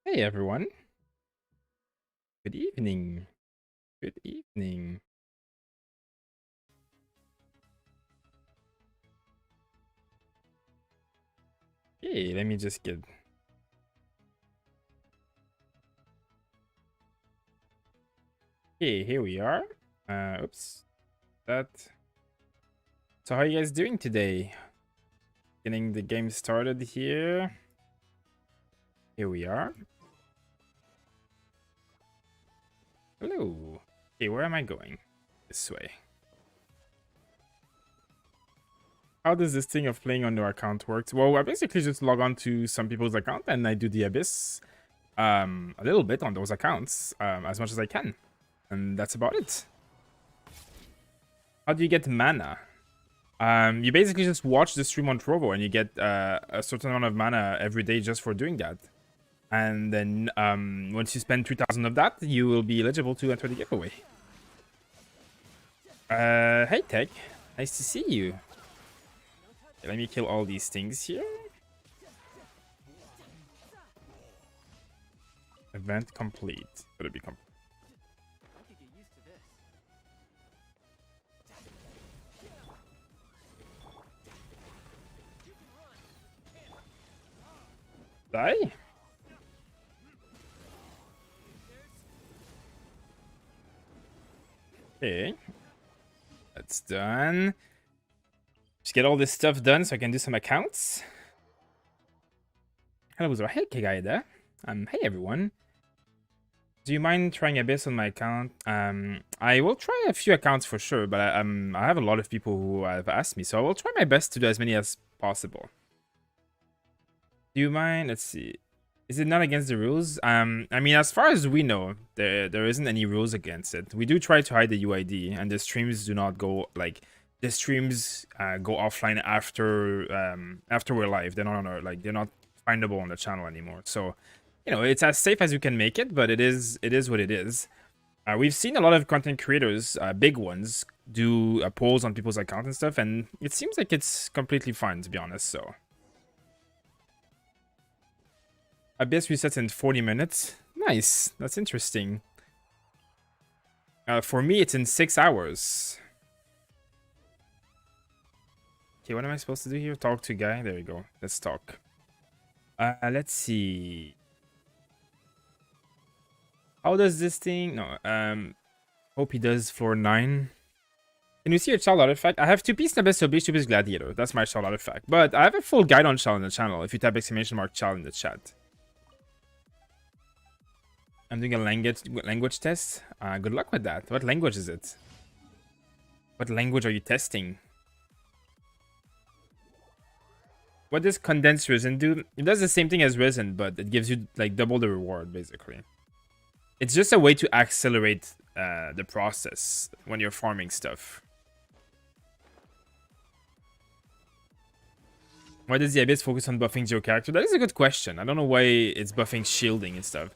Hey everyone. Good evening. Good evening. Hey, let me just get. Hey, here we are. Oops. That. So how are you guys doing today? Getting the game started here. Here we are. Hello. Okay, where am I going? This way. How does this thing of playing on your account works? Well, I basically just log on to some people's account and I do the Abyss a little bit on those accounts as much as I can. And that's about it. How do you get mana? You basically just watch the stream on Trovo and you get a certain amount of mana every day just for doing that. And then once you spend 3,000 of that, you will be eligible to enter the giveaway. Hey Tech, nice to see you. Okay, let me kill all these things here. Event complete. Better be complete. Die. Okay. That's done. Just get all this stuff done so I can do some accounts. Hello, hey guy there. Hey everyone. Do you mind trying Abyss on my account? I will try a few accounts for sure, but I have a lot of people who have asked me, so I will try my best to do as many as possible. Do you mind? Let's see. Is it not against the rules? I mean, as far as we know, there isn't any rules against it. We do try to hide the UID, and the streams do not go like the streams go offline after we're live. They're not on our, like they're not findable on the channel anymore. So, you know, it's as safe as you can make it, but it is what it is. We've seen a lot of content creators, big ones, do polls on people's accounts and stuff, and it seems like it's completely fine, to be honest. So. Abyss resets in 40 minutes. Nice. That's interesting. For me, it's in 6 hours. Okay, what am I supposed to do here? Talk to guy. There we go. Let's talk. Let's see. How does this thing... No, hope he does floor 9. Can you see your child artifact? I have 2-piece Abyss, 2-piece Gladiator. That's my child artifact. But I have a full guide on child on the channel if you type !child in the chat. I'm doing a language test. Good luck with that. What language is it? What language are you testing? What does condensed resin do? It does the same thing as resin, but it gives you like double the reward, basically. It's just a way to accelerate the process when you're farming stuff. Why does the Abyss focus on buffing Geo character? That is a good question. I don't know why it's buffing shielding and stuff.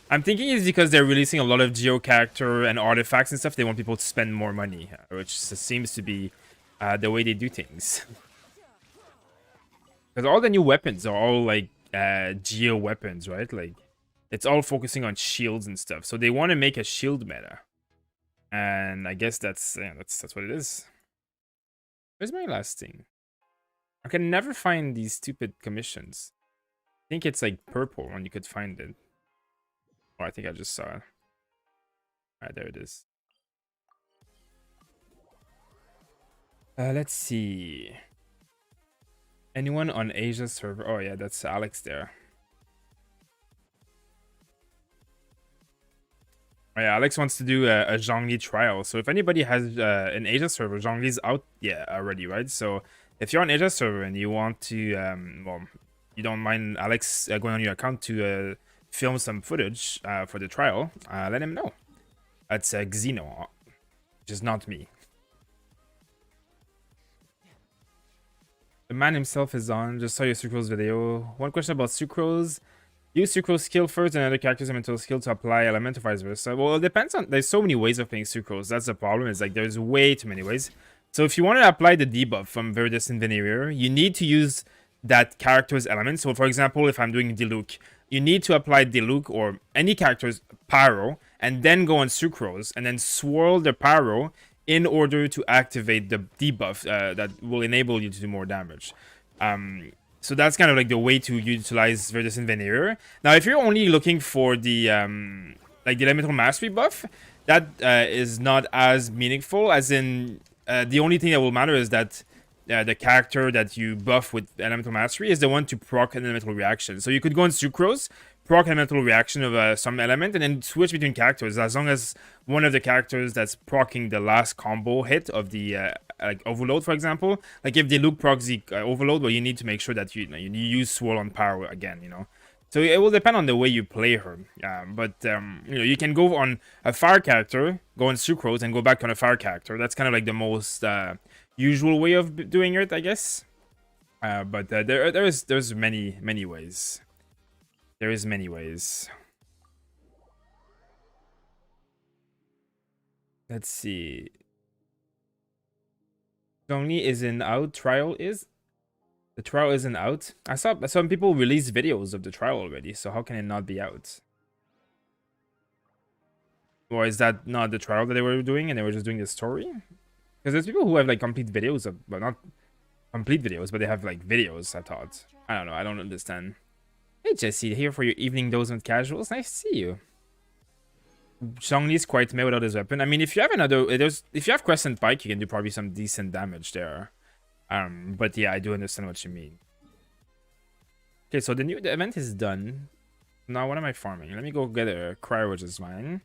I'm thinking it's because they're releasing a lot of Geo character and artifacts and stuff. They want people to spend more money, which seems to be the way they do things. Because all the new weapons are all like Geo weapons, right? Like it's all focusing on shields and stuff. So they want to make a shield meta, and I guess that's what it is. Where's my last thing? I can never find these stupid commissions. I think it's like purple when you could find it. Oh, I think I just saw it. Alright, there it is. Let's see. Anyone on Asia server? Oh yeah, that's Alex there. Oh, yeah, Alex wants to do a Zhongli trial. So if anybody has an Asia server, Zhongli's out already, right? So if you're on Asia server and you want to, well, you don't mind Alex going on your account to film some footage for the trial, let him know. That's Xeno, which is not me. The man himself is on. Just saw your Sucrose video. One question about Sucrose. Use Sucrose skill first and other characters' mental skill to apply element or vice versa. Well, it depends on... There's so many ways of playing Sucrose. That's the problem. It's like there's way too many ways. So if you want to apply the debuff from Very Distant Venereal, you need to use that character's element. So for example, if I'm doing Diluc, you need to apply Diluc or any character's Pyro, and then go on Sucrose, and then swirl the Pyro in order to activate the debuff that will enable you to do more damage. So that's kind of like the way to utilize Verdicent Veneer. Now, if you're only looking for the like the Elemental Mastery buff, that is not as meaningful, as in the only thing that will matter is that the character that you buff with Elemental Mastery is the one to proc an Elemental Reaction. So you could go on Sucrose, proc Elemental Reaction of some element, and then switch between characters as long as one of the characters that's proccing the last combo hit of the like Overload, for example. Like if Diluc procs the Overload, well, you need to make sure that you use Swirl on Power again, you know. So it will depend on the way you play her. But you know, you can go on a fire character, go on Sucrose, and go back on a fire character. That's kind of like the most usual way of doing it, I guess. But there's many ways. There is many ways. Let's see. Only isn't out. Trial is. The trial isn't out. I saw some people release videos of the trial already, so how can it not be out? Or is that not the trial that they were doing and they were just doing the story? Because there's people who have like complete videos of, well, not complete videos, but they have like videos, I thought. I don't know, I don't understand. Hey Jesse, here for your evening dose with casuals. Nice to see you. Zhongli's quite meh without his weapon. I mean, if you have if you have Crescent Pike, you can do probably some decent damage there. But yeah, I do understand what you mean. Okay, so the event is done. Now what am I farming? Let me go get a Cryo, which is mine.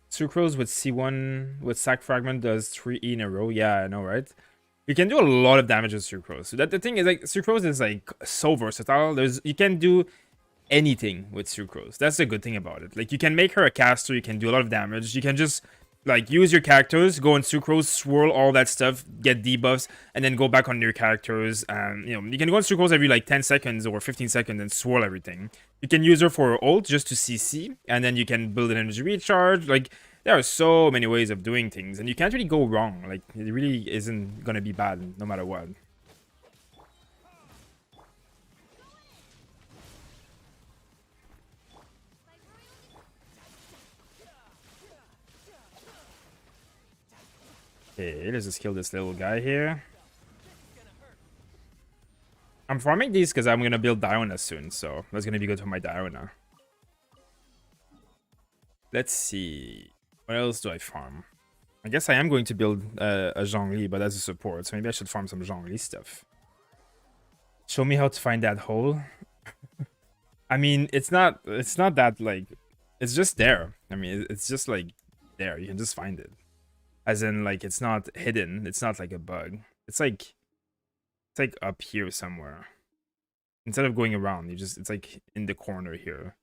Sucrose with C1 with Sack Fragment does 3E in a row. Yeah, I know, right? You can do a lot of damage with Sucrose. So that the thing is, like, Sucrose is like so versatile. You can do anything with Sucrose. That's the good thing about it. Like, you can make her a caster, you can do a lot of damage. You can just like use your characters, go on Sucrose, swirl all that stuff, get debuffs, and then go back on your characters. And you know, you can go on Sucrose every like 10 seconds or 15 seconds and swirl everything. You can use her for ult just to CC, and then you can build an energy recharge. Like, there are so many ways of doing things, and you can't really go wrong. Like, it really isn't gonna be bad no matter what. Okay, let's just kill this little guy here. I'm farming these because I'm gonna build Diona soon, so that's gonna be good for my Diona. Let's see. What else do I farm? I guess I am going to build a Zhongli, but as a support, so maybe I should farm some Zhongli stuff. Show me how to find that hole. I mean, it's not that, like, it's just there. I mean, it's just like there. You can just find it. As in, like, it's not hidden. It's not like a bug. It's like up here somewhere. Instead of going around, it's like in the corner here.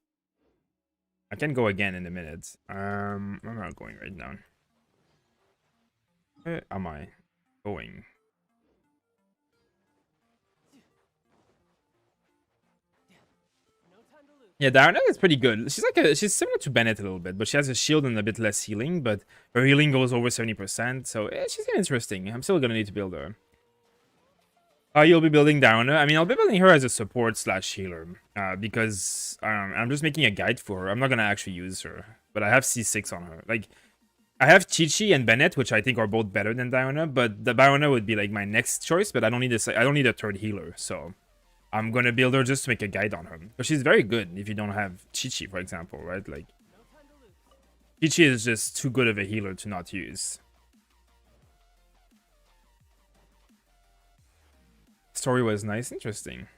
I can go again in a minute. I'm not going right now. Where am I going? Yeah, Diana is pretty good. She's similar to Bennett a little bit, but she has a shield and a bit less healing, but her healing goes over 70%, so she's interesting. I'm still gonna need to build her. You'll be building Diana. I mean, I'll be building her as a support / healer, because I'm just making a guide for her. I'm not gonna actually use her, but I have C6 on her. Like, I have Chi-Chi and Bennett, which I think are both better than Diana, but the Diana would be like my next choice. But I don't need a third healer, so I'm gonna build her just to make a guide on her. But she's very good if you don't have Chi-Chi, for example, right? Like, Chi-Chi is just too good of a healer to not use. Story was nice, interesting.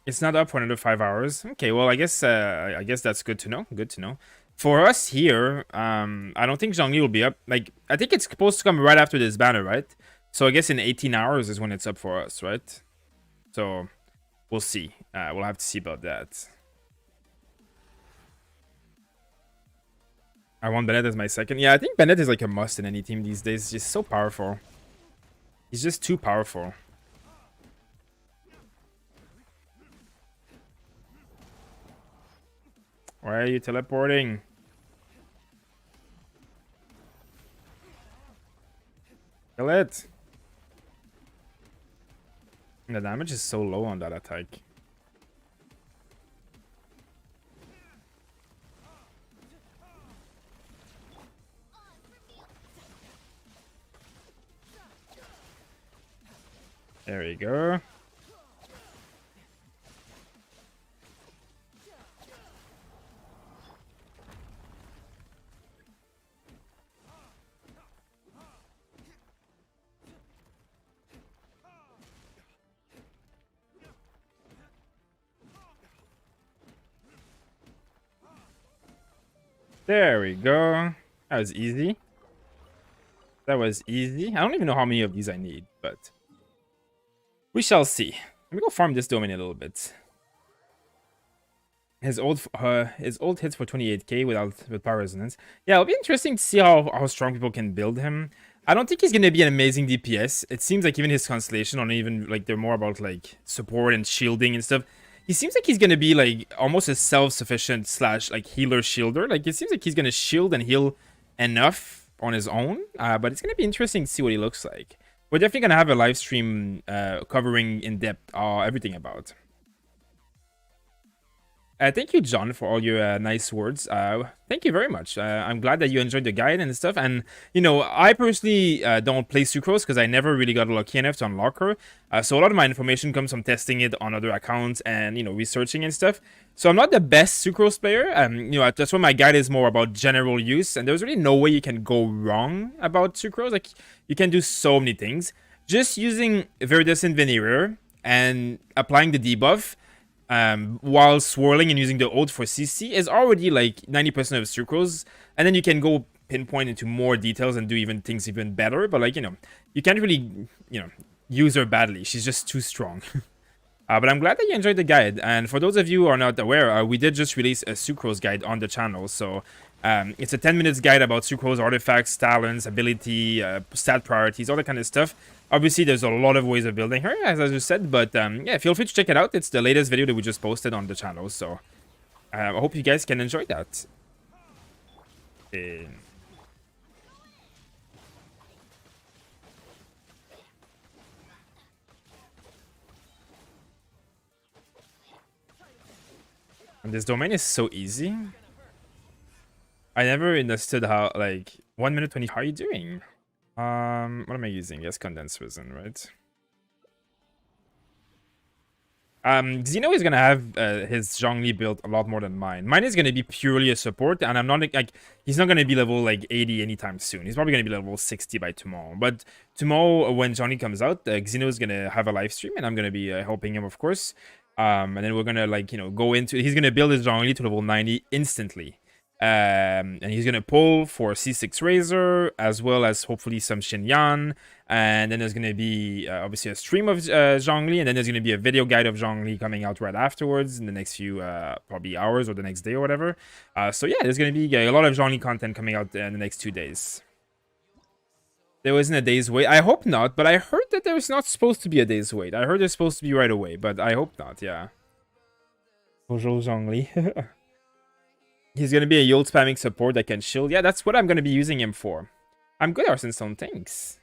It's not up for another 5 hours. Okay, well, I guess that's good to know. Good to know. For us here, I don't think Zhongli will be up. Like, I think it's supposed to come right after this banner, right? So I guess in 18 hours is when it's up for us, right? So we'll see. We'll have to see about that. I want Bennett as my second. Yeah, I think Bennett is like a must in any team these days. He's just so powerful. He's just too powerful. Why are you teleporting? Kill it. The damage is so low on that attack. There we go. There we go. That was easy. That was easy. I don't even know how many of these I need, but we shall see. Let me go farm this domain a little bit. His old hits for 28k with power resonance. Yeah, it'll be interesting to see how strong people can build him. I don't think he's gonna be an amazing DPS. It seems like even his constellation, or even like they're more about like support and shielding and stuff. He seems like he's gonna be like almost a self-sufficient slash like healer shielder. Like it seems like he's gonna shield and heal enough on his own. But it's gonna be interesting to see what he looks like. We're definitely gonna have a live stream covering in depth everything about. Thank you, John, for all your nice words. Thank you very much. I'm glad that you enjoyed the guide and stuff. And, you know, I personally don't play Sucrose because I never really got lucky enough to unlock her. So a lot of my information comes from testing it on other accounts and, you know, researching and stuff. So I'm not the best Sucrose player. You know, that's why my guide is more about general use. And there's really no way you can go wrong about Sucrose. Like, you can do so many things. Just using Viridescent Veneer and applying the debuff, while swirling and using the ult for CC is already like 90% of Sucrose, and then you can go pinpoint into more details and do even things even better. But like, you know, you can't really, you know, use her badly. She's just too strong. But I'm glad that you enjoyed the guide. And for those of you who are not aware, we did just release a Sucrose guide on the channel. So it's a 10 minutes guide about Sucrose artifacts, talents, ability, stat priorities, all that kind of stuff. Obviously, there's a lot of ways of building her, as I just said. But yeah, feel free to check it out. It's the latest video that we just posted on the channel. So I hope you guys can enjoy that. And this domain is so easy. I never understood how, like, 1 minute 20. How are you doing? What am I using? Yes, condensed resin, right? Xeno is gonna have his Zhongli built a lot more than mine. Mine is gonna be purely a support, and I'm not like he's not gonna be level like 80 anytime soon. He's probably gonna be level 60 by tomorrow. But tomorrow, when Zhongli comes out, Xeno is gonna have a live stream, and I'm gonna be helping him, of course. And then we're gonna, like, you know, go into. He's gonna build his Zhongli to level 90 instantly. And he's gonna pull for C6 Razor, as well as hopefully some Xinyan, and then there's gonna be obviously a stream of Zhongli, and then there's gonna be a video guide of Zhongli coming out right afterwards in the next few probably hours or the next day or whatever. So yeah, there's gonna be a lot of Zhongli content coming out in the next 2 days. There wasn't a day's wait. I hope not, but I heard that there's not supposed to be a day's wait. I heard it's supposed to be right away, but I hope not. Yeah. Bonjour, Zhongli. He's going to be a yield spamming support that can shield. Yeah, that's what I'm going to be using him for. I'm good, Arsenstone. Thanks.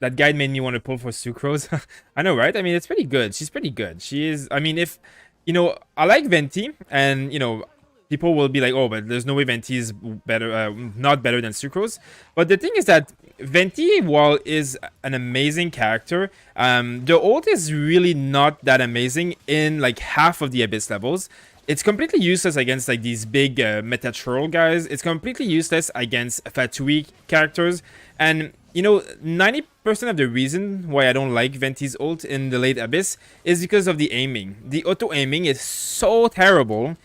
That guide made me want to pull for Sucrose. I know, right? I mean, it's pretty good. She's pretty good. She is... I mean, if... You know, I like Venti. And, you know, people will be like, oh, but there's no way Venti is better, not better than Sucrose. But the thing is that Venti, while is an amazing character, the ult is really not that amazing in, like, half of the Abyss levels. It's completely useless against like these big Metatrural guys. It's completely useless against Fatui characters. And, you know, 90% of the reason why I don't like Venti's ult in the late Abyss is because of the aiming. The auto-aiming is so terrible.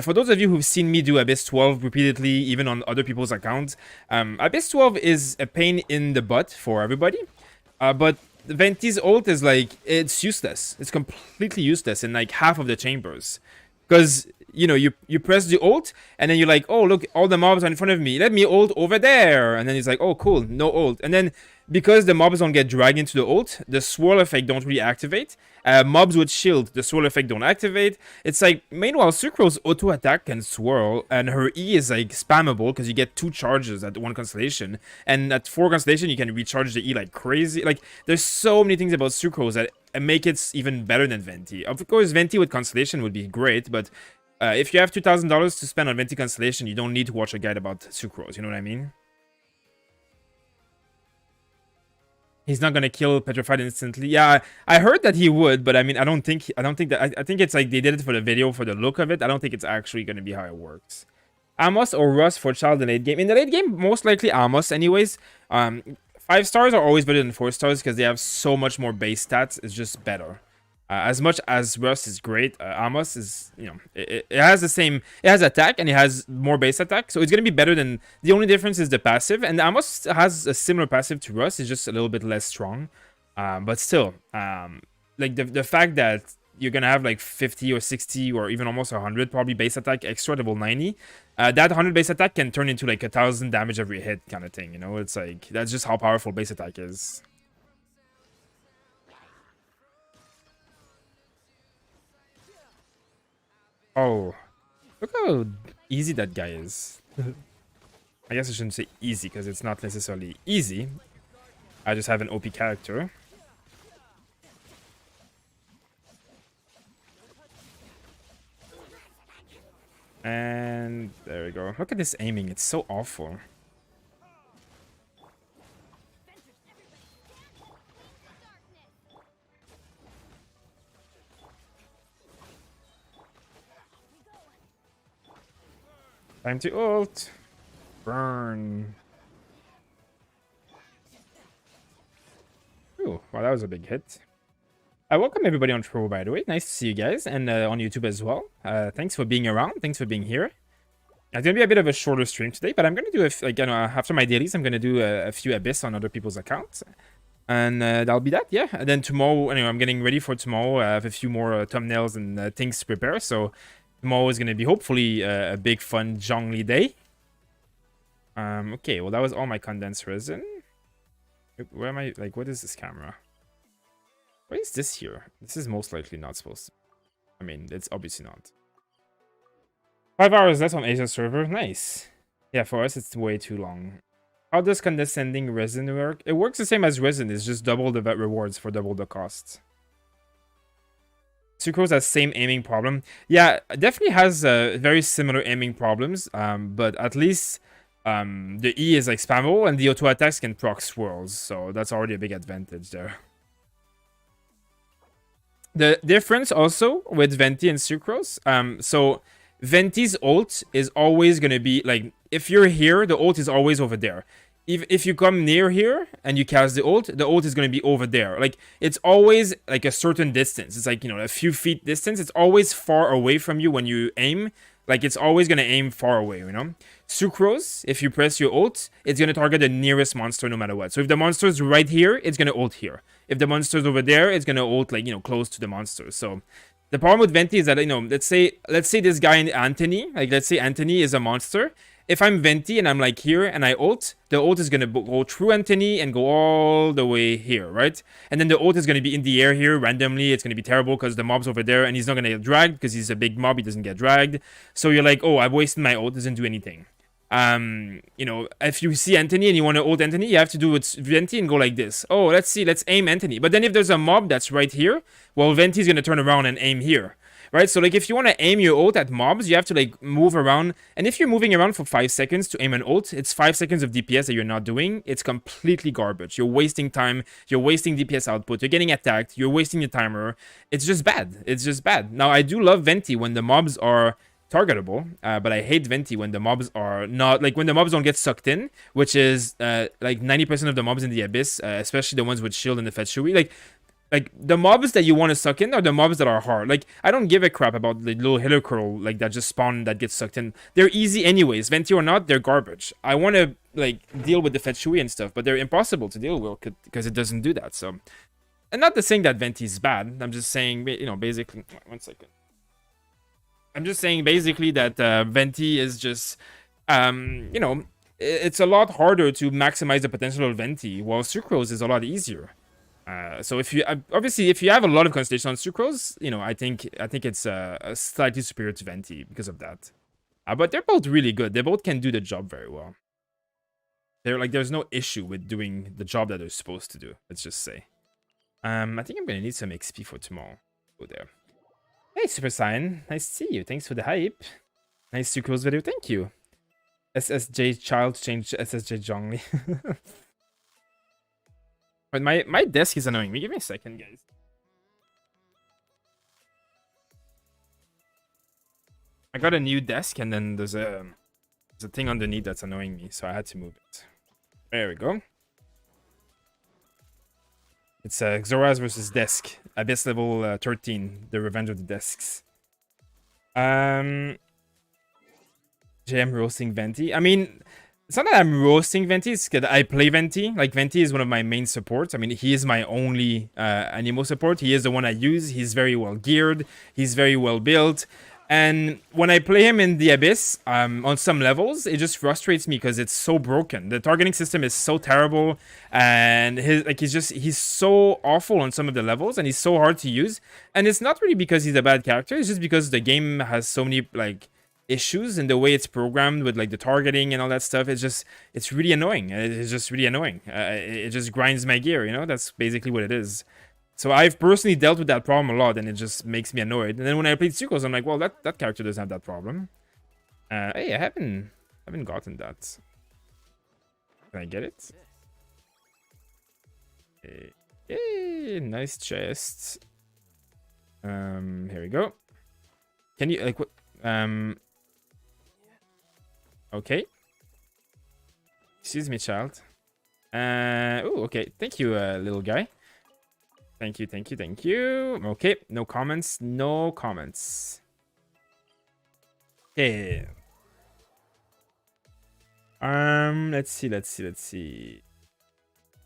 For those of you who've seen me do Abyss 12 repeatedly, even on other people's accounts, Abyss 12 is a pain in the butt for everybody. But Venti's ult is like, it's useless. It's completely useless in like half of the chambers. Because, you know, you press the ult, and then you're like, oh, look, all the mobs are in front of me. Let me ult over there. And then it's like, oh, cool, no ult. And then because the mobs don't get dragged into the ult, the swirl effect don't really activate. Mobs with shield, the swirl effect don't activate. It's like, meanwhile, Sucrose auto attack can swirl, and her E is like spammable because you get 2 charges at 1 constellation, and at 4 constellation you can recharge the E like crazy. Like, there's so many things about Sucrose that make it even better than Venti. Of course, Venti with constellation would be great, but if you have $2,000 to spend on Venti constellation, you don't need to watch a guide about Sucrose. You know what I mean? He's not gonna kill Petrified instantly. Yeah, I heard that he would, but I mean, I don't think that. I think it's like they did it for the video, for the look of it. I don't think it's actually gonna be how it works. Amos or Russ for child in late game. In the late game, most likely Amos. Anyways, 5 stars are always better than 4 stars because they have so much more base stats. It's just better. As much as Russ is great, Amos is, you know, it has the same, it has attack and it has more base attack, so it's gonna be better than, the only difference is the passive, and Amos has a similar passive to Russ, it's just a little bit less strong, but still, like the fact that you're gonna have like 50 or 60 or even almost 100 probably base attack extra level 90, that 100 base attack can turn into like 1,000 damage every hit kind of thing, you know. It's like, that's just how powerful base attack is. Oh, look how easy that guy is. I guess I shouldn't say easy because it's not necessarily easy. I just have an OP character. And there we go. Look at this aiming. It's so awful. Time to ult. Burn. Ooh, wow, that was a big hit. Welcome everybody on Trovo, by the way. Nice to see you guys, and on YouTube as well. Thanks for being around. Thanks for being here. It's gonna be a bit of a shorter stream today, but I'm gonna do again after my dailies. I'm gonna do a few Abyss on other people's accounts, and that'll be that. Yeah. And then tomorrow, anyway, I'm getting ready for tomorrow. I have a few more thumbnails and things to prepare. So tomorrow is gonna be hopefully a big fun Zhongli day. Okay, well that was all my condensed resin. Where am I? Like, what is this camera? What is this here? This is most likely not supposed to. I mean, it's obviously not. 5 hours less on Asia server. Nice. Yeah, for us it's way too long. How does condescending resin work? It works the same as resin. It's just double the rewards for double the cost. Sucrose has same aiming problem. Yeah, definitely has very similar aiming problems. But at least the E is like spammable and the auto attacks can proc swirls. So that's already a big advantage there. The difference also with Venti and Sucrose, so Venti's ult is always going to be, like, if you're here, the ult is always over there. If you come near here and you cast the ult is going to be over there. Like, it's always, like, a certain distance. It's like, you know, a few feet distance. It's always far away from you when you aim. Like, it's always going to aim far away, you know? Sucrose, if you press your ult, it's going to target the nearest monster no matter what. So if the monster's right here, it's going to ult here. If the monster's over there, it's going to ult, like, you know, close to the monster. So the problem with Venti is that, you know, let's say this guy in Anthony, like, let's say Anthony is a monster. If I'm Venti and I'm like here and I ult, the ult is going to go through Anthony and go all the way here, right? And then the ult is going to be in the air here randomly. It's going to be terrible because the mob's over there and he's not going to get dragged because he's a big mob. He doesn't get dragged. So you're like, oh, I've wasted my ult. Doesn't do anything. You know, if you see Anthony and you want to ult Anthony, you have to do with Venti and go like this. Oh, let's aim Anthony. But then if there's a mob that's right here, well, Venti's going to turn around and aim here. Right, so like if you want to aim your ult at mobs, you have to like move around. And if you're moving around for 5 seconds to aim an ult, it's 5 seconds of DPS that you're not doing. It's completely garbage. You're wasting time. You're wasting DPS output. You're getting attacked. You're wasting your timer. It's just bad. It's just bad. Now, I do love Venti when the mobs are targetable, but I hate Venti when the mobs are not, like when the mobs don't get sucked in, which is like 90% of the mobs in the Abyss, especially the ones with shield and the Fetch Shui. Like, the mobs that you want to suck in are the mobs that are hard. Like, I don't give a crap about the little hitter curl, like, that just spawn that gets sucked in. They're easy anyways. Venti or not, they're garbage. I want to, like, deal with the Fetch Shui and stuff, but they're impossible to deal with because it doesn't do that, so. And not to saying that Venti is bad. I'm just saying, you know, basically, 1 second. I'm just saying, basically, that Venti is just, you know, it's a lot harder to maximize the potential of Venti, while Sucrose is a lot easier. So if you obviously if you have a lot of concentration on Sucrose, you know, I think it's slightly superior to Venti because of that. But they're both really good. They both can do the job very well. They're like, there's no issue with doing the job that they're supposed to do. Let's just say. I think I'm gonna need some XP for tomorrow. Go there. Hey, Super Saiyan. Nice to see you. Thanks for the hype. Nice Sucrose video. Thank you. SSJ Child changed to SSJ Zhongli. But my desk is annoying me. Give me a second, guys. I got a new desk, and then there's a thing underneath that's annoying me, so I had to move it. There we go. It's Xoraz versus Desk. Abyss level 13. The Revenge of the Desks. JM roasting Venti. I mean, it's not that I'm roasting Venti, it's that I play Venti. Like, Venti is one of my main supports. I mean, he is my only Anemo support. He is the one I use. He's very well geared. He's very well built. And when I play him in the Abyss, on some levels, it just frustrates me because it's so broken. The targeting system is so terrible, and he's so awful on some of the levels, and he's so hard to use. And it's not really because he's a bad character. It's just because the game has so many like issues in the way it's programmed with like the targeting and all that stuff. It's really annoying. It's just really annoying. It just grinds my gear. You know, that's basically what it is. So I've personally dealt with that problem a lot, and it just makes me annoyed. And then when I played Sucrose, I'm like, well, that character doesn't have that problem. Hey, I haven't gotten that. Can I get it? Hey, nice chest. Here we go. Can you like what? Okay. Excuse me, child. Oh, okay. Thank you, little guy. Thank you, thank you, thank you. Okay, no comments, no comments. Okay. Let's see.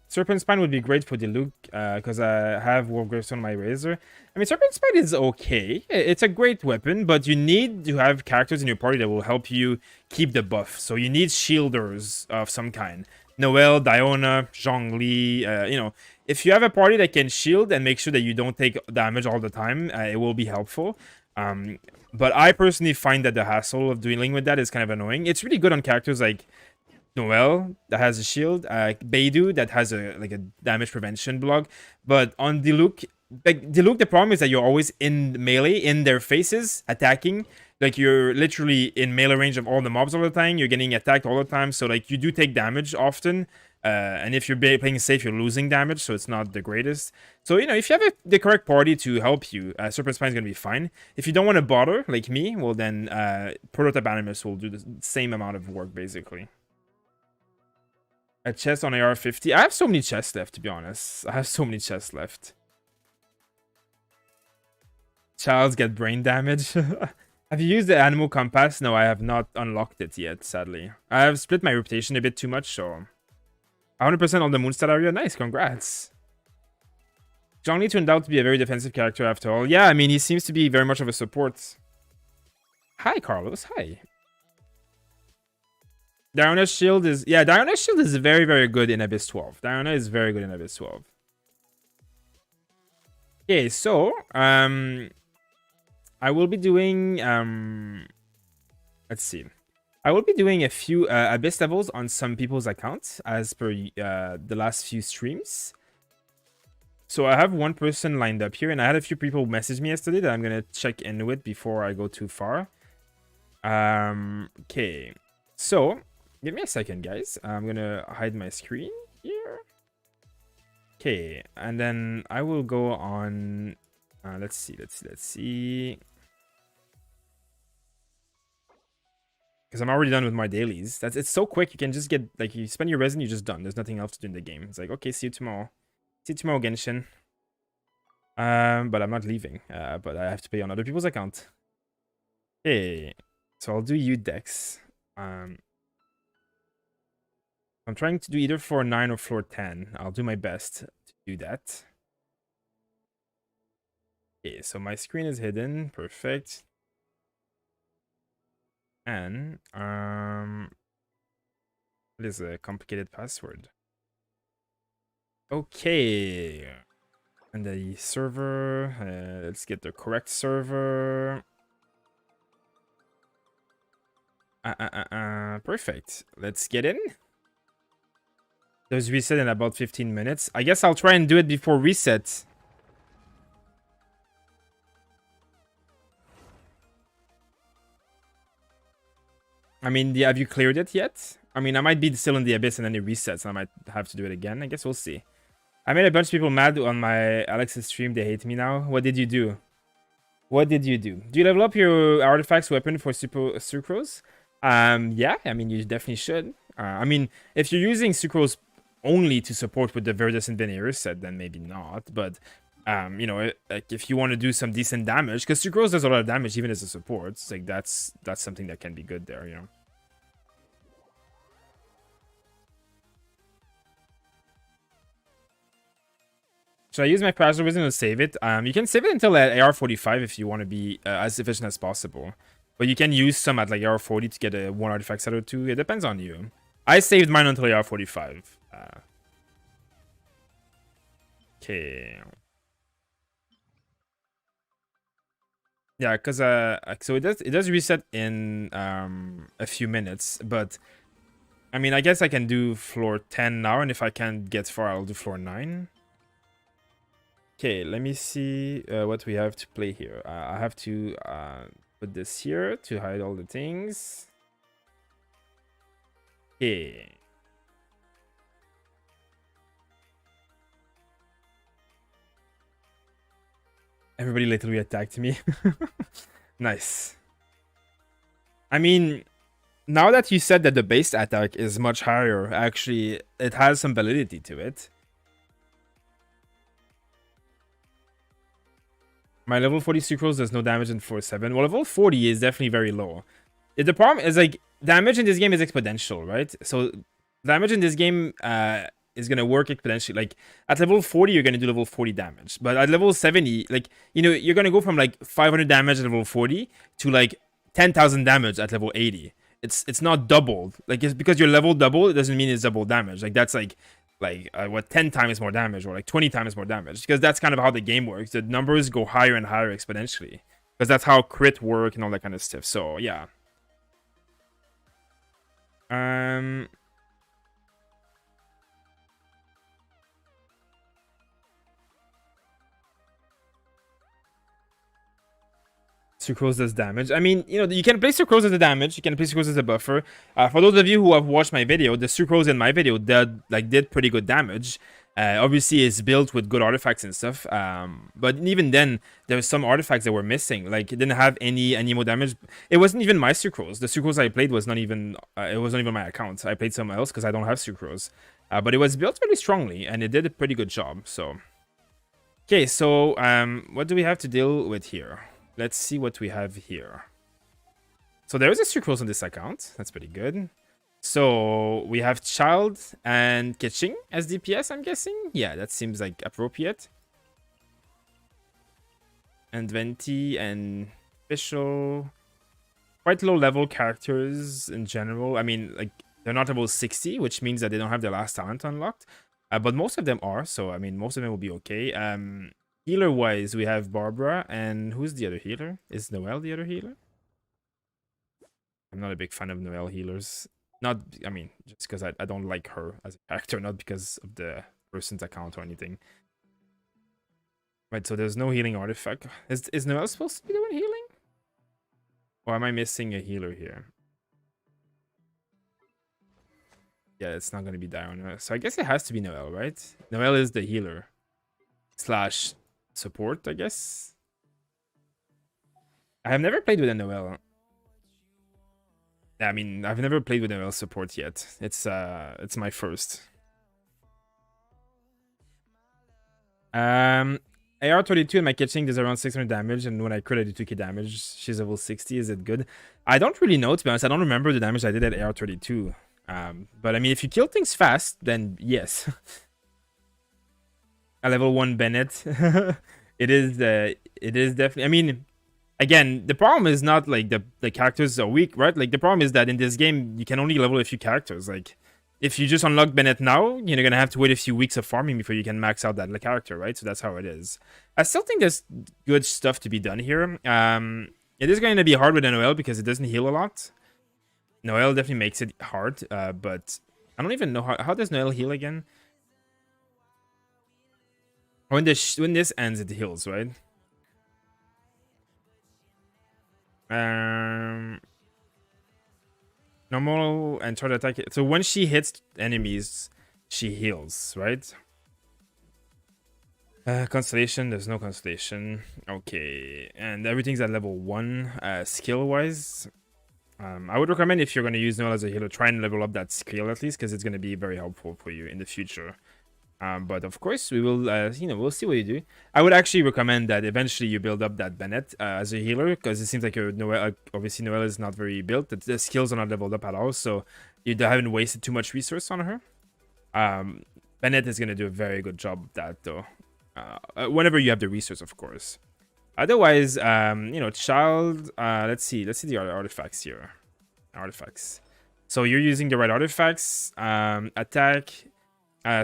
Serpent Spine would be great for the look, because I have Wolf Gravestone on my razor. I mean, Serpent Spine is okay. It's a great weapon, but you need to have characters in your party that will help you keep the buff. So you need shielders of some kind. Noelle, Diona, Zhongli, you know, if you have a party that can shield and make sure that you don't take damage all the time, it will be helpful. But I personally find that the hassle of dealing with that is kind of annoying. It's really good on characters like Noelle that has a shield, Beidou that has a damage prevention block, but on Diluc, the problem is that you're always in melee in their faces attacking. Like, you're literally in melee range of all the mobs all the time. You're getting attacked all the time, so like you do take damage often. And if you're playing safe, you're losing damage, so it's not the greatest. So, you know, if you have the correct party to help you, Serpent Spine is going to be fine. If you don't want to bother, like me, well then Prototype Animus will do the same amount of work, basically. A chest on AR50. I have so many chests left, to be honest. I have so many chests left. Childs get brain damage. Have you used the Animal Compass? No, I have not unlocked it yet, sadly. I have split my reputation a bit too much, so... 100% on the Moonstad area? Nice, congrats. Zhongli turned out to be a very defensive character after all. Yeah, I mean, he seems to be very much of a support. Hi, Carlos. Hi. Diana's shield is... Yeah, Diana's shield is very, very good in Abyss 12. Diana is very good in Abyss 12. Okay, so... I will be doing... let's see. I will be doing a few Abyss levels on some people's accounts as per the last few streams. So I have one person lined up here, and I had a few people message me yesterday that I'm going to check in with before I go too far. Okay. So, give me a second, guys. I'm going to hide my screen here. Okay, and then I will go on... let's see. Because I'm already done with my dailies. It's so quick. You can just get, like, you spend your resin, you're just done. There's nothing else to do in the game. It's like, okay, see you tomorrow. See you tomorrow, Genshin. But I'm not leaving. But I have to pay on other people's account. Okay. So I'll do you Dex. I'm trying to do either floor 9 or floor 10. I'll do my best to do that. Okay, so my screen is hidden. Perfect. And What is a complicated password? Okay. And the server. Let's get the correct server. Perfect. Let's get in. There's reset in about 15 minutes. I guess I'll try and do it before reset. I mean, have you cleared it yet? I mean, I might be still in the abyss and then it resets. I might have to do it again. I guess we'll see. I made a bunch of people mad on my Alex's stream. They hate me now. What did you do? What did you do? Do you level up your artifacts weapon for sucrose? Yeah, I mean, you definitely should. I mean, if you're using sucrose only to support with the Verdus and Veneers set, then maybe not. But, you know, like if you want to do some decent damage, because sucrose does a lot of damage even as a support. It's like that's something that can be good there, you know. Should I use my Fragile Wisdom to save it? You can save it until at AR45 if you want to be as efficient as possible. But you can use some at like AR40 to get a 1 artifact set or 2. It depends on you. I saved mine until AR45. Okay. Yeah, because so it does reset in a few minutes, but I mean, I guess I can do floor 10 now, and if I can't get far, I'll do floor 9. Okay, let me see what we have to play here. I have to put this here to hide all the things. Okay. Everybody literally attacked me. Nice. I mean, now that you said that the base attack is much higher, actually, it has some validity to it. My level 40 sucrose does no damage in 4-7. Well, level 40 is definitely very low. The problem is, like, damage in this game is exponential, right? So, damage in this game is going to work exponentially. Like, at level 40, you're going to do level 40 damage. But at level 70, like, you know, you're going to go from, like, 500 damage at level 40 to, like, 10,000 damage at level 80. It's not doubled. Like, it's because your level double, it doesn't mean it's double damage. Like, that's, like what 10 times more damage or like 20 times more damage, because that's kind of how the game works. The numbers go higher and higher exponentially because that's how crit work and all that kind of stuff. So yeah. Sucrose does damage. I mean, you know, you can play Sucrose as a damage. You can play Sucrose as a buffer. For those of you who have watched my video, the Sucrose in my video did pretty good damage. Obviously, it's built with good artifacts and stuff. But even then, there were some artifacts that were missing. Like, it didn't have any more damage. It wasn't even my Sucrose. The Sucrose I played was not even. It wasn't even my account. I played somewhere else because I don't have Sucrose. But it was built really strongly, and it did a pretty good job. So, okay. So, what do we have to deal with here? Let's see what we have here. So there is a sucrose on this account. That's pretty good. So we have Child and Ketching as DPS, I'm guessing. Yeah, that seems like appropriate. And Venti and Official. Quite low level characters in general. I mean, like, they're not level 60, which means that they don't have their last talent unlocked. But most of them are, so I mean, most of them will be okay. Healer-wise, we have Barbara, and who's the other healer? Is Noelle the other healer? I'm not a big fan of Noelle healers. Not, I mean, just because I don't like her as a character, not because of the person's account or anything. Right, so there's no healing artifact. Is Noelle supposed to be doing healing? Or am I missing a healer here? Yeah, it's not going to be Diana. So I guess it has to be Noelle, right? Noelle is the healer. Slash support, I guess. I have never played with a Noelle. I mean, I've never played with Noelle support yet. It's my first. AR32 and my catching does around 600 damage, and when I crit, I do 2k damage. She's level 60. Is it good? I don't really know, to be honest. I don't remember the damage I did at AR32. But I mean, if you kill things fast, then yes. A level 1 Bennett. it is definitely, I mean, again, the problem is not like the characters are weak, right? Like, the problem is that in this game you can only level a few characters. Like, if you just unlock Bennett now, you're gonna have to wait a few weeks of farming before you can max out that character, right? So that's how it is. I still think there's good stuff to be done here. It is going to be hard with Noel because it doesn't heal a lot. Noel definitely makes it hard, but I don't even know how does Noel heal again? When this ends, it heals, right? Normal and try to attack it. So when she hits enemies, she heals, right? Constellation, there's no constellation. Okay, and everything's at level 1 skill-wise. I would recommend if you're going to use Noel as a healer, try and level up that skill at least, because it's going to be very helpful for you in the future. But of course, we will, we'll see what you do. I would actually recommend that eventually you build up that Bennett as a healer, because it seems like your Noel, obviously Noel is not very built. The skills are not leveled up at all, so you haven't wasted too much resource on her. Bennett is going to do a very good job of that, though. Whenever you have the resource, of course. Otherwise, child, let's see the artifacts here. Artifacts. So you're using the right artifacts. Attack.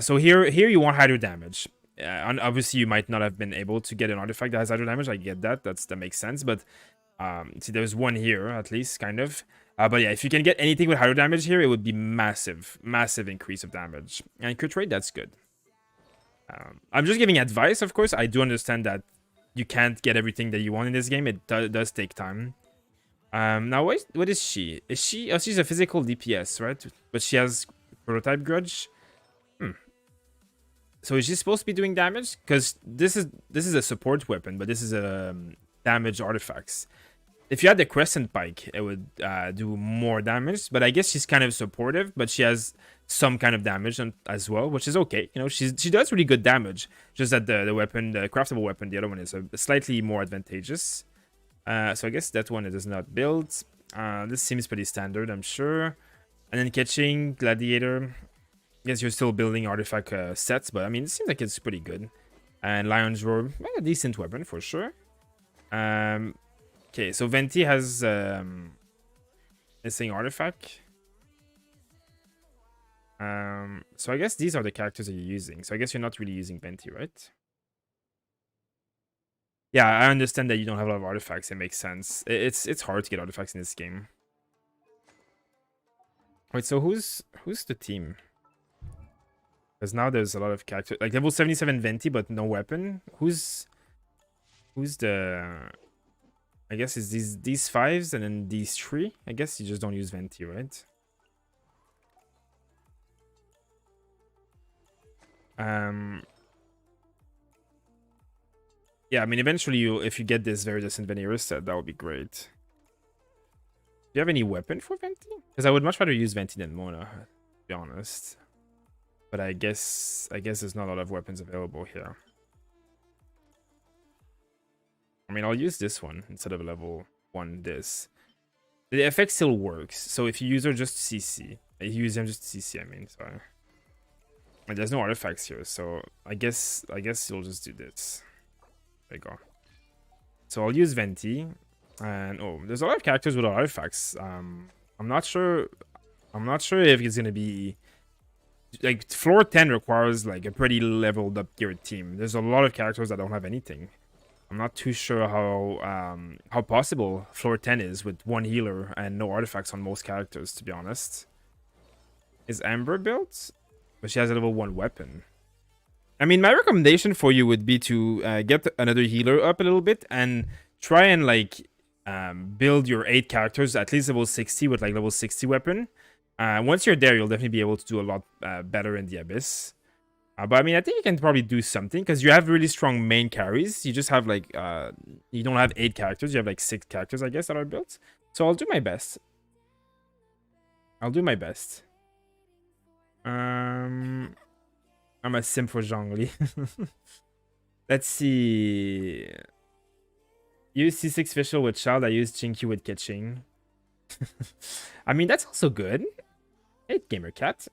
So here you want hydro damage. And obviously you might not have been able to get an artifact that has hydro damage. I get that. That makes sense. But see, there's one here at least, kind of. But yeah, if you can get anything with hydro damage here, it would be massive increase of damage. And crit rate, that's good. I'm just giving advice, of course. I do understand that you can't get everything that you want in this game. It does take time. Now, what is she? Is she? Oh, she's a physical DPS, right? But she has prototype grudge. So is she supposed to be doing damage? Because this is a support weapon, but this is a damage artifacts. If you had the Crescent Pike, it would do more damage. But I guess she's kind of supportive, but she has some kind of damage as well, which is okay. She does really good damage. Just that the weapon, the craftable weapon, the other one is slightly more advantageous. So I guess that one it is not built. This seems pretty standard, I'm sure. And then catching Gladiator. I guess you're still building artifact sets, but I mean, it seems like it's pretty good. And Lion's Roar, a decent weapon for sure. Okay, so Venti has missing artifact. So I guess these are the characters that you're using. So I guess you're not really using Venti, right? Yeah, I understand that you don't have a lot of artifacts. It makes sense. It's hard to get artifacts in this game. Wait, so who's the team? Because now there's a lot of characters. Like level 77 Venti, but no weapon. Who's the... I guess it's these 5s and then these 3. I guess you just don't use Venti, right? Yeah, I mean, eventually, if you get this very distant Veneer set, that would be great. Do you have any weapon for Venti? Because I would much rather use Venti than Mona, to be honest. But I guess there's not a lot of weapons available here. I mean, I'll use this one instead of level 1 this. The effect still works. So if you use her just CC. If you use him just CC, I mean, sorry. And there's no artifacts here, so I guess you'll just do this. There you go. So I'll use Venti. And oh, there's a lot of characters with artifacts. I'm not sure if it's gonna be like floor 10 requires like a pretty leveled up geared team. There's a lot of characters that don't have anything. I'm not too sure how possible floor 10 is with one healer and no artifacts on most characters, to be honest. Is Amber built? But she has a level 1 weapon. I mean, my recommendation for you would be to get another healer up a little bit and try and like build your 8 characters at least level 60 with like level 60 weapon. Once you're there, you'll definitely be able to do a lot better in the Abyss. But I mean, I think you can probably do something because you have really strong main carries. You just have like, you don't have 8 characters. You have like 6 characters, I guess, that are built. So I'll do my best. I'm a sim for Zhongli. Let's see. Use C6 Fischl with Child. I use Chinky with Kitching. I mean, that's also good. Hey, GamerCat.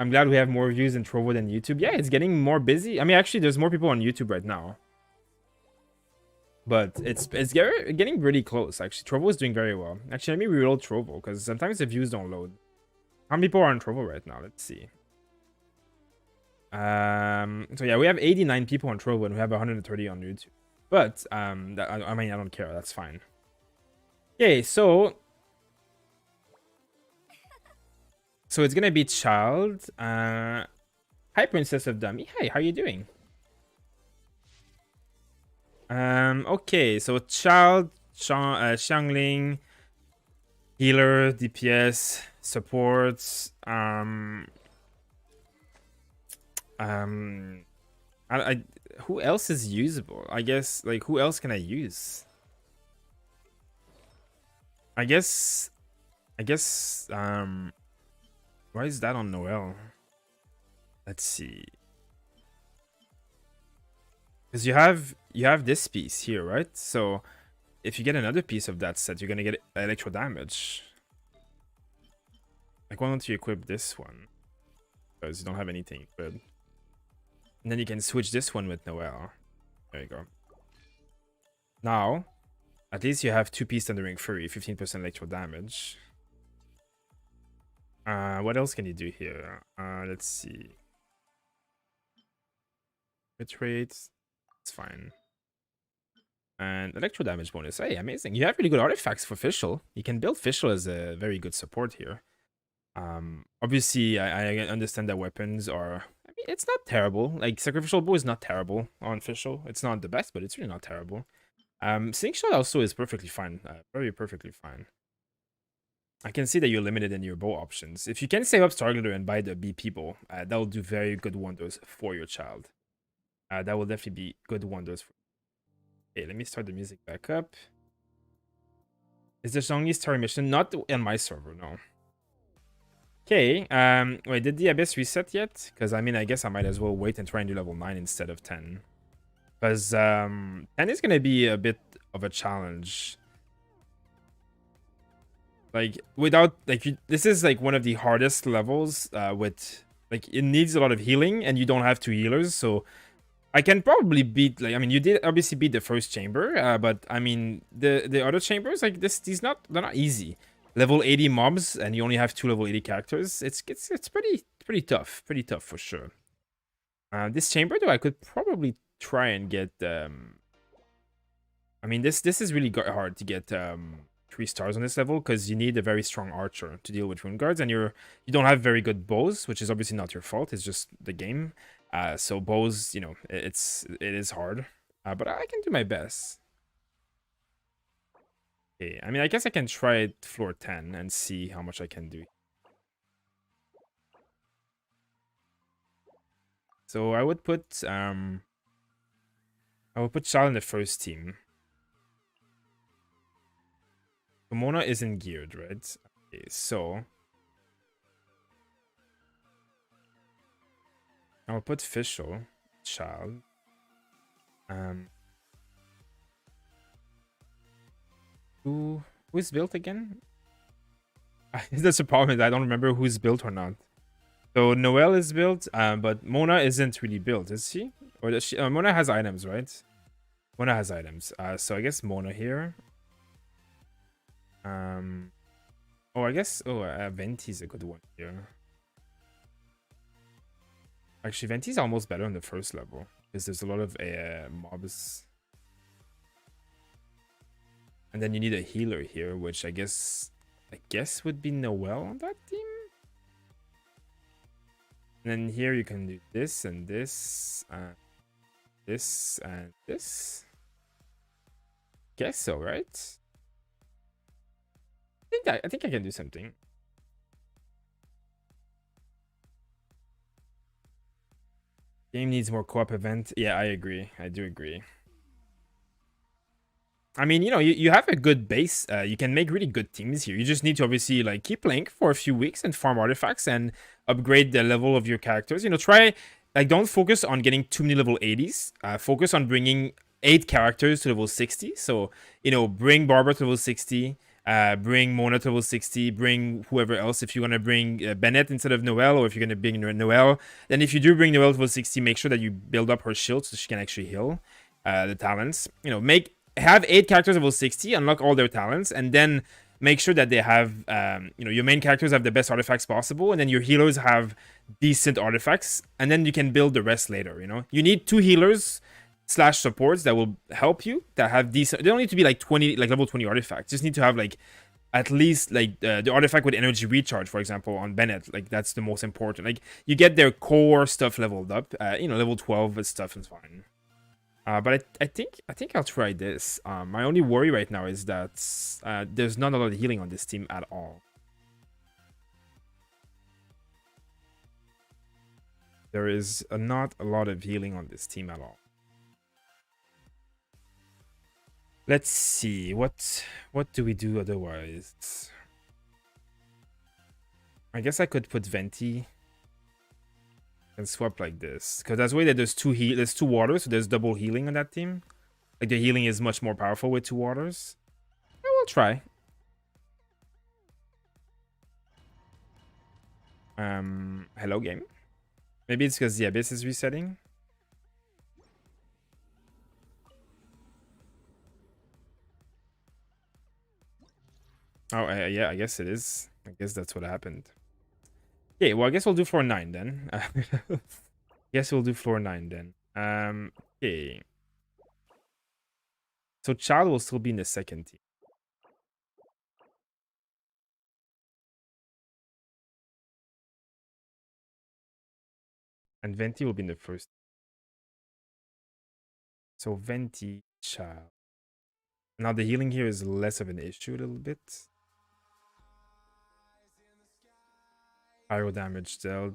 I'm glad we have more views in Trovo than YouTube. Yeah, it's getting more busy. I mean, actually, there's more people on YouTube right now. But it's getting really close, actually. Trovo is doing very well. Actually, let me reload Trovo, because sometimes the views don't load. How many people are on Trovo right now? Let's see. So yeah, we have 89 people on Trovo and we have 130 on YouTube. But I mean, I don't care. That's fine. Okay, so it's gonna be child. Hi, Princess of Dummy. Hey, how you doing? Okay, so child, Xiangling, healer, DPS, supports. Who else is usable? I guess, like, who else can I use? I guess, why is that on Noel? Let's see. Because you have this piece here, right? So if you get another piece of that set, you're gonna get electro damage. Like, why don't you equip this one? Because you don't have anything equipped. And then you can switch this one with Noel. There you go. Now, at least you have 2 pieces Thundering Fury, 15% electro damage. What else can you do here? Let's see. Hit rate. It's fine. And electro damage bonus. Hey, amazing. You have really good artifacts for Fischl. You can build Fischl as a very good support here. Obviously, I understand that weapons are... I mean, it's not terrible. Like, Sacrificial Bow is not terrible on Fischl. It's not the best, but it's really not terrible. Slingshot also is perfectly fine. Very perfectly fine. I can see that you're limited in your bow options. If you can save up Starglitter and buy the BP bow, that will do very good wonders for your child. That will definitely be good wonders. Okay, let me start the music back up. Is the Zhongli story mission not on my server? No. Okay, wait, did the Abyss reset yet? Because, I mean, I guess I might as well wait and try and do level 9 instead of 10. Because 10 is going to be a bit of a challenge. Like, without, like, this is, like, one of the hardest levels with, like, it needs a lot of healing, and you don't have 2 healers, so I can probably beat, like, I mean, you did obviously beat the first chamber, but, I mean, the other chambers, like, they're not easy. Level 80 mobs, and you only have 2 level 80 characters, it's pretty tough for sure. This chamber, though, I could probably try and get, I mean, this is really hard to get, 3 stars on this level because you need a very strong archer to deal with rune guards, and you don't have very good bows, which is obviously not your fault. It's just the game. So bows, you know, it is hard, but I can do my best. Okay, I mean, I guess I can try it floor 10 and see how much I can do. So I would put Shao in the first team. Mona isn't geared, right? Okay, so I'll put Fischl, child. Who's built again? That's a problem. I don't remember who's built or not. So Noelle is built, but Mona isn't really built, is she? Or does she? Mona has items, right? Mona has items. So I guess Mona here. Oh, I guess. Oh, Venti's a good one here. Actually, Venti's almost better on the first level because there's a lot of mobs. And then you need a healer here, which I guess would be Noelle on that team. And then here you can do this and this, this and this. Guess so, right? I think I can do something. Game needs more co-op event. Yeah, I agree. I do agree. I mean, you know, you have a good base. You can make really good teams here. You just need to obviously like keep playing for a few weeks and farm artifacts and upgrade the level of your characters. You know, try like don't focus on getting too many level 80s. Focus on bringing 8 characters to level 60. So, you know, bring Barbara to level 60. Bring Mona to level 60, bring whoever else. If you're going to bring Bennett instead of Noelle, or if you're going to bring Noelle, then if you do bring Noelle to level 60, make sure that you build up her shield so she can actually heal the talents. You know, have 8 characters level 60, unlock all their talents, and then make sure that they have, you know, your main characters have the best artifacts possible, and then your healers have decent artifacts, and then you can build the rest later. You know, you need 2 healers / supports that will help you that have decent. They don't need to be like 20, like level 20 artifacts. Just need to have like at least like the artifact with energy recharge, for example, on Bennett. Like that's the most important. Like you get their core stuff leveled up. You know, level 12 stuff is fine. But I think I'll try this. My only worry right now is that there's not a lot of healing on this team at all. There is not a lot of healing on this team at all. Let's see, what do we do otherwise? I guess I could put Venti and swap like this, because that's way that there's 2 waters, so there's double healing on that team. Like the healing is much more powerful with 2 waters. I will try. Hello game. Maybe it's because the Abyss is resetting. Oh, yeah, I guess it is. I guess that's what happened. Okay, well, I guess we'll do floor 9 then. Guess we'll do floor 9 then. Okay. So Child will still be in the second team. And Venti will be in the first. So Venti, Child. Now the healing here is less of an issue a little bit. Pyro damage dealt.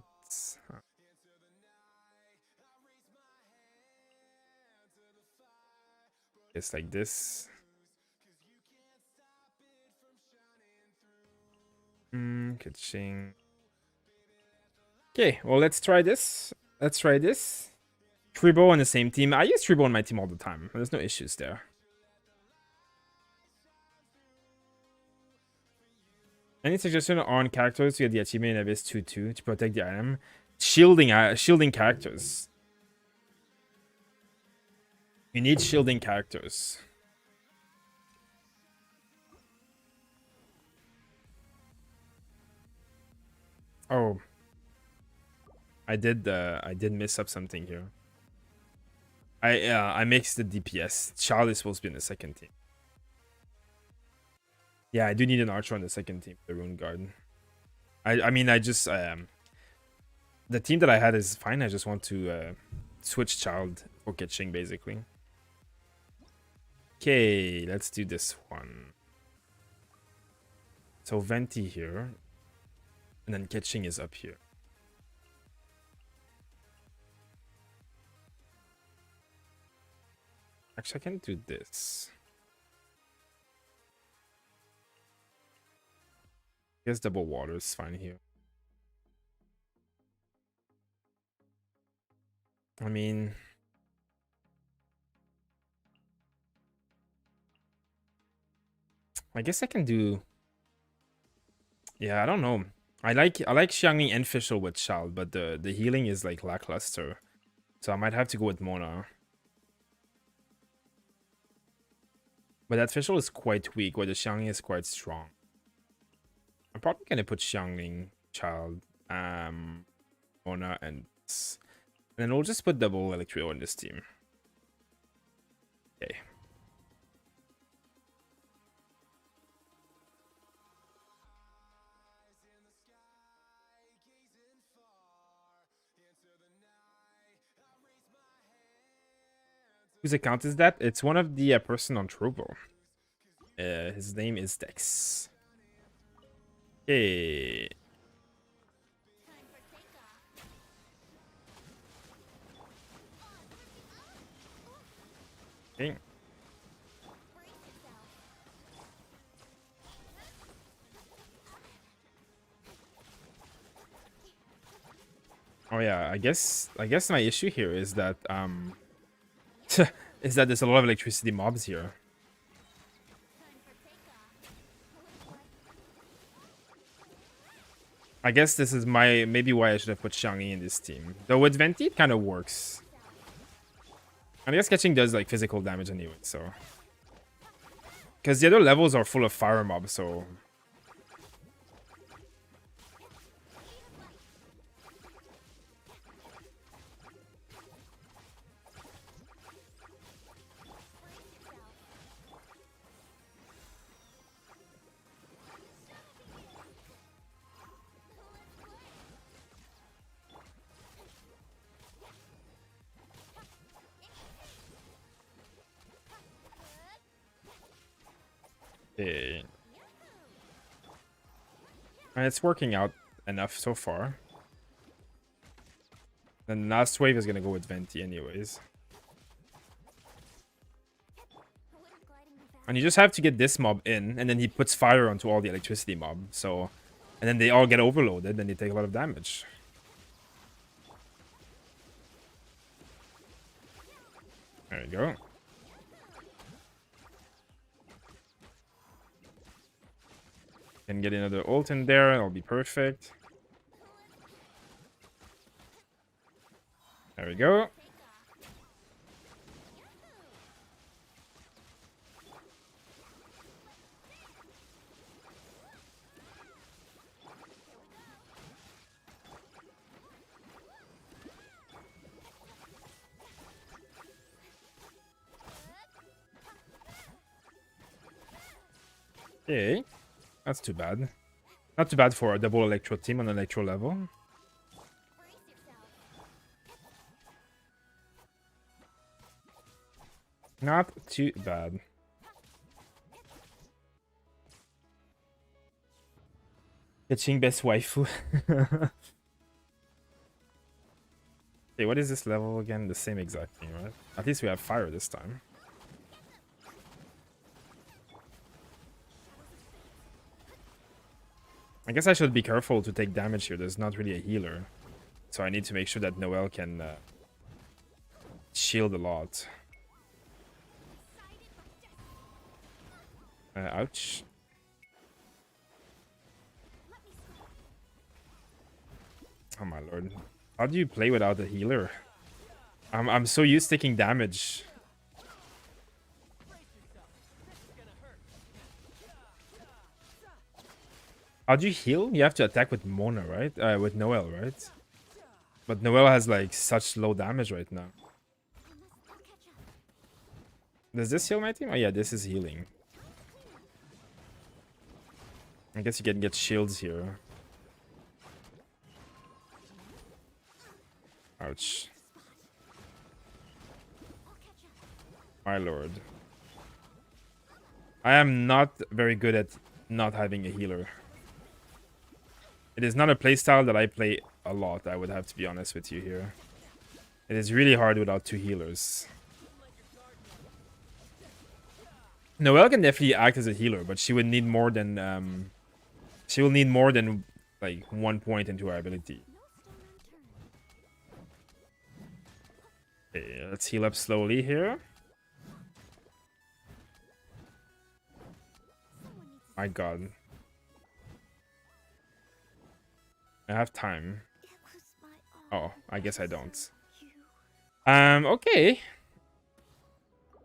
It's like this. Catching. Okay, well, let's try this. Let's try this. Trovo on the same team. I use Trovo on my team all the time. There's no issues there. Any suggestion on characters to get the achievement in Abyss 2-2 to protect the item? Shielding characters. You need shielding characters. Oh. I did miss up something here. I mixed the DPS. Charlie is supposed to be in the second team. Yeah, I do need an archer on the second team, the Rune Guard. I mean, I just the team that I had is fine. I just want to switch Child for catching, basically. Okay, let's do this one. So Venti here, and then catching is up here. Actually, I can do this. I guess double water is fine here. I mean, I guess I can do. Yeah, I don't know. I like Xiangling and Fischl with Child, but the healing is like lackluster, so I might have to go with Mona. But that Fischl is quite weak, where the Xiangling is quite strong. I'm probably gonna put Xiangling, Child, Mona, and then we'll just put double Electrio in this team. Okay. Whose account is that? It's one of the person on Trovo. His name is Dex. Okay. Okay. Oh yeah, I guess my issue here is that is that there's a lot of electricity mobs here. I guess this is maybe why I should have put Xiangling in this team. Though with Venti, it kind of works. I guess catching does like physical damage anyway, so. Because the other levels are full of fire mobs, so... Okay. It's working out enough so far. Then the last wave is gonna go with Venti anyways. And you just have to get this mob in, and then he puts fire onto all the electricity mob, so... And then they all get overloaded, and they take a lot of damage. There you go. Can get another ult in there, it'll be perfect. There we go. Okay. That's too bad. Not too bad for a double electro team on electro level. Not too bad. Catching best waifu. Okay, what is this level again? The same exact thing, right? At least we have fire this time. I guess I should be careful to take damage here. There's not really a healer. So I need to make sure that Noelle can shield a lot. Ouch. Oh my lord. How do you play without a healer? I'm so used to taking damage. How do you heal? You have to attack with Mona, right? With Noelle, right? But Noelle has like such low damage right now. Does this heal my team? Oh yeah, this is healing. I guess you can get shields here. Ouch. My lord. I am not very good at not having a healer. It is not a playstyle that I play a lot, I would have to be honest with you here. It is really hard without two healers. Noelle can definitely act as a healer, but she would need more than she will need more than like 1 point into her ability. Okay, let's heal up slowly here. My god. I have time. Oh, I guess I don't. Okay.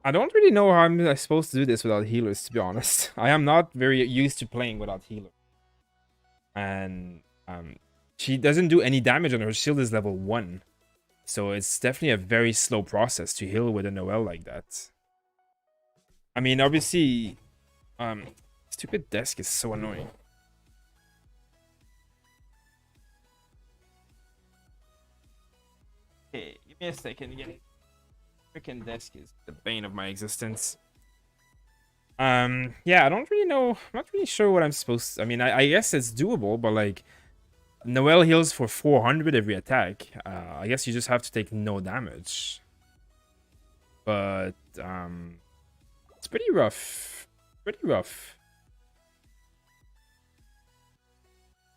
I don't really know how I'm supposed to do this without healers, to be honest. I am not very used to playing without healers. And she doesn't do any damage on her shield is level 1. So it's definitely a very slow process to heal with a Noelle like that. I mean, obviously, stupid desk is so annoying. Okay, give me a second again. Freaking desk is the bane of my existence. Yeah, I don't really know. I'm not really sure what I'm supposed to... I mean, I guess it's doable, but like... Noelle heals for 400 every attack. I guess you just have to take no damage. But, it's pretty rough. Pretty rough.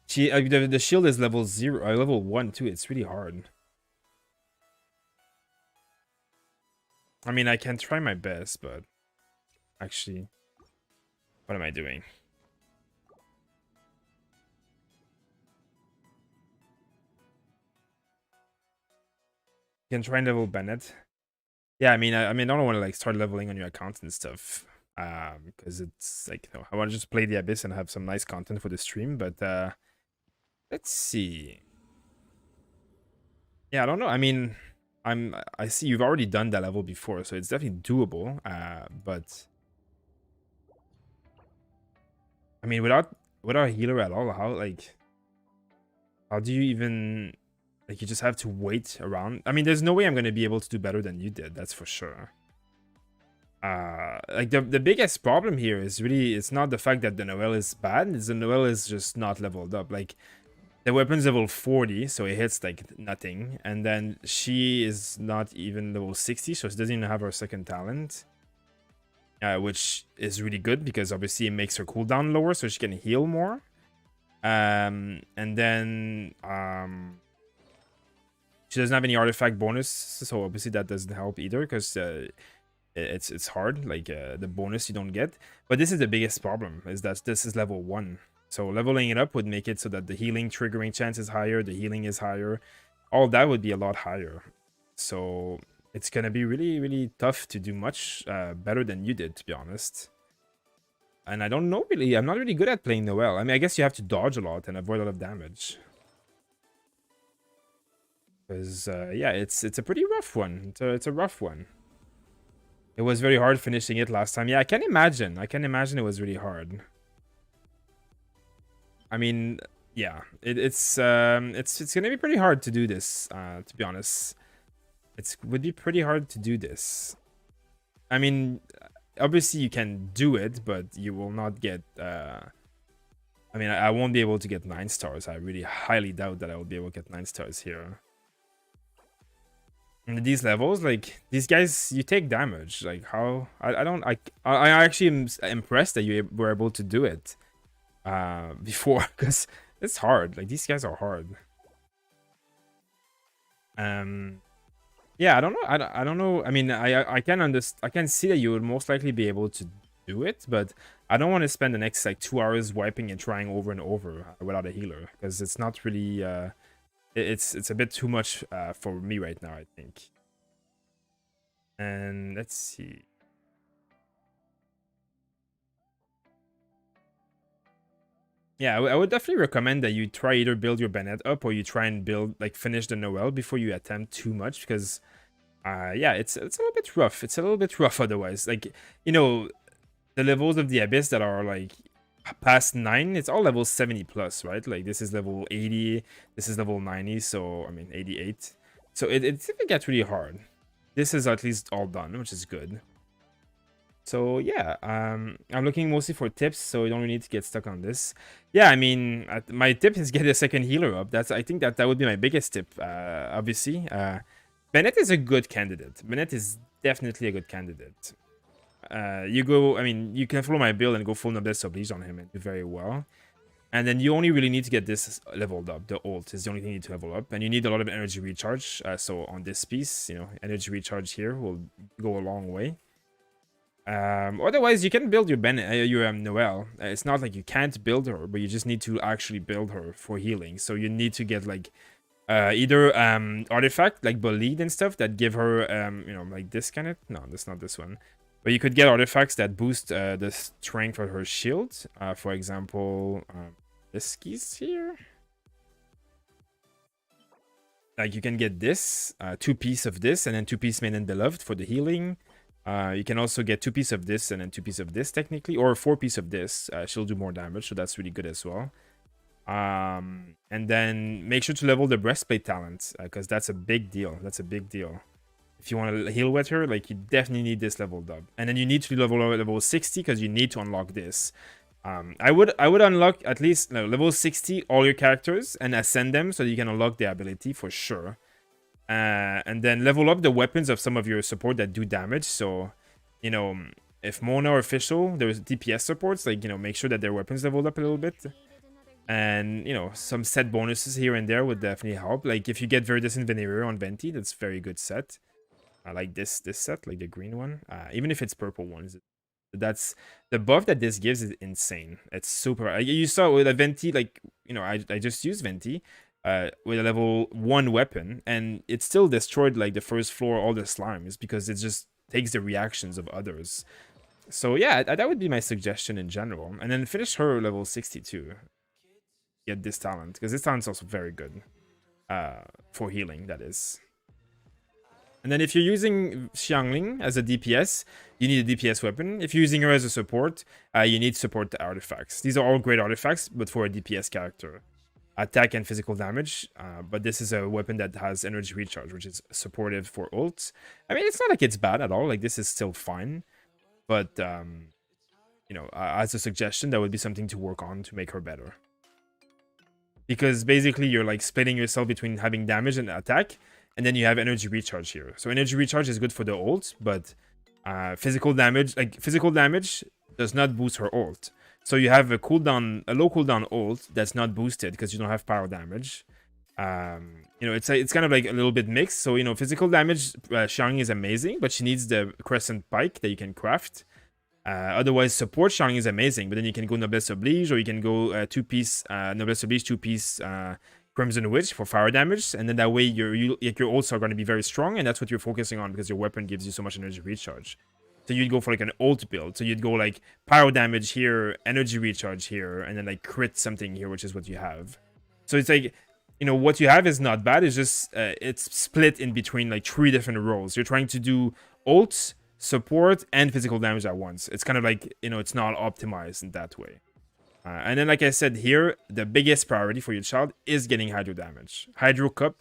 She, the shield is level 0, level 1 too. It's really hard. I mean, I can try my best, but actually, what am I doing? You can try and level Bennett. Yeah, I mean, I don't want to like start leveling on your account and stuff. because it's like, you know, I want to just play the Abyss and have some nice content for the stream. But let's see. Yeah, I don't know. I mean, I see you've already done that level before, so it's definitely doable. But I mean, without a healer at all, how do you even, like, you just have to wait around? I mean, there's no way I'm gonna be able to do better than you did, that's for sure. Like the biggest problem here is really, it's not the fact that the Noelle is bad, it's the Noelle is just not leveled up. Like, the weapon's level 40, so it hits like nothing, and then she is not even level 60, so she doesn't even have her second talent, which is really good because obviously it makes her cooldown lower, so she can heal more. And then she doesn't have any artifact bonus, so obviously that doesn't help either because it's hard, like the bonus you don't get. But this is the biggest problem, is that this is level 1. So leveling it up would make it so that the healing triggering chance is higher, the healing is higher. All that would be a lot higher. So it's gonna be really, really tough to do much better than you did, to be honest. And I don't know really, I'm not really good at playing Noelle. I mean, I guess you have to dodge a lot and avoid a lot of damage. Because, yeah, it's a pretty rough one. It's a rough one. It was very hard finishing it last time. Yeah, I can imagine. I can imagine it was really hard. I mean, yeah, it's gonna be pretty hard to do this. To be honest, would be pretty hard to do this. I mean, obviously you can do it, but you will not get. I mean, I won't be able to get 9 stars. I really highly doubt that I will be able to get 9 stars here. And these levels, like, these guys, you take damage. Like, how? I actually am impressed that you were able to do it before, because it's hard. Like, these guys are hard. Yeah, I don't know. I don't know. I mean, I can see that you would most likely be able to do it, but I don't want to spend the next like 2 hours wiping and trying over and over without a healer, because it's not really it's a bit too much for me right now, I think. And let's see. Yeah, I would definitely recommend that you try either build your Bennett up, or you try and finish the Noelle before you attempt too much, because yeah, it's a little bit rough. It's a little bit rough otherwise. Like, you know, the levels of the Abyss that are like past 9, it's all level 70 plus, right? Like, this is level 80, this is level 90, so I mean 88. So it gets really hard. This is at least all done, which is good. So yeah, I'm looking mostly for tips, so you don't really need to get stuck on this. Yeah, I mean, my tip is get a second healer up. I think that would be my biggest tip. Obviously, Bennett is a good candidate. Bennett is definitely a good candidate. I mean, you can follow my build and go full Noblesse Oblige on him and do very well. And then you only really need to get this leveled up. The ult is the only thing you need to level up, and you need a lot of energy recharge. So on this piece, you know, energy recharge here will go a long way. Otherwise, you can build your Noelle. It's not like you can't build her, but you just need to actually build her for healing. So you need to get like either artifact like Bolide and stuff that give her you know, like this kind of, no, that's not this one, but you could get artifacts that boost the strength of her shield. For example, this keys here. Like, you can get this 2-piece of this, and then 2-piece Main and Beloved for the healing. You can also get 2-piece of this and then 2-piece of this technically, or 4-piece of this. She'll do more damage, so that's really good as well. And then make sure to level the breastplate talent, because that's a big deal. That's a big deal. If you want to heal with her, like, you definitely need this leveled up. And then you need to level 60, because you need to unlock this. I would unlock at least level 60 all your characters and ascend them so you can unlock the ability for sure. And then level up the weapons of some of your support that do damage. So, you know, if Mona or Official, there's DPS supports, like, you know, make sure that their weapons leveled up a little bit. And, you know, some set bonuses here and there would definitely help. Like, if you get Verdicent Venereer on Venti, that's a very good set. I like this set, like the green one. Even if it's purple ones, that's the buff that this gives is insane. It's super. You saw with a Venti, like, you know, I just used Venti with a level 1 weapon, and it still destroyed like the first floor all the slimes, because it just takes the reactions of others. So yeah, that would be my suggestion in general. And then finish her level 62. Get this talent, because this talent's also very good. For healing, that is. And then if you're using Xiangling as a DPS, you need a DPS weapon. If you're using her as a support, you need support the artifacts. These are all great artifacts, but for a DPS character. Attack and physical damage, but this is a weapon that has energy recharge, which is supportive for ults. I mean, it's not like it's bad at all. Like, this is still fine. But, you know, as a suggestion, that would be something to work on to make her better. Because basically, you're like splitting yourself between having damage and attack, and then you have energy recharge here. So energy recharge is good for the ult, but physical damage does not boost her ult. So you have a cooldown, a low cooldown ult that's not boosted because you don't have power damage. You know, it's kind of like a little bit mixed. So, you know, physical damage, Xiang is amazing, but she needs the crescent pike that you can craft. Otherwise, support Xiang is amazing, but then you can go Noblesse Oblige, or you can go two-piece Noblesse Oblige, two-piece Crimson Witch for fire damage, and then that way your ults are going to be very strong, and that's what you're focusing on because your weapon gives you so much energy recharge. So you'd go for like an ult build. So you'd go like pyro damage here, energy recharge here, and then like crit something here, which is what you have. So it's like, you know, what you have is not bad. It's just it's split in between like 3 different roles. You're trying to do ults, support, and physical damage at once. It's kind of like, you know, it's not optimized in that way. And then, like I said here, the biggest priority for your child is getting hydro damage. Hydro cup,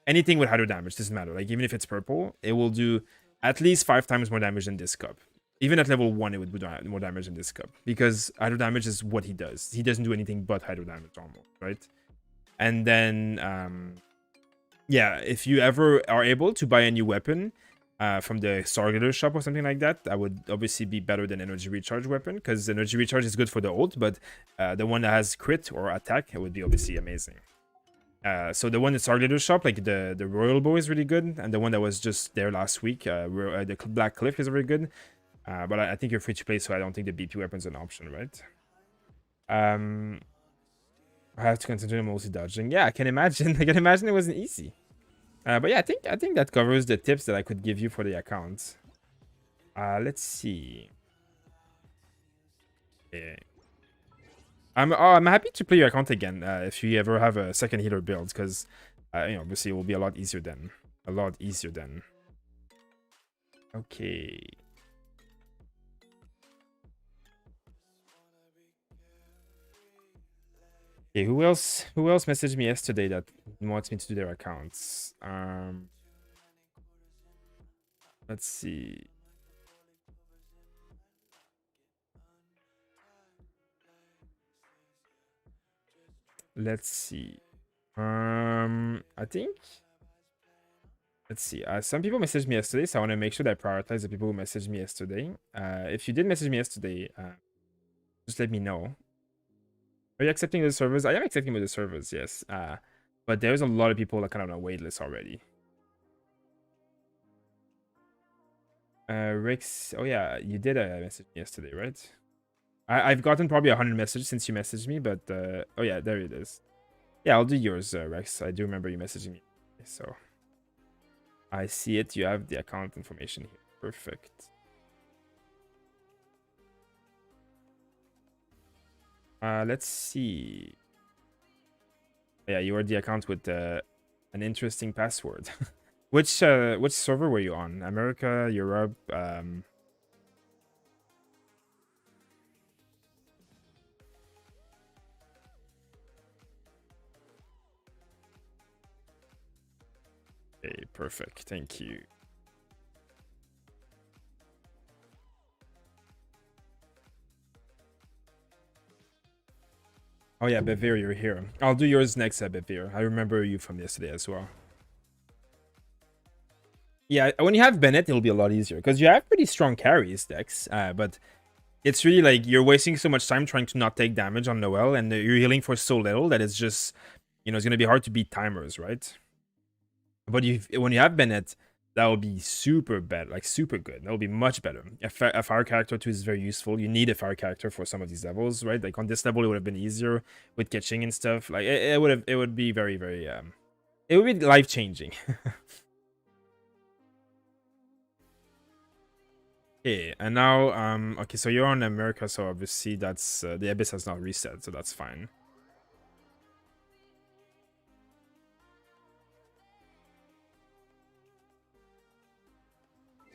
anything with hydro damage, doesn't matter. Like, even if it's purple, it will do at least 5 times more damage than this cup. Even at level 1, it would do more damage than this cup. Because hydro damage is what he does. He doesn't do anything but hydro damage almost, right? And then, yeah, if you ever are able to buy a new weapon from the Star Glitter shop or something like that, that would obviously be better than energy recharge weapon, because energy recharge is good for the ult, but the one that has crit or attack, it would be obviously amazing. So the one at Star Glitter shop, like the Royal Bow is really good, and the one that was just there last week, the Black Cliff is very good. But I think you're free to play, so I don't think the BP weapon's an option, right? I have to concentrate on mostly dodging. Yeah, I can imagine. I can imagine it wasn't easy. But yeah, I think that covers the tips that I could give you for the account. Let's see. Yeah. I'm happy to play your account again if you ever have a second healer build, because you know, obviously it will be a lot easier then. A lot easier then. Okay. Okay, who else messaged me yesterday that wants me to do their accounts? Let's see. Let's see. I think. Let's see. Some people messaged me yesterday, so I want to make sure that I prioritize the people who messaged me yesterday. If you did message me yesterday, just let me know. Are you accepting the servers? I am accepting with the servers, yes. But there's a lot of people that kind of on a wait list already. Rix, oh yeah, you did a message yesterday, right? I've gotten probably 100 messages since you messaged me, but oh yeah, there it is. Yeah, I'll do yours, Rex. I do remember you messaging me, so I see it. You have the account information here. Perfect. Let's see. Yeah, you are the account with an interesting password. Which server were you on? America, Europe, Okay, perfect. Thank you. Oh yeah, Bevere, you're here. I'll do yours next, Bevere. I remember you from yesterday as well. Yeah, when you have Bennett, it'll be a lot easier because you have pretty strong carries, Dex. But it's really like you're wasting so much time trying to not take damage on Noel, and you're healing for so little that it's just, you know, it's gonna be hard to beat timers, right? But when you have Bennett, that will be super bad, like super good. That will be much better. A fire character too is very useful. You need a fire character for some of these levels, right? Like on this level, it would have been easier with catching and stuff. Like it would be very, very it would be life changing. Okay, and now, okay, so you're on America, so obviously that's, the Abyss has not reset, so that's fine.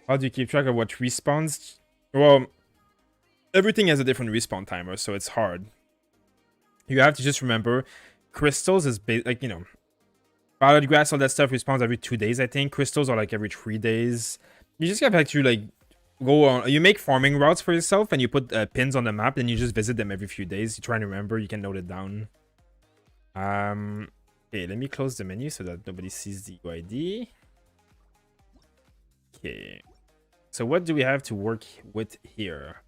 How do you keep track of what respawns? Well, everything has a different respawn timer, so it's hard. You have to just remember, crystals is, like, you know, Violet grass, all that stuff respawns every 2 days, I think. Crystals are like every 3 days. You just have to, like, go on. You make farming routes for yourself, and you put pins on the map, and you just visit them every few days. You try and remember, you can note it down. Okay, let me close the menu so that nobody sees the UID. Okay. So what do we have to work with here?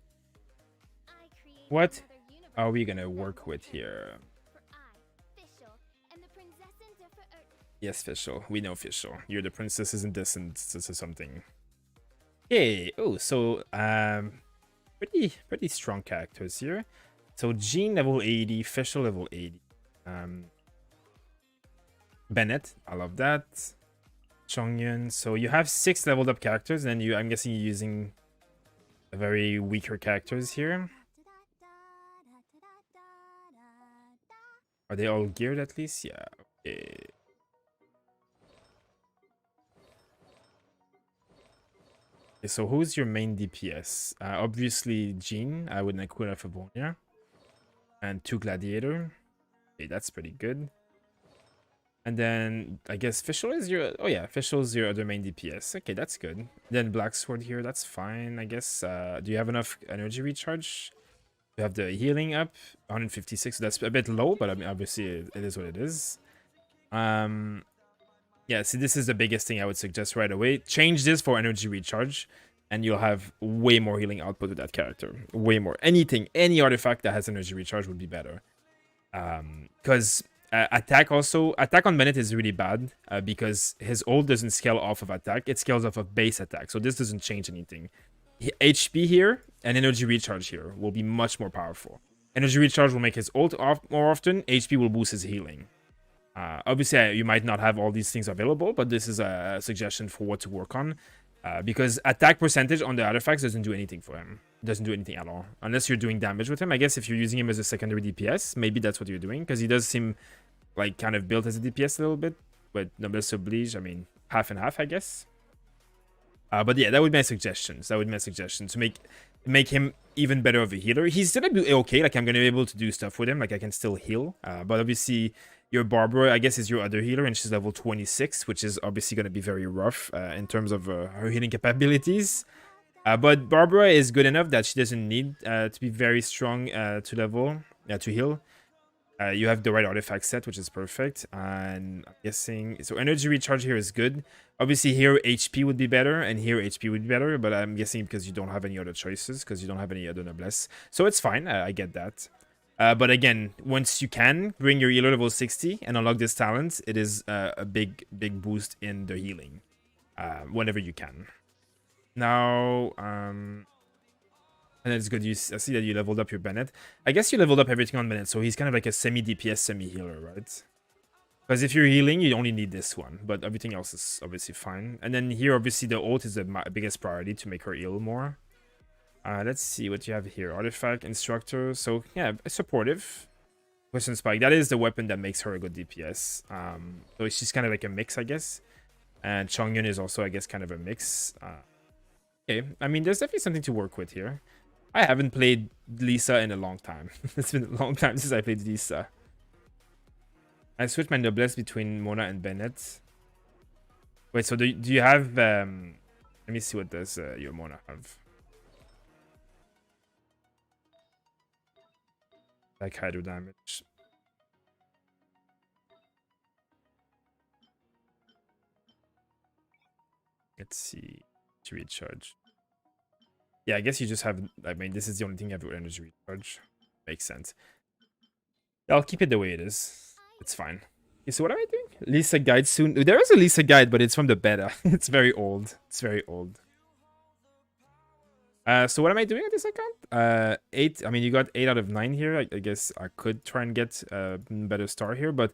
What are we gonna work with here? Yes, Fischl. We know Fischl. You're the princesses in this and this is something. Okay. Oh, so pretty strong characters here. So Jean level 80, Fischl level 80. Bennett, I love that. Chongyun. So you have 6 leveled up characters, and I'm guessing you're using very weaker characters here. Are they all geared at least? Yeah. Okay. Okay, so who's your main DPS? Obviously Jean. I would Aquila Fabonia. And 2 Gladiator. Okay, that's pretty good. And then I guess Fischl is your, oh yeah, Fischl is your other main DPS. Okay, that's good. Then Black Sword here, that's fine, I guess. Do you have enough energy recharge? You have the healing up, 156. So that's a bit low, but I mean, obviously it is what it is. Yeah, see, this is the biggest thing I would suggest right away. Change this for energy recharge, and you'll have way more healing output with that character. Way more. Anything, any artifact that has energy recharge would be better. Because attack on Bennett is really bad because his ult doesn't scale off of attack. It scales off of base attack. So this doesn't change anything. HP here and energy recharge here will be much more powerful. Energy recharge will make his ult off more often. HP will boost his healing. Obviously, you might not have all these things available, but this is a suggestion for what to work on. Because attack percentage on the artifacts doesn't do anything for him. Doesn't do anything at all. Unless you're doing damage with him. I guess if you're using him as a secondary DPS, maybe that's what you're doing. Because he does seem like kind of built as a DPS a little bit. But Noblesse Oblige, I mean, half and half, I guess. But yeah, that would be my suggestions. That would be my suggestion to make him even better of a healer. He's still gonna be okay. Like, I'm gonna be able to do stuff with him. Like, I can still heal. But obviously, your Barbara, I guess, is your other healer, and she's level 26, which is obviously gonna be very rough in terms of her healing capabilities. But Barbara is good enough that she doesn't need to be very strong to heal. You have the right artifact set, which is perfect. And I'm guessing, so energy recharge here is good. Obviously here HP would be better, and here HP would be better, but I'm guessing because you don't have any other choices, because you don't have any other noblesse. So it's fine, I get that. But again, once you can bring your healer level 60 and unlock this talent, it is a big boost in the healing whenever you can. Now, and it's good. I see that you leveled up your Bennett. I guess you leveled up everything on Bennett, so he's kind of like a semi-DPS, semi-healer, right? Because if you're healing, you only need this one, but everything else is obviously fine. And then here, obviously, the ult is the biggest priority to make her heal more. Let's see what you have here. Artifact, Instructor. So, yeah, supportive. Question Spike. That is the weapon that makes her a good DPS. So she's kind of like a mix, I guess. And Chongyun is also, I guess, kind of a mix. Okay, I mean, there's definitely something to work with here. I haven't played Lisa in a long time. It's been a long time since I played Lisa. I switched my noblesse between Mona and Bennett. Wait, so do you have... let me see what does your Mona have. Like hydro damage. Let's see. To recharge. Yeah, I guess you just have... I mean, this is the only thing you have with energy recharge. Makes sense. I'll keep it the way it is. It's fine. Okay, so what am I doing? Lisa guide soon. There is a Lisa guide, but it's from the beta. It's very old. It's very old. So what am I doing with this account? 8. I mean, you got 8 out of 9 here. I guess I could try and get a better star here, but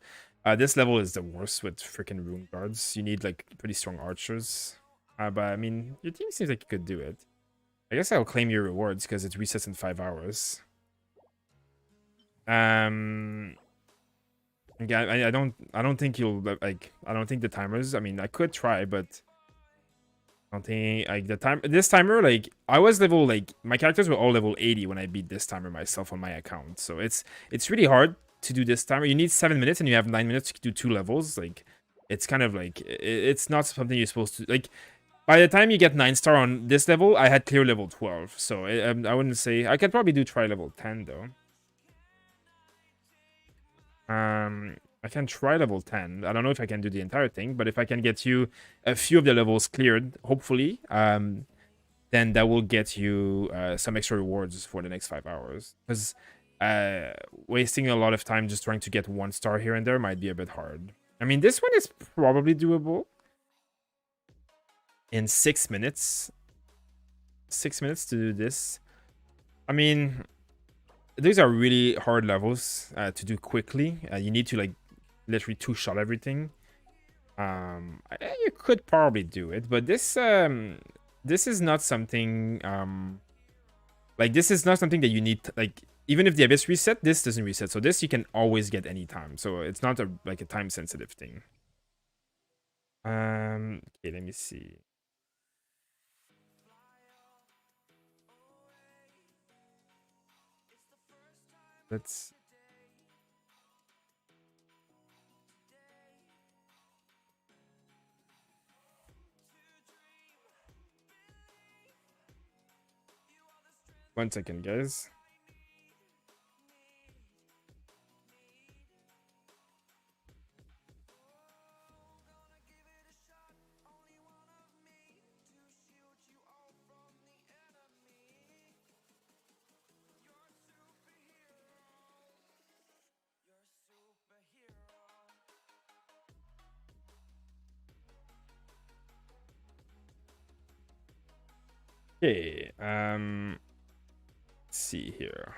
this level is the worst with freaking rune guards. You need like pretty strong archers. But I mean, your team seems like you could do it. I guess I'll claim your rewards because it resets in 5 hours. Yeah, I don't think you'll like. I don't think the timers. I mean, I could try, but I don't think like this timer, like I was level, like my characters were all level 80 when I beat this timer myself on my account. So it's really hard to do this timer. You need 7 minutes and you have 9 minutes to do 2 levels. Like it's kind of like it's not something you're supposed to like. By the time you get 9-star on this level, I had clear level 12. So I wouldn't say I could probably do try level 10 though. I can try level 10. I don't know if I can do the entire thing, but if I can get you a few of the levels cleared, hopefully, then that will get you some extra rewards for the next 5 hours. Because wasting a lot of time just trying to get 1 star here and there might be a bit hard. I mean, this one is probably doable. In 6 minutes. 6 minutes to do this. I mean, these are really hard levels to do quickly. You need to like literally 2-shot everything. You could probably do it, but this is not something like this is not something that you need to, like even if the abyss reset, this doesn't reset. So this you can always get anytime. So it's not like a time sensitive thing. Okay, let me see. Let's 1 second, guys. Okay, let's see here.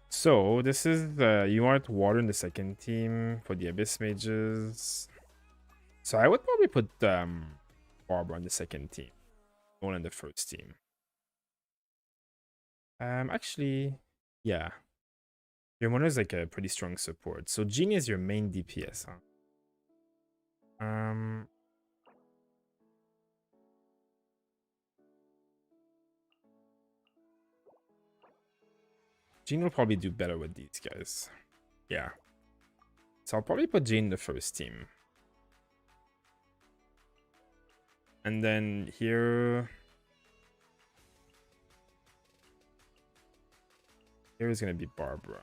So this is you want water in the second team for the abyss mages. So I would probably put Barbara on the second team, one on the first team. Actually, yeah, your one is like a pretty strong support. So Genie is your main DPS, huh? Gene will probably do better with these guys. Yeah. So I'll probably put Gene in the first team. And then here is going to be Barbara.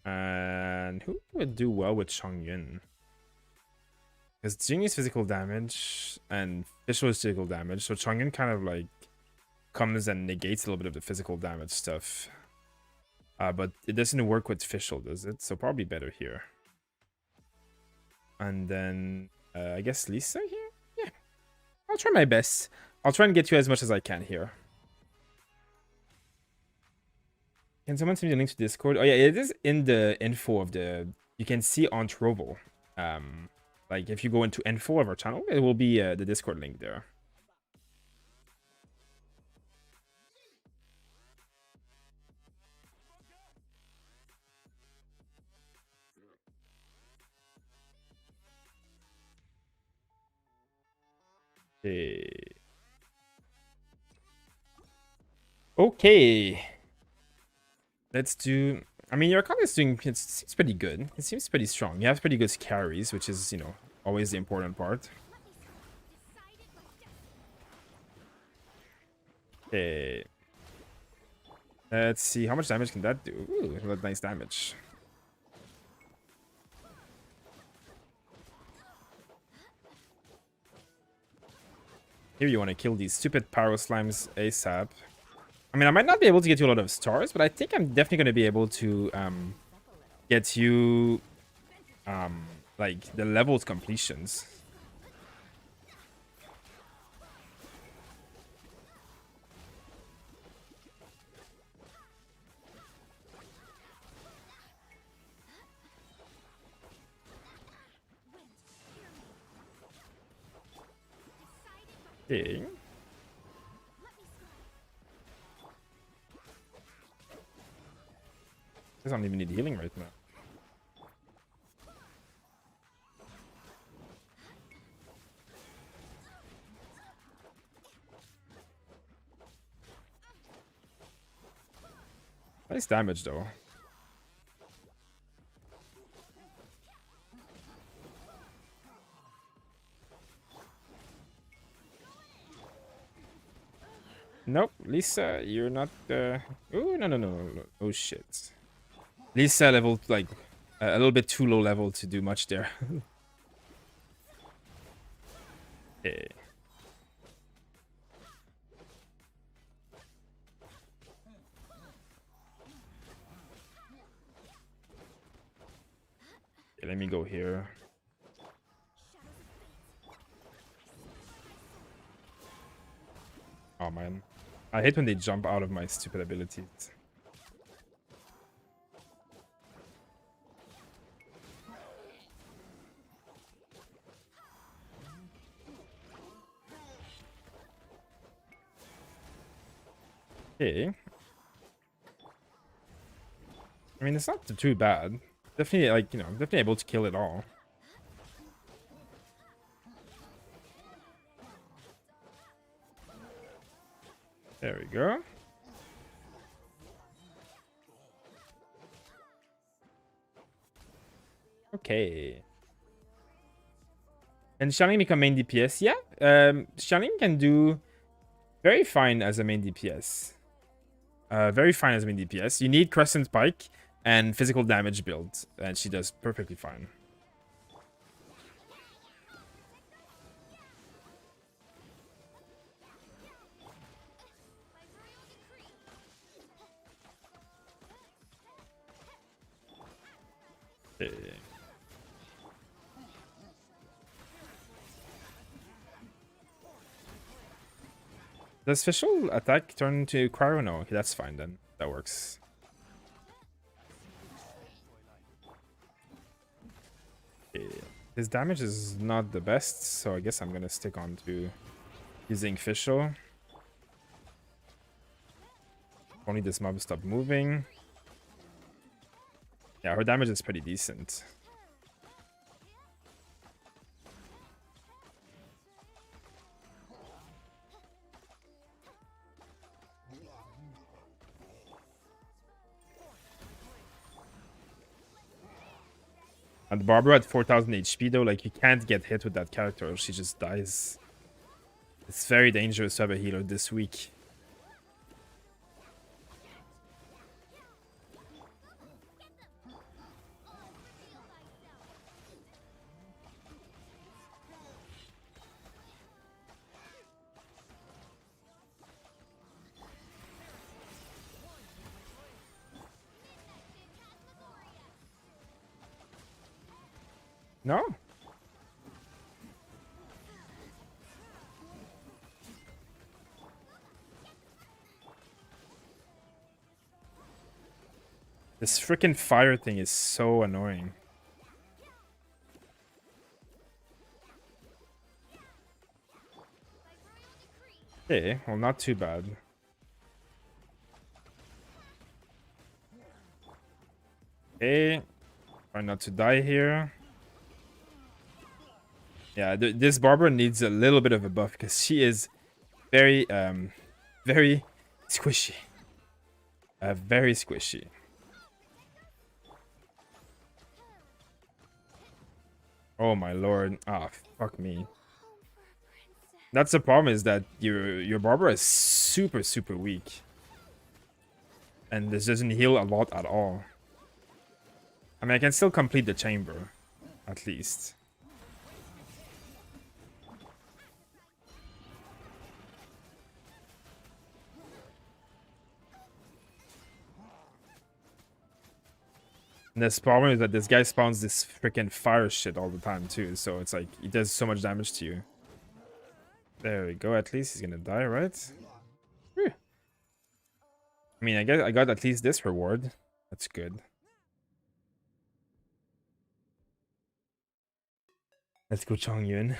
And who would do well with Chongyun? Because Jing is physical damage and Fischl is physical damage. So Chongyun kind of like comes and negates a little bit of the physical damage stuff. But it doesn't work with Fischl, does it? So probably better here. And then I guess Lisa here? Yeah. I'll try my best. I'll try and get you as much as I can here. Can someone send me the link to Discord? Oh yeah, it is in the info of the... You can see on Trovo. Like if you go into info of our channel, it will be the Discord link there. Okay. Let's do... I mean, your account is doing... It seems pretty good. It seems pretty strong. You have pretty good carries, which is, you know, always the important part. Okay. Let's see. How much damage can that do? Ooh, that's nice damage. Here you want to kill these stupid pyro slimes ASAP. I mean, I might not be able to get you a lot of stars, but I think I'm definitely going to be able to get you like the levels completions. Okay. I don't even need healing right now. Nice damage though. Nope, Lisa, you're not. Oh no. Oh shit. Lisa leveled like a little bit too low level to do much there. Okay. Okay, let me go here. Oh man, I hate when they jump out of my stupid abilities. Okay. I mean, it's not too bad. Definitely, like, you know, I'm definitely able to kill it all. There we go. Okay. Can Xiangling become main DPS? Yeah. Xiangling can do very fine as a main DPS. Very fine as a main DPS. You need Crescent Pike and physical damage build, and she does perfectly fine. Okay. Does special attack turn to cryo? No, okay, that's fine then. That works. Okay. His damage is not the best, so I guess I'm gonna stick on to using Fischl. Only this mob stop moving. Yeah, her damage is pretty decent. And Barbara at 4000 HP though, like you can't get hit with that character or she just dies. It's very dangerous to have a healer this weak. No? This freaking fire thing is so annoying. Okay, well, not too bad. Okay, try not to die here. Yeah, this Barbara needs a little bit of a buff because she is very, very squishy. Very squishy. Oh my lord. Ah, fuck me. That's the problem, is that your Barbara is super weak. And this doesn't heal a lot at all. I mean, I can still complete the chamber, at least. And this problem is that this guy spawns this freaking fire shit all the time too, so it's like, he does so much damage to you. There we go, at least he's gonna die, right? Whew. I mean, I guess I got at least this reward. That's good. Let's go Chongyun.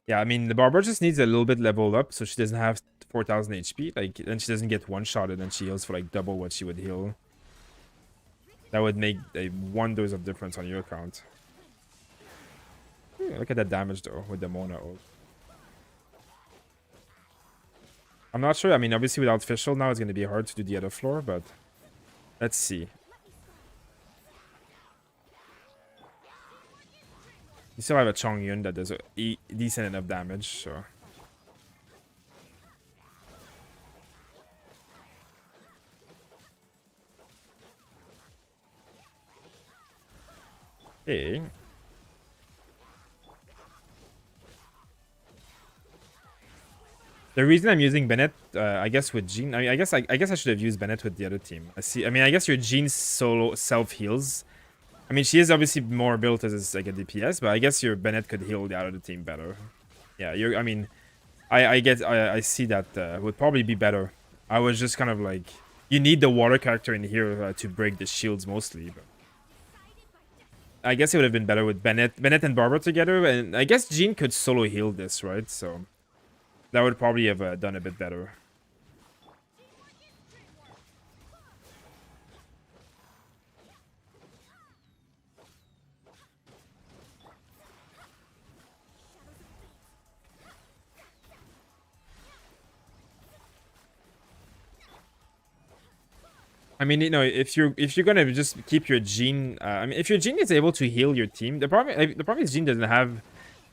Yeah, I mean, the Barber just needs a little bit leveled up so she doesn't have 4,000 HP. Like, then she doesn't get one-shotted and she heals for, like, double what she would heal. That would make wonders of difference on your account. Ooh, look at that damage, though, with the Mona ult. I'm not sure. I mean, obviously, without Fischl now, it's going to be hard to do the other floor, but let's see. You still have a Chongyun that does a decent enough damage, so... Okay. The reason I'm using Bennett, I guess with Jean, I mean, I guess I should have used Bennett with the other team. I mean, I guess your Jean solo self heals. I mean, she is obviously more built as like a DPS, but I guess your Bennett could heal the other team better. Yeah, I mean, I see that would probably be better. I was just kind of like, you need the water character in here to break the shields mostly. But I guess it would have been better with Bennett and Barbara together, and I guess Jean could solo heal this, right? So that would probably have done a bit better. I mean, you know, if you're gonna just keep your Jean, I mean, if your Jean is able to heal your team, the problem is Jean doesn't have,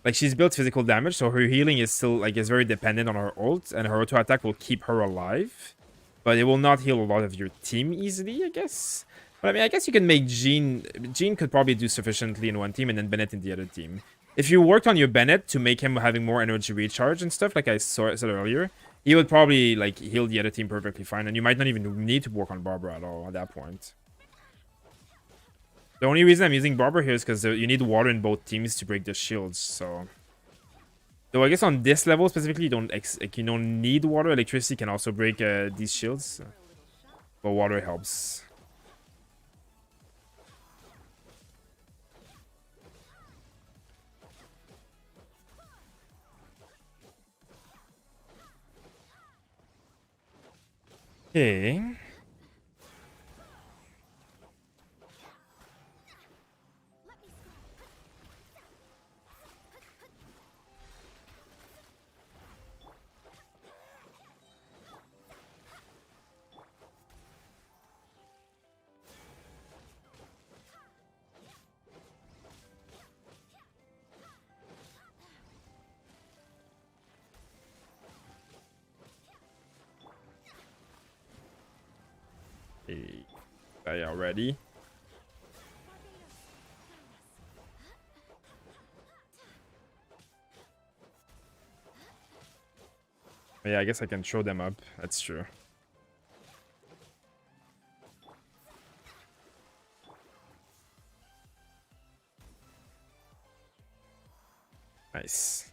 like, she's built physical damage, so her healing is still like is very dependent on her ult, and her auto attack will keep her alive, but it will not heal a lot of your team easily, I guess. But I mean, I guess you can make Jean could probably do sufficiently in one team, and then Bennett in the other team. If you worked on your Bennett to make him having more energy recharge and stuff, like I said earlier, he would probably like heal the other team perfectly fine, and you might not even need to work on Barbara at all at that point. The only reason I'm using Barbara here is because you need water in both teams to break the shields. So, though I guess on this level specifically, you don't need water. Electricity can also break these shields, but water helps. Okay. Are y'all ready? Yeah, I guess I can show them up. That's true. Nice.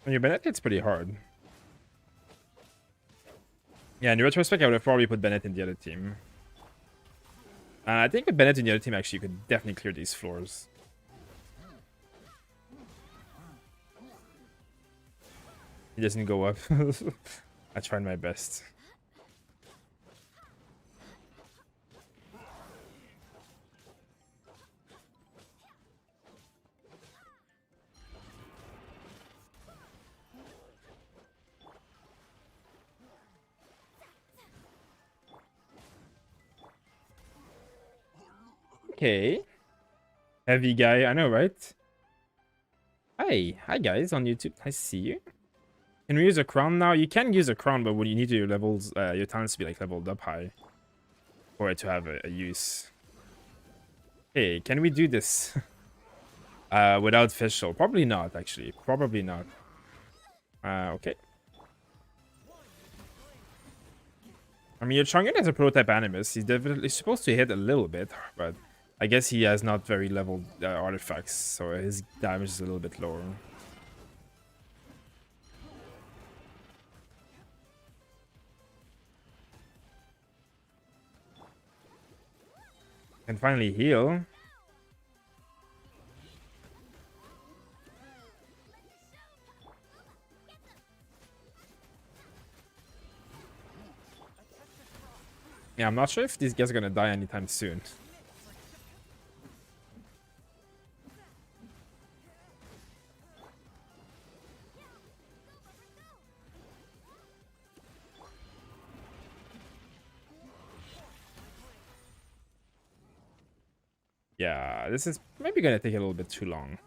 And your Bennett hits pretty hard. Yeah, in retrospect, I would have probably put Bennett in the other team. I think with Bennett in the other team, actually, you could definitely clear these floors. He doesn't go up. I tried my best. Okay. Heavy guy, I know, right? Hi guys on YouTube. I see you. Can we use a crown now? You can use a crown, but when you need your levels, your talents to be like leveled up high for it to have a use. Hey, can we do this without Fischl? Probably not, actually. Probably not. Okay. I mean, your Chongyun is a prototype animus. He's definitely supposed to hit a little bit, but I guess he has not very leveled artifacts, so his damage is a little bit lower. Can finally heal. Yeah, I'm not sure if these guys are gonna die anytime soon. Yeah, this is maybe gonna take a little bit too long.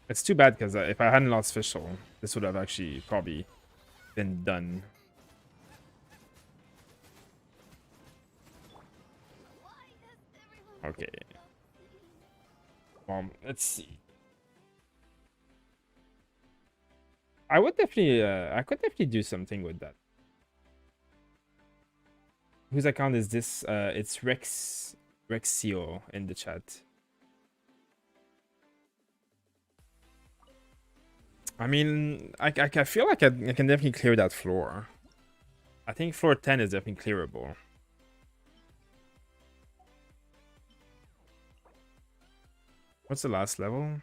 It's too bad because if I hadn't lost Fischl, this would have actually probably been done. Okay. Let's see. I would definitely, I could definitely do something with that. Whose account is this? It's Rexio in the chat. I mean, I feel like I can definitely clear that floor. I think floor 10 is definitely clearable. What's the last level?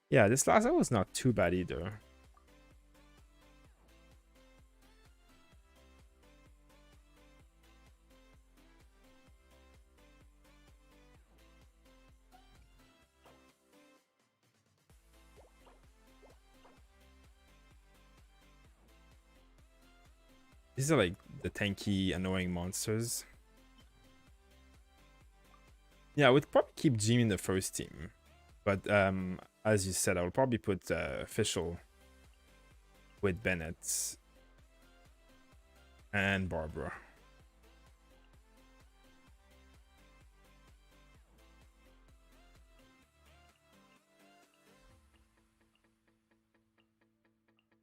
Yeah, this last level is not too bad either. These are like the tanky, annoying monsters. Yeah, I would probably keep Jimmy in the first team. But as you said, I will probably put Fischl with Bennett and Barbara.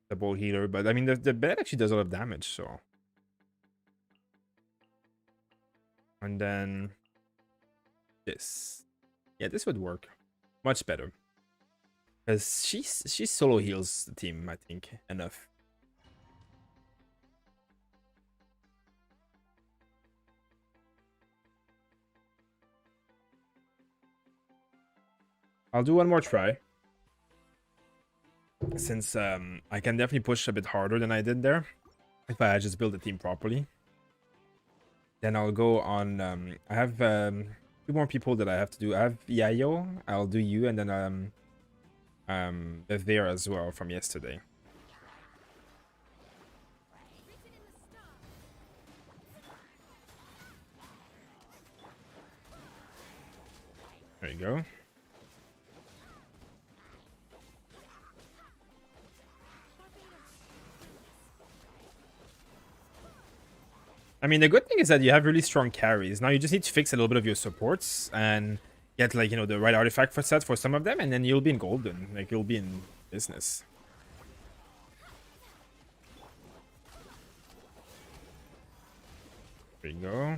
The ball healer, but I mean the Bennett actually does a lot of damage, so. And then this. Yeah, this would work much better. Because she solo heals the team, I think, enough. I'll do one more try. Since I can definitely push a bit harder than I did there. If I just build the team properly. Then I'll go on, I have 2 more people that I have to do. I have Yayo, I'll do you, and then there as well from yesterday. There you go. I mean, the good thing is that you have really strong carries. Now you just need to fix a little bit of your supports and get, like, you know, the right artifact for set for some of them, and then you'll be in golden. Like, you'll be in business. There you go.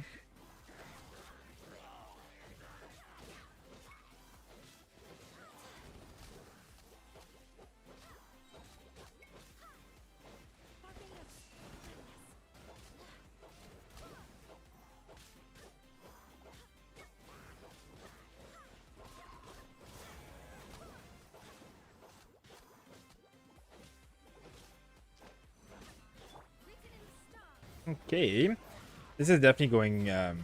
Okay, this is definitely going. I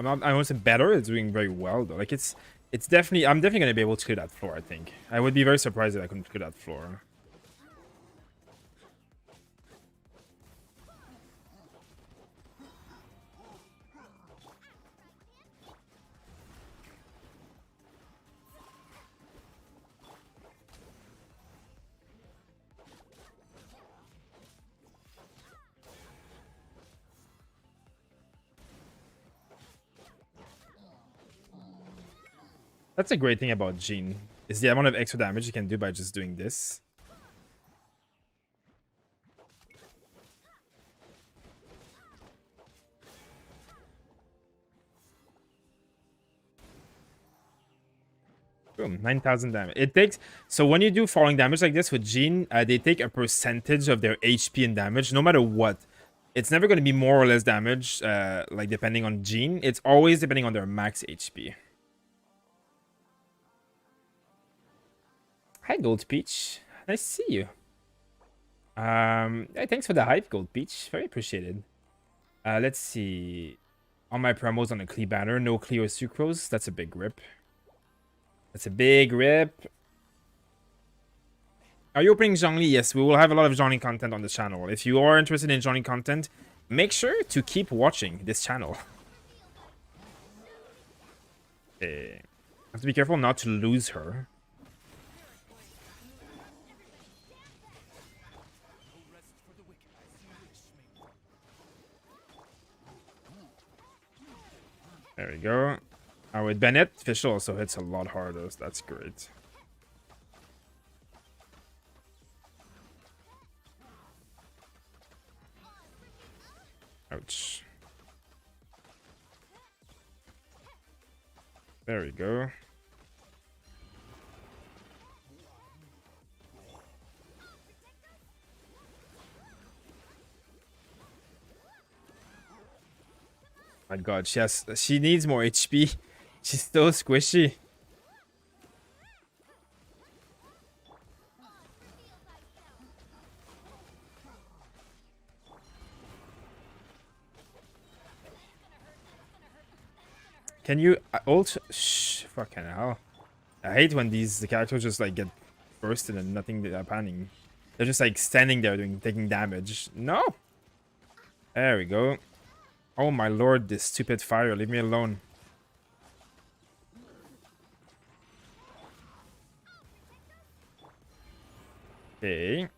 won't say better. It's doing very well though. Like it's definitely. I'm definitely gonna be able to clear that floor. I think. I would be very surprised if I couldn't clear that floor. That's a great thing about Jean, is the amount of extra damage you can do by just doing this. Boom, 9,000 damage. It takes... So when you do falling damage like this with Jean, they take a percentage of their HP and damage, no matter what. It's never going to be more or less damage, like depending on Jean. It's always depending on their max HP. Hi, Gold Peach. Nice to see you. Hey, thanks for the hype, Gold Peach. Very appreciated. Let's see. All my promos on a Klee banner. No Klee or Sucrose. That's a big rip. That's a big rip. Are you opening Zhongli? Yes, we will have a lot of Zhongli content on the channel. If you are interested in Zhongli content, make sure to keep watching this channel. Okay. I have to be careful not to lose her. There we go. With Bennett, Fischl also hits a lot harder, so that's great. Ouch. There we go. My god, she needs more HP. She's so squishy. Can you ult? Shh, fucking hell. I hate when the characters just like get bursted and nothing happening. They're just like standing there taking damage. No. There we go. Oh my lord, this stupid fire. Leave me alone. Okay.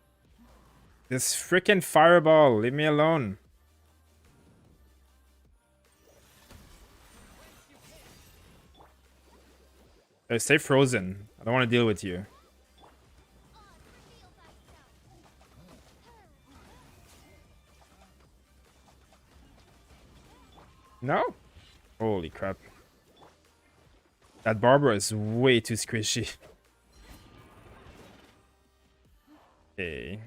This freaking fireball. Leave me alone. Stay frozen. I don't want to deal with you. No? Holy crap. That Barbara is way too squishy. Okay.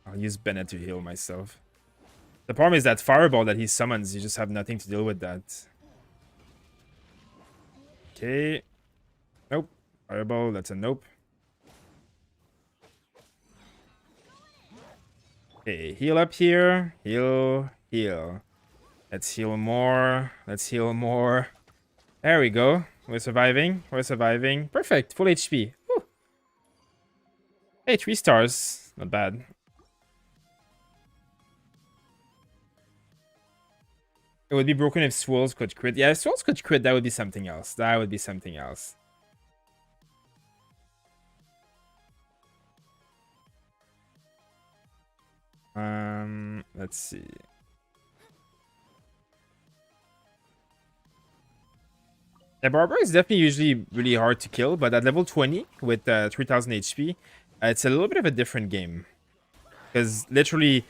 I'll use Bennett to heal myself. The problem is that fireball that he summons, you just have nothing to deal with that. Okay. Nope. Fireball, that's a nope. Okay, heal up here. Heal, heal. Let's heal more. Let's heal more. There we go. We're surviving. We're surviving. Perfect. Full HP. Woo. Hey, 3 stars. Not bad. It would be broken if Swirls could crit. Yeah, if Swirls could crit, that would be something else. That would be something else. Let's see. The Barber is definitely usually really hard to kill, but at level 20 with 3000 HP, it's a little bit of a different game. Because literally,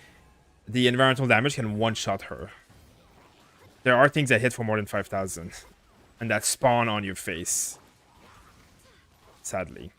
the environmental damage can one-shot her. There are things that hit for more than 5,000. And that spawn on your face. Sadly.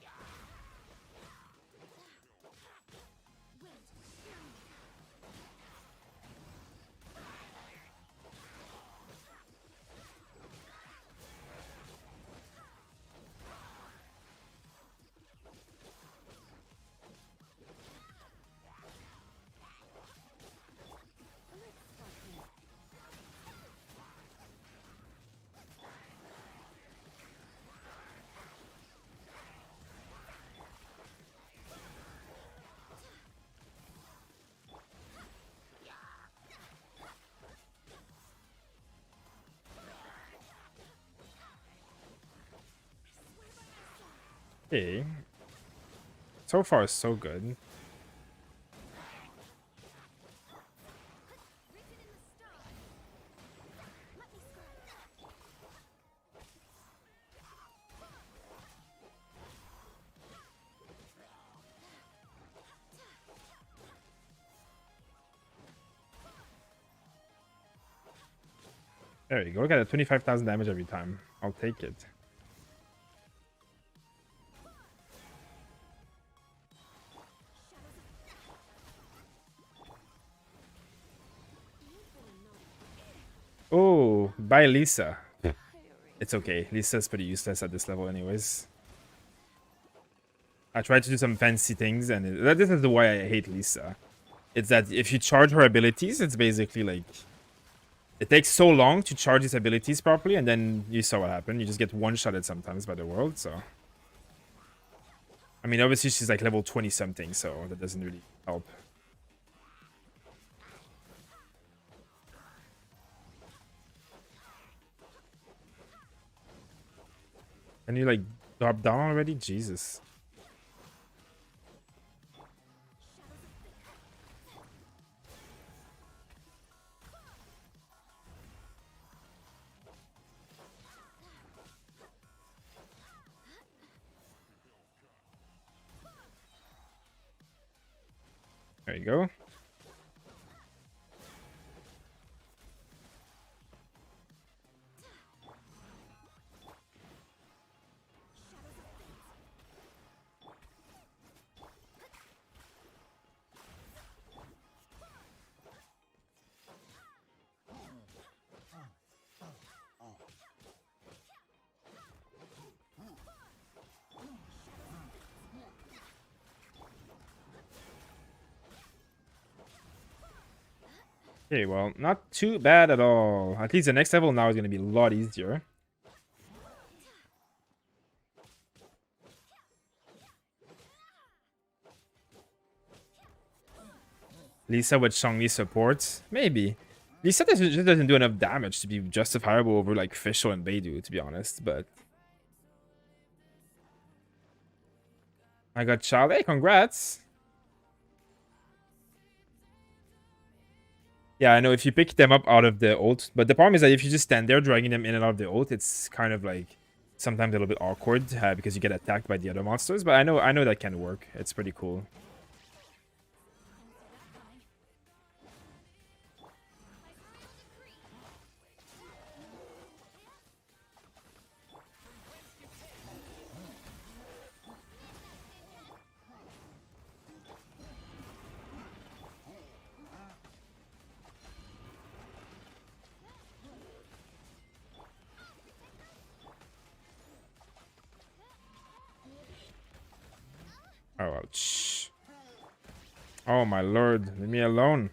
Okay. So far, so good. There you go. Look at that, 25,000 damage every time. I'll take it. Oh, bye Lisa. It's okay. Lisa's pretty useless at this level anyways. I tried to do some fancy things, and this is why I hate Lisa. It's that if you charge her abilities, it's basically like... It takes so long to charge his abilities properly, and then you saw what happened. You just get one-shotted sometimes by the world, so... I mean, obviously she's like level 20-something, so that doesn't really help. Can you, like, drop down already? Jesus. There you go. Okay, well, not too bad at all. At least the next level now is going to be a lot easier. Lisa with Shangli support? Maybe. Lisa just doesn't do enough damage to be justifiable over like Fischl and Beidou, to be honest, but... I got Child. Hey, congrats! Yeah, I know if you pick them up out of the ult, but the problem is that if you just stand there dragging them in and out of the ult, it's kind of like sometimes a little bit awkward because you get attacked by the other monsters. But I know that can work. It's pretty cool. Oh, ouch. Oh, my lord. Leave me alone.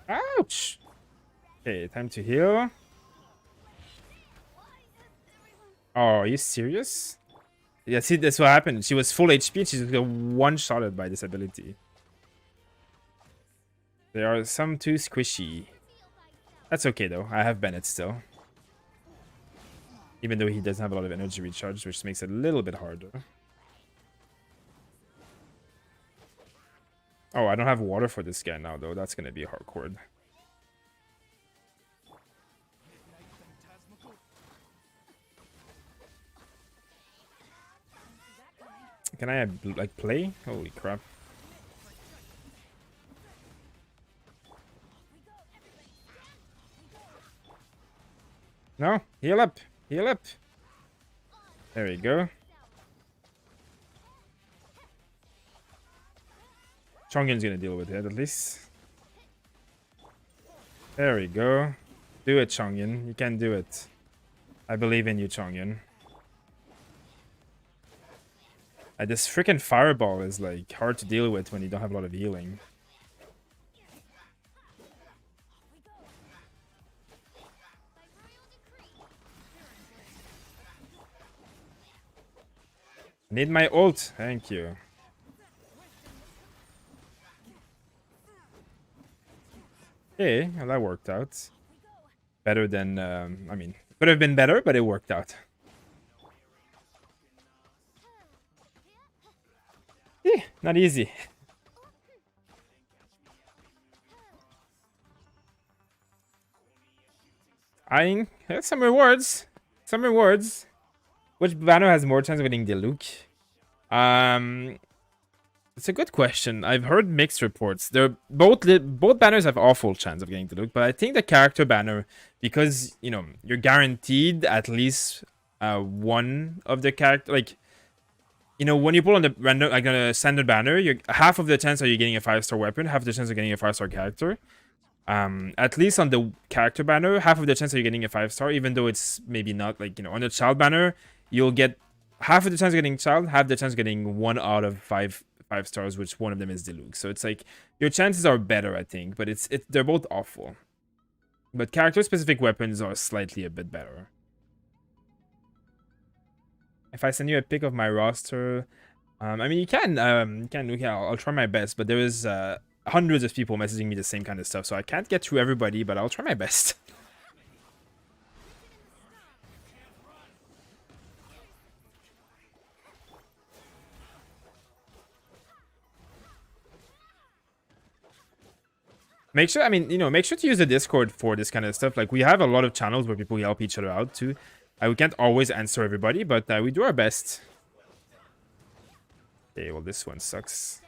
Ouch! Okay, time to heal. Oh, are you serious? Yeah, see, that's what happened. She was full HP and she's one-shotted by this ability. They are some too squishy. That's okay, though. I have Bennett still. Even though he doesn't have a lot of energy recharge, which makes it a little bit harder. Oh, I don't have water for this guy now, though. That's going to be hardcore. Can I, like, play? Holy crap. No, heal up. Heal up. There we go. Chongyun's gonna deal with it, at least. There we go. Do it, Chongyun. You can do it. I believe in you, Chongyun. This freaking fireball is, like, hard to deal with when you don't have a lot of healing. Need my ult. Thank you. Okay, well, that worked out. Better than, I mean, could have been better, but it worked out. Not easy. I have some rewards. Some rewards. Which banner has more chance of getting Diluc? It's a good question. I've heard mixed reports. They're both banners have awful chance of getting Diluc, but I think the character banner, because you know you're guaranteed at least one of the character. Like, you know, when you pull on the random like a standard banner, you're half of the chance are you getting a 5-star weapon, half of the chance of getting a 5-star character. At least on the character banner, half of the chance that you're getting a 5-star, even though it's maybe not, like, you know, on the child banner, you'll get half of the chance of getting child, half the chance of getting 1 out of 5 stars, which one of them is Diluc. So it's like your chances are better, I think, but they're both awful. But character specific weapons are slightly a bit better. If I send you a pic of my roster, I mean, you can, I'll try my best, but there is hundreds of people messaging me the same kind of stuff, so I can't get through everybody, but I'll try my best. Make sure, I mean, you know, make sure to use the Discord for this kind of stuff. Like, we have a lot of channels where people help each other out too. We can't always answer everybody, but we do our best. Okay, well, this one sucks.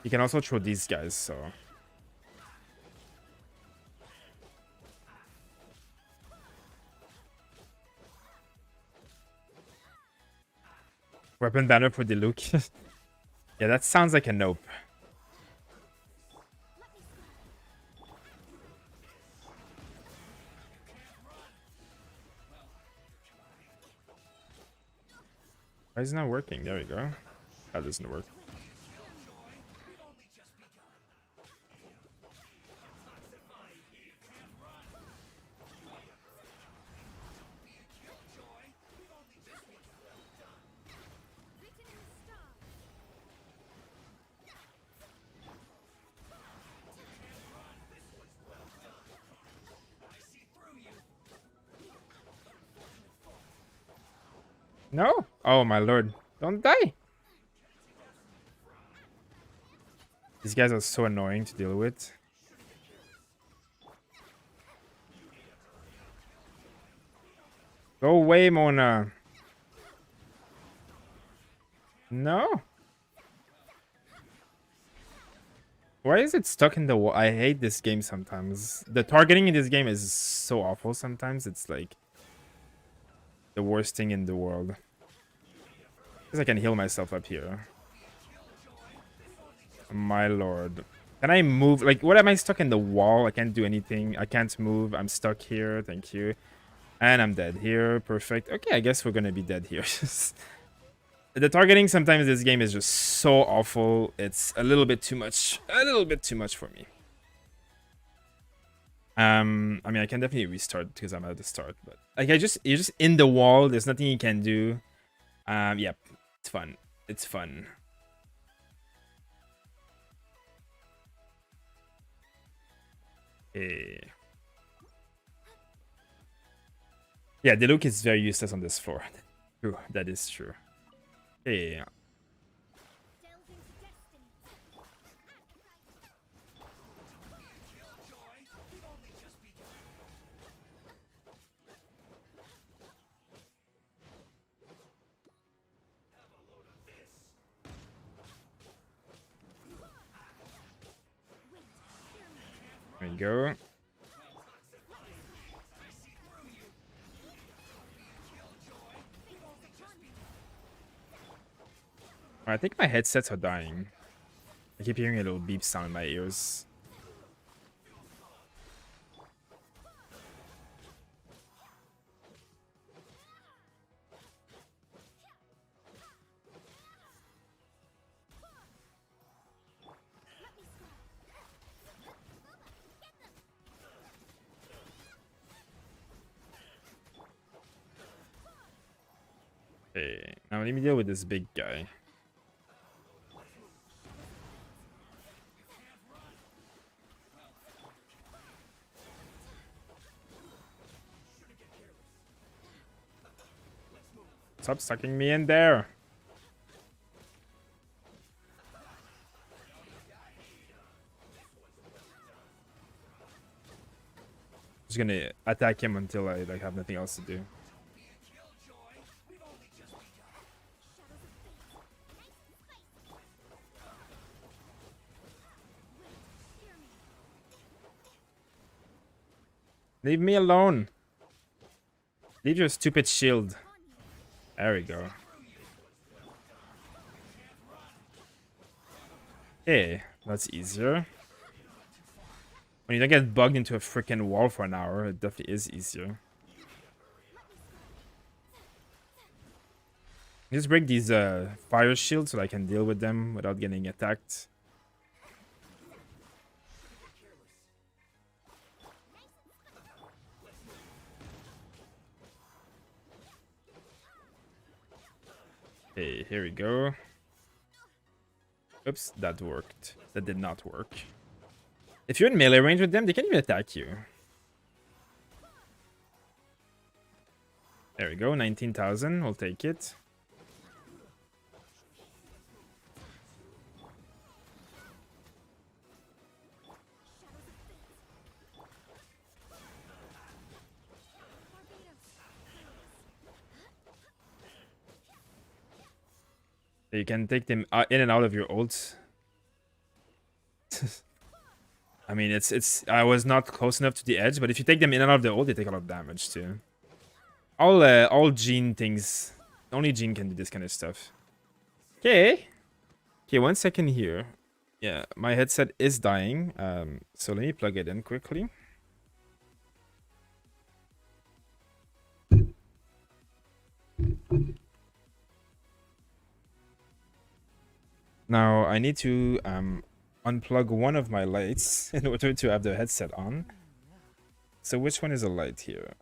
You can also throw these guys, so... Weapon banner for Diluc. Yeah, that sounds like a nope. Why is it not working? There we go. That doesn't work. No? Oh my lord. Don't die. These guys are so annoying to deal with. Go away, Mona. No. Why is it stuck in the wall? I hate this game sometimes. The targeting in this game is so awful sometimes. It's like the worst thing in the world. Because I can heal myself up here. My lord. Can I move? Like, what am I stuck in the wall? I can't do anything. I can't move. I'm stuck here. Thank you. And I'm dead here. Perfect. Okay, I guess we're gonna be dead here. The targeting sometimes this game is just so awful. It's a little bit too much. A little bit too much for me. I mean, I can definitely restart because I'm at the start, but like you're just in the wall. There's nothing you can do. Yep, it's fun. It's fun. Okay. Yeah, Diluc is very useless on this floor. True, that is true. Hey. There we go. I think my headsets are dying. I keep hearing a little beep sound in my ears. Okay. Now let me deal with this big guy. Stop sucking me in there. Just gonna attack him until I like have nothing else to do. Leave me alone. Leave your stupid shield. There we go. Okay, that's easier. When you don't get bugged into a freaking wall for an hour, it definitely is easier. Just break these fire shields so I can deal with them without getting attacked. Okay, here we go. Oops, that worked. That did not work. If you're in melee range with them, they can't even attack you. There we go, 19,000. We'll take it. You can take them in and out of your ults. I mean, I was not close enough to the edge, but if you take them in and out of the ult, they take a lot of damage too. All Gene things. Only Gene can do this kind of stuff. Okay. Okay, 1 second here. Yeah, my headset is dying. So let me plug it in quickly. Now I need to unplug one of my lights in order to have the headset on. So which one is a light here?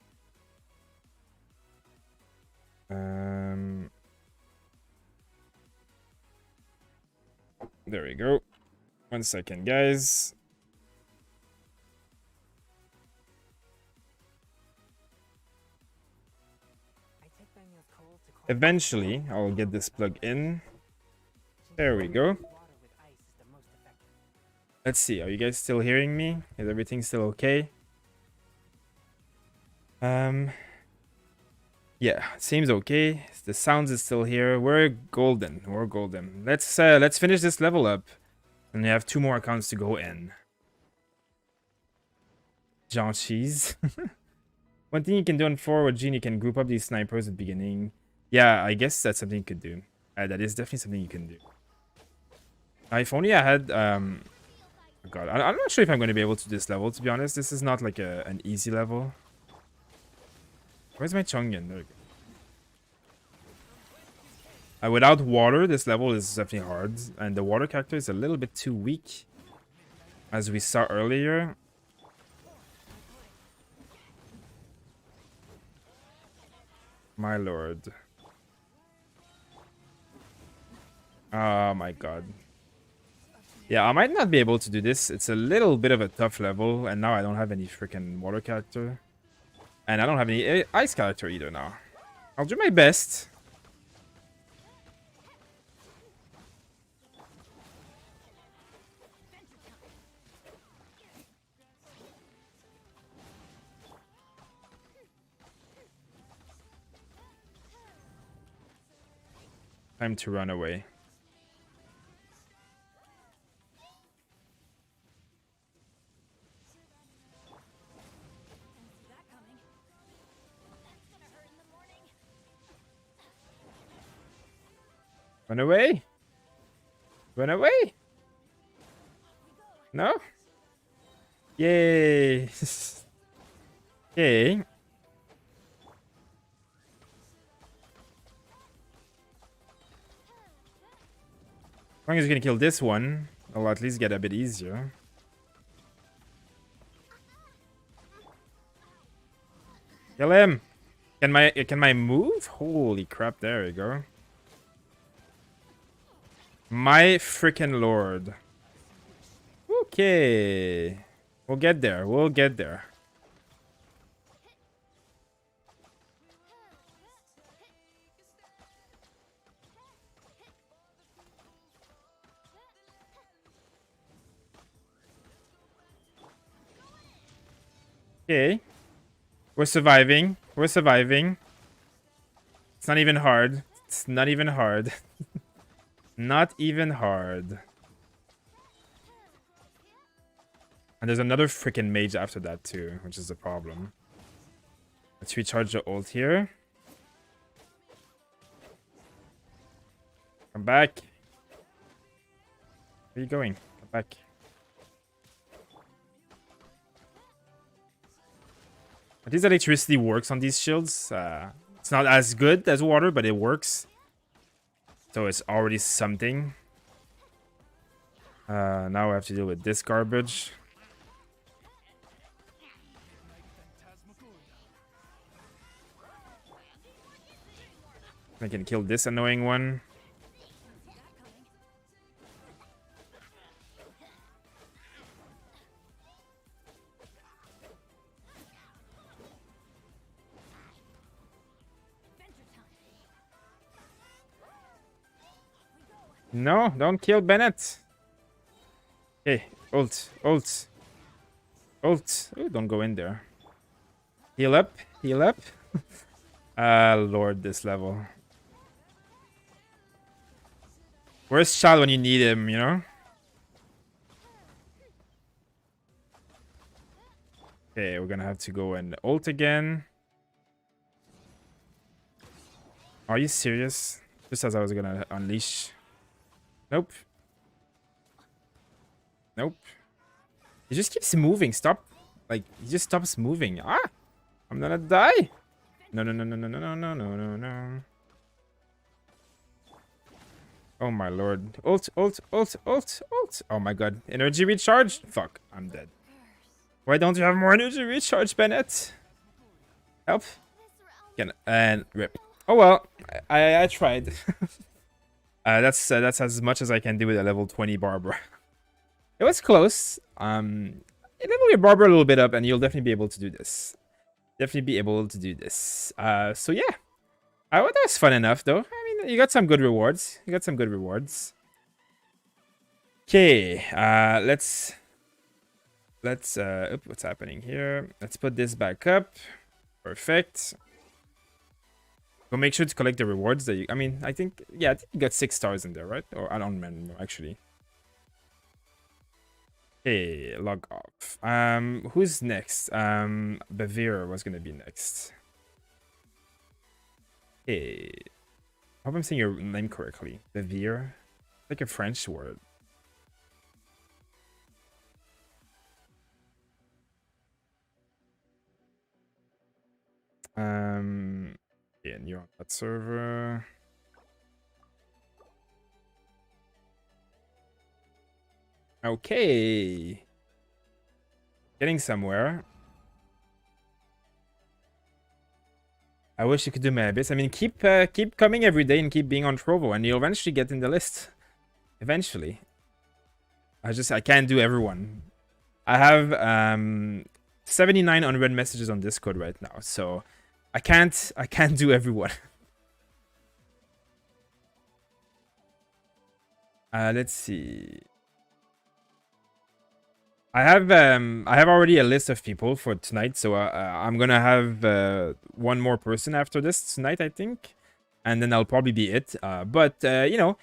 There we go. 1 second, guys. Eventually, I'll get this plug in. There we go. Let's see, are you guys still hearing me? Is everything still okay? Yeah, seems okay. The sounds is still here. We're golden. We're golden. Let's finish this level up. And we have 2 more accounts to go in. Genshi's. One thing you can do on forward, Gene, you can group up these snipers at the beginning. Yeah, I guess that's something you could do. That is definitely something you can do. If only I had oh god, I'm not sure if I'm going to be able to do this level, to be honest. This is not like an easy level. Where's my Chongyun? There we go. Without water, this level is definitely hard. And the water character is a little bit too weak. As we saw earlier. My lord. Oh my god. Yeah, I might not be able to do this. It's a little bit of a tough level. And now I don't have any freaking water character. And I don't have any ice character either now. I'll do my best. Time to run away. Run away? Run away? No? Yay! Okay. As long as you can kill this one, I'll at least get a bit easier. Kill him! Can my move? Holy crap, there we go. My freaking lord. Okay. We'll get there. We'll get there. Okay. We're surviving. We're surviving. It's not even hard. It's not even hard. Not even hard. And there's another freaking mage after that too, which is the problem. Let's recharge the ult here. Come back. Where are you going? Come back. At least electricity works on these shields. It's not as good as water, but it works. So it's already something. Now we have to deal with this garbage. I can kill this annoying one. No, don't kill Bennett. Okay, ult, ult, ult. Ooh, don't go in there. Heal up, heal up. Lord, this level. Where's Child when you need him, you know? Okay, we're gonna have to go and ult again. Are you serious? Just as I was gonna unleash. Nope. Nope. He just keeps moving. Stop. Like, he just stops moving. Ah! I'm gonna die. No, no, no, no, no, no, no, no, no, no. Oh my lord. Ult, ult, ult, ult, ult. Oh my god. Energy recharge? Fuck. I'm dead. Why don't you have more energy recharge, Bennett? Help. And rip. Oh well. I tried. That's as much as I can do with a level 20 Barbara. It was close. Level your Barbara a little bit up and you'll definitely be able to do this. Definitely be able to do this. So yeah. That was fun enough though. I mean, you got some good rewards. You got some good rewards. Okay, let's what's happening here? Let's put this back up. Perfect. Go make sure to collect the rewards that you, I mean, I think you got 6 stars in there, right? Or I don't remember actually. Okay, log off. Who's next? Bevere was gonna be next. Hey, I hope I'm saying your name correctly. Bevere, like a French word. Yeah, and you're on that server. Okay, getting somewhere. I wish you could do my abyss. I mean, keep coming every day and keep being on Trovo, and you'll eventually get in the list. Eventually. I can't do everyone. I have 79 unread messages on Discord right now, so I can't do everyone. Let's see. I have already a list of people for tonight, so I'm gonna have one more person after this tonight, I think, and then that'll probably be it. But you know,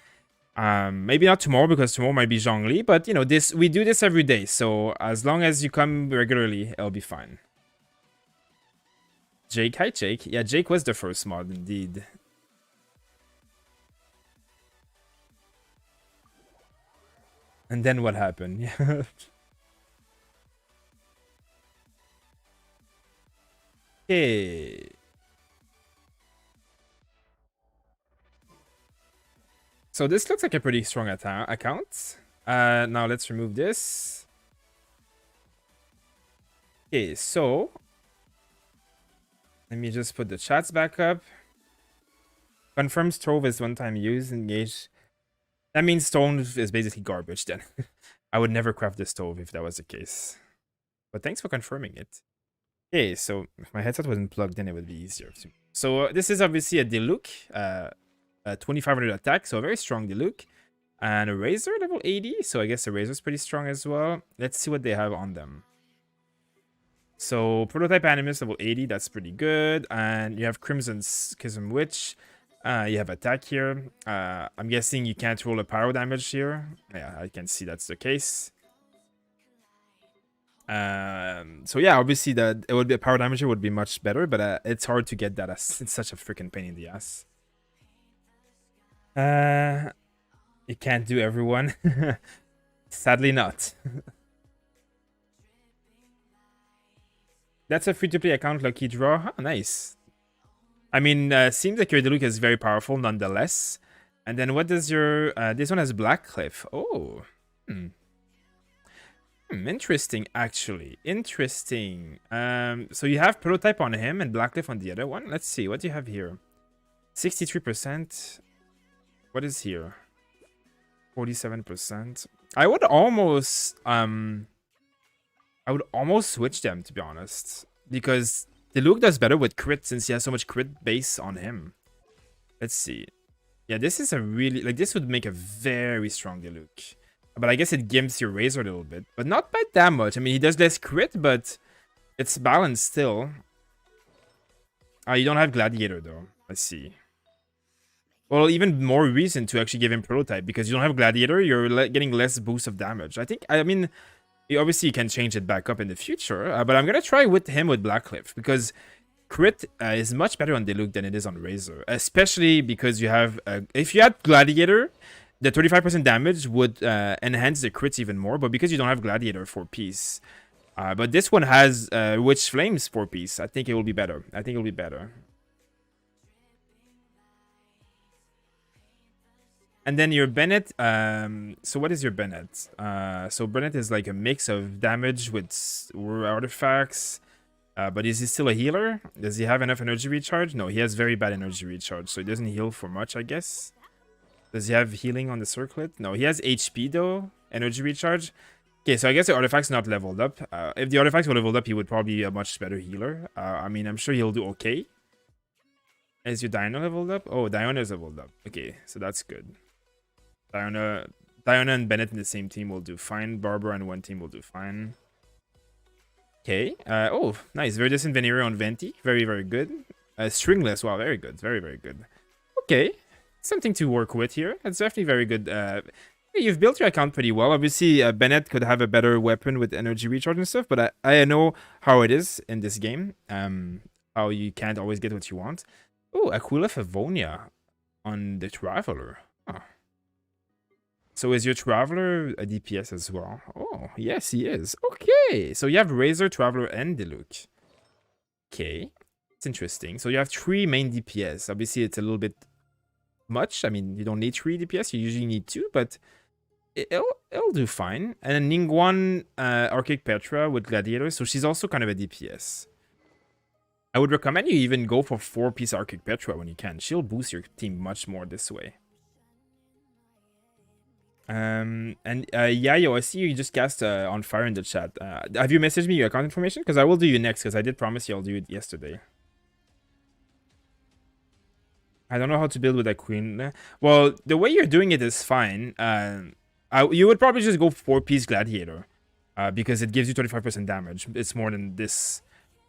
maybe not tomorrow because tomorrow might be Zhongli. But you know, we do this every day, so as long as you come regularly, it'll be fine. Jake, hi Jake. Yeah, Jake was the first mod indeed. And then what happened? Yeah. Okay. So this looks like a pretty strong account. Now let's remove this. Okay, so let me just put the chats back up. Confirms Trovo is one-time use. Engage. That means stone is basically garbage then. I would never craft the stove if that was the case. But thanks for confirming it. Okay, so if my headset wasn't plugged in, it would be easier. So this is obviously a Diluc, a 2500 attack, so a very strong Diluc. And a Razor, level 80, so I guess the Razor's pretty strong as well. Let's see what they have on them. So Prototype Animus, level 80, that's pretty good. And you have Crimson Schism Witch. You have attack here. I'm guessing you can't roll a pyro damage here. Yeah, I can see that's the case. So yeah, obviously it would be a power damager would be much better, but it's hard to get that. It's such a freaking pain in the ass. You can't do everyone. Sadly not. That's a free-to-play account, Lucky Draw. Oh, nice. I mean, seems like your Diluc is very powerful nonetheless. And then what does your... this one has Blackcliff. Oh. Interesting, actually. Interesting. So you have Prototype on him and Blackcliff on the other one. Let's see. What do you have here? 63%. What is here? 47%. I would almost switch them, to be honest, because Diluc does better with crit since he has so much crit base on him. Let's see. Yeah, this is a really this would make a very strong Diluc, but I guess it gimps your Razor a little bit, but not by that much. I mean, he does less crit, but it's balanced still. You don't have Gladiator though. Let's see. Well, even more reason to actually give him Prototype, because you don't have Gladiator, you're getting less boost of damage. I mean, obviously you can change it back up in the future, but I'm going to try with him with Blackcliff, because crit is much better on Diluc than it is on Razor, especially because you have, if you had Gladiator, the 35% damage would enhance the crits even more, but because you don't have Gladiator 4-piece, but this one has Witch Flames 4-piece, I think it will be better. And then your Bennett, so what is your Bennett? So Bennett is like a mix of damage with artifacts, but is he still a healer? Does he have enough energy recharge? No, he has very bad energy recharge, so he doesn't heal for much, I guess. Does he have healing on the circlet? No, he has HP though, energy recharge. Okay, so I guess the artifact's not leveled up. If the artifacts were leveled up, he would probably be a much better healer. I mean, I'm sure he'll do okay. Is your Diana leveled up? Oh, Diana is leveled up. Okay, so that's good. Diana and Bennett in the same team will do fine. Barbara and one team will do fine. Okay. Oh, nice. Verdicent Venereal on Venti. Very, very good. Stringless. Wow, very good. Very, very good. Okay. Something to work with here. That's definitely very good. You've built your account pretty well. Obviously, Bennett could have a better weapon with energy recharge and stuff, but I know how it is in this game. How you can't always get what you want. Oh, Aquila Favonia on the Traveler. Oh. So is your Traveler a DPS as well? Oh, yes, he is. Okay, so you have Razor, Traveler, and Diluc. Okay, it's interesting. So you have 3 main DPS. Obviously, it's a little bit much. I mean, you don't need 3 DPS. You usually need 2, but it'll do fine. And then Ningguang, Archaic Petra with Gladiator. So she's also kind of a DPS. I would recommend you even go for 4-piece Archaic Petra when you can. She'll boost your team much more this way. And Yayo, I see you just cast on fire in the chat. Have you messaged me your account information? Because I will do you next, because I did promise you I'll do it yesterday. I don't know how to build with a queen. Well, the way you're doing it is fine. You would probably just go 4-piece Gladiator, because it gives you 25% damage. It's more than this,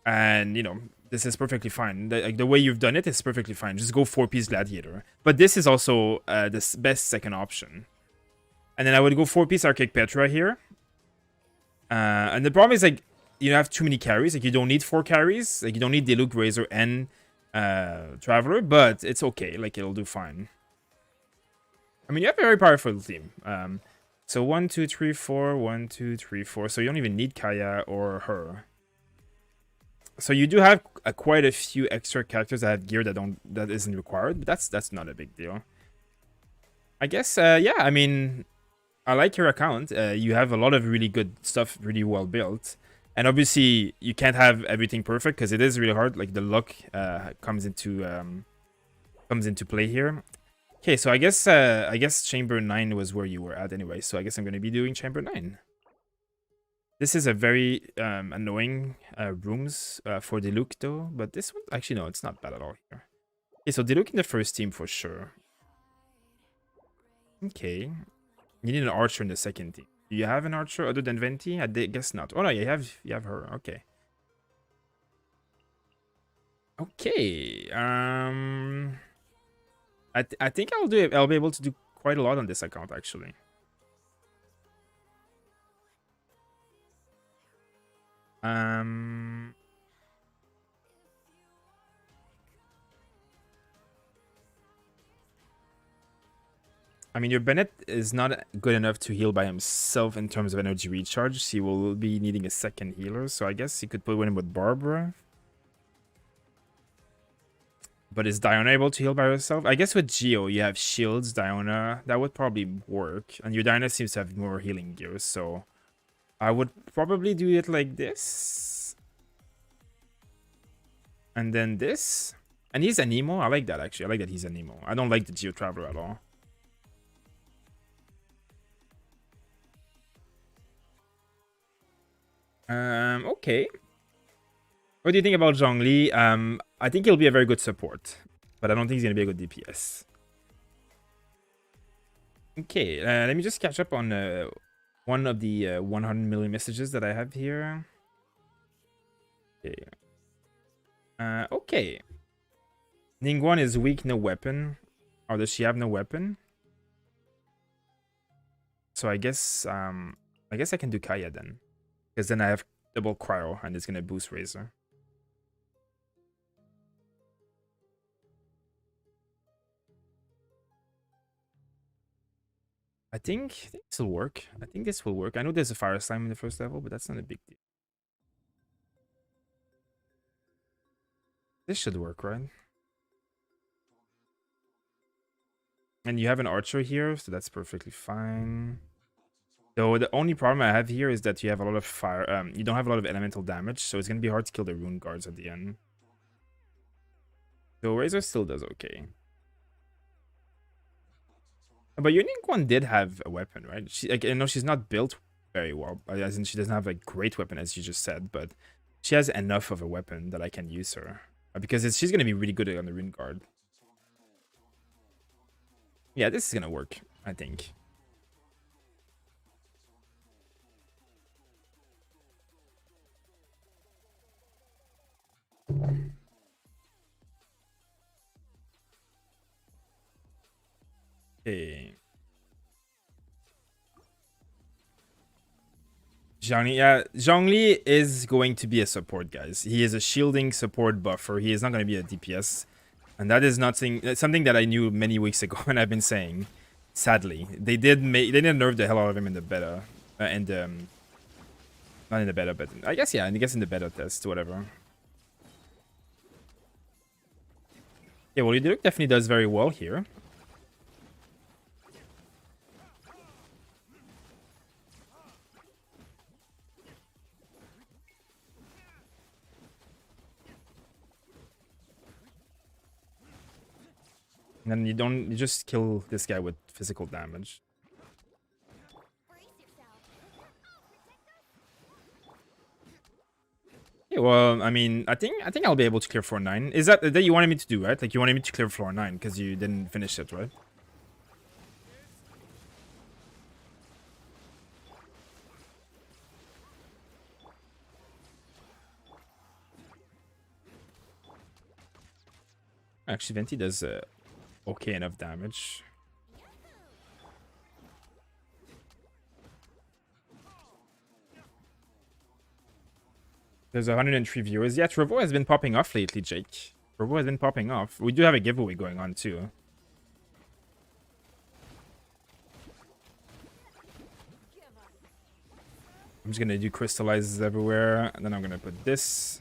and you know this is perfectly fine. The way you've done it is perfectly fine. Just go 4-piece Gladiator. But this is also the best second option. And then I would go 4-piece Archaic Petra here. And the problem is, like, you have too many carries. Like, you don't need 4 carries. Like, you don't need Diluc, Razor, and Traveler. But it's okay. Like, it'll do fine. I mean, you have a very powerful team. So 1, 2, 3, 4. 1, 2, 3, 4. So you don't even need Kaya or her. So you do have quite a few extra characters that have gear that isn't required. But that's not a big deal. I guess, yeah, I mean, I like your account. You have a lot of really good stuff, really well built. And obviously, you can't have everything perfect because it is really hard. Like, the luck comes into play here. Okay, so I guess chamber 9 was where you were at anyway. So I guess I'm gonna be doing chamber 9. This is a very annoying rooms for Diluc though, but this one actually no, it's not bad at all here. Okay, so Diluc in the first team for sure. Okay, you need an archer in the second team. Do you have an archer other than Venti? I guess not. Oh no, you have her. Okay. Okay. I think I'll be able to do quite a lot on this account actually. I mean, your Bennett is not good enough to heal by himself in terms of energy recharge. He will be needing a second healer, so I guess he could put one in with Barbara. But is Diona able to heal by herself? I guess with Geo, you have shields, Diona. That would probably work. And your Diona seems to have more healing gears, so I would probably do it like this. And then this. And he's a Nemo. I like that, actually. I like that he's a Nemo. I don't like the Geo Traveler at all. Okay. What do you think about Zhongli? I think he'll be a very good support, but I don't think he's gonna be a good DPS. Okay, let me just catch up on one of the 100 million messages that I have here. Okay. Okay. Ningguang is weak, no weapon. Or does she have no weapon? So I guess I can do Kaya then. Because then I have double cryo and it's gonna boost Razor. I think this will work. I think this will work. I know there's a fire slime in the first level, but that's not a big deal. This should work, right? And you have an archer here, so that's perfectly fine. So the only problem I have here is that you have a lot of fire. You don't have a lot of elemental damage, so it's gonna be hard to kill the rune guards at the end. So Razor still does okay. But your Ningguang did have a weapon, right? She, like, I know she's not built very well, as in she doesn't have a great weapon, as you just said, but she has enough of a weapon that I can use her. Because she's going to be really good on the rune guard. Yeah, this is going to work, I think. Okay. Zhongli is going to be a support, guys. He is a shielding support buffer. He is not going to be a DPS. And that is not something that I knew many weeks ago, and I've been saying. Sadly, they did nerf the hell out of him in the beta, not in the beta, but I guess in the beta test, whatever. Yeah, well, Diluc definitely does very well here. And then you just kill this guy with physical damage. Yeah, well, I mean, I think I'll be able to clear floor 9. Is that you wanted me to do, right? Like you wanted me to clear floor 9 because you didn't finish it, right? Actually, Venti does okay enough damage. There's 103 viewers. Yeah, Trovo has been popping off lately, Jake. Trovo has been popping off. We do have a giveaway going on too. I'm just gonna do crystallizes everywhere, and then I'm gonna put this.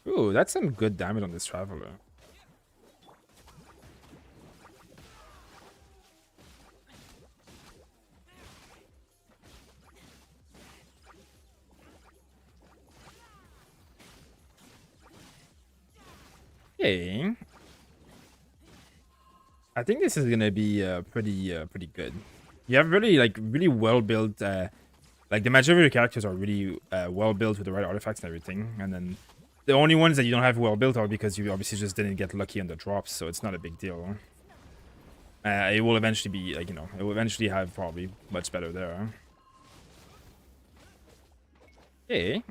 Ooh, that's some good damage on this Traveler. Okay. I think this is gonna be pretty good. You have really well built. Like the majority of your characters are really well built with the right artifacts and everything, and then the only ones that you don't have well built are because you obviously just didn't get lucky on the drops, so it's not a big deal. It will eventually be like, you know, it will eventually have probably much better there. Okay.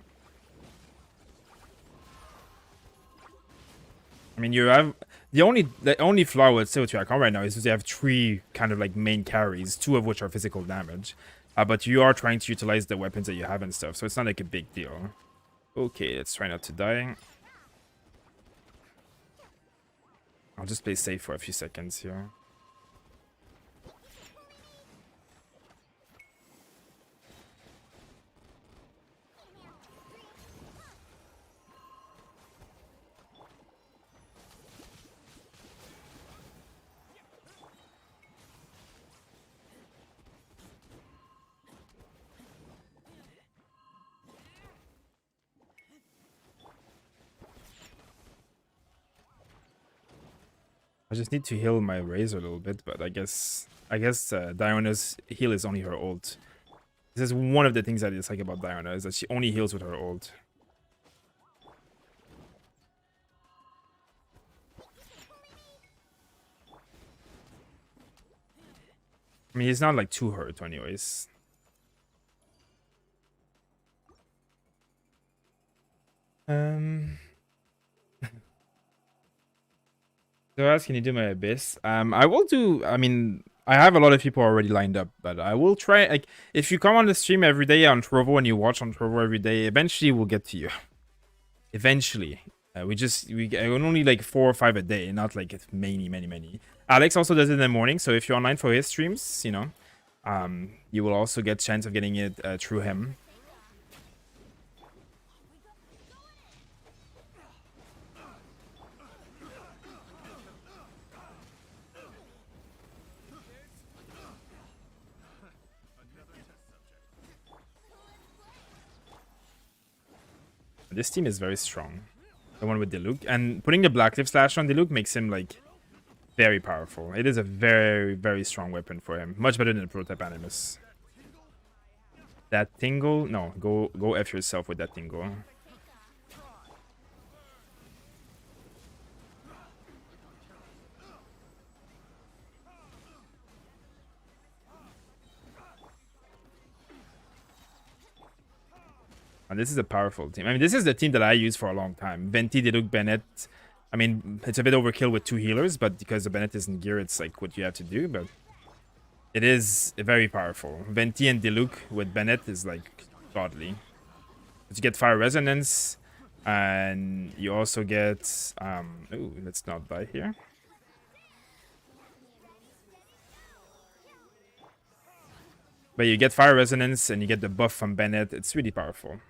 I mean, you have the only flaw with say with your account right now is that you have 3 kind of like main carries, 2 of which are physical damage. But you are trying to utilize the weapons that you have and stuff, so it's not like a big deal. Okay, let's try not to die. I'll just play safe for a few seconds here. I just need to heal my Razor a little bit, but I guess Diona's heal is only her ult. This is one of the things I dislike about Diona, is that she only heals with her ult. I mean, he's not like too hurt anyways. Xoraz, can you do my Abyss? I will do. I mean, I have a lot of people already lined up, but I will try. Like, if you come on the stream every day on Trovo and you watch on Trovo every day, eventually we'll get to you. Eventually, we only like 4 or 5 a day, not like many. Alex also does it in the morning, so if you're online for his streams, you know, you will also get chance of getting it through him. This team is very strong. The one with Diluc. And putting the Blackcliff Slash on Diluc makes him, like, very powerful. It is a very strong weapon for him. Much better than the Prototype Animus. That Tingle? No, go F yourself with that Tingle. And this is a powerful team. I mean, this is the team that I use for a long time. Venti, Diluc, Bennett. I mean, it's a bit overkill with 2 healers, but because the Bennett isn't gear, it's like what you have to do, but it is very powerful. Venti and Diluc with Bennett is like godly. But you get Fire Resonance, and you also get ooh, let's not die here. But you get Fire Resonance and you get the buff from Bennett. It's really powerful.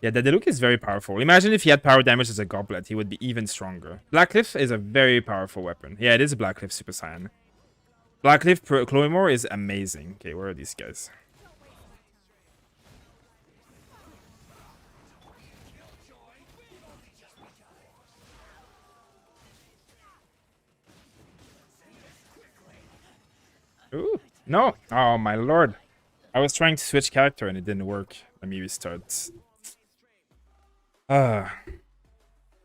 Yeah, the Diluc is very powerful. Imagine if he had power damage as a goblet, he would be even stronger. Blackcliff is a very powerful weapon. Yeah, it is a Blackcliff Super Saiyan. Blackcliff Cloymore is amazing. Okay, where are these guys? Ooh, no. Oh, my lord. I was trying to switch character and it didn't work. Let me restart.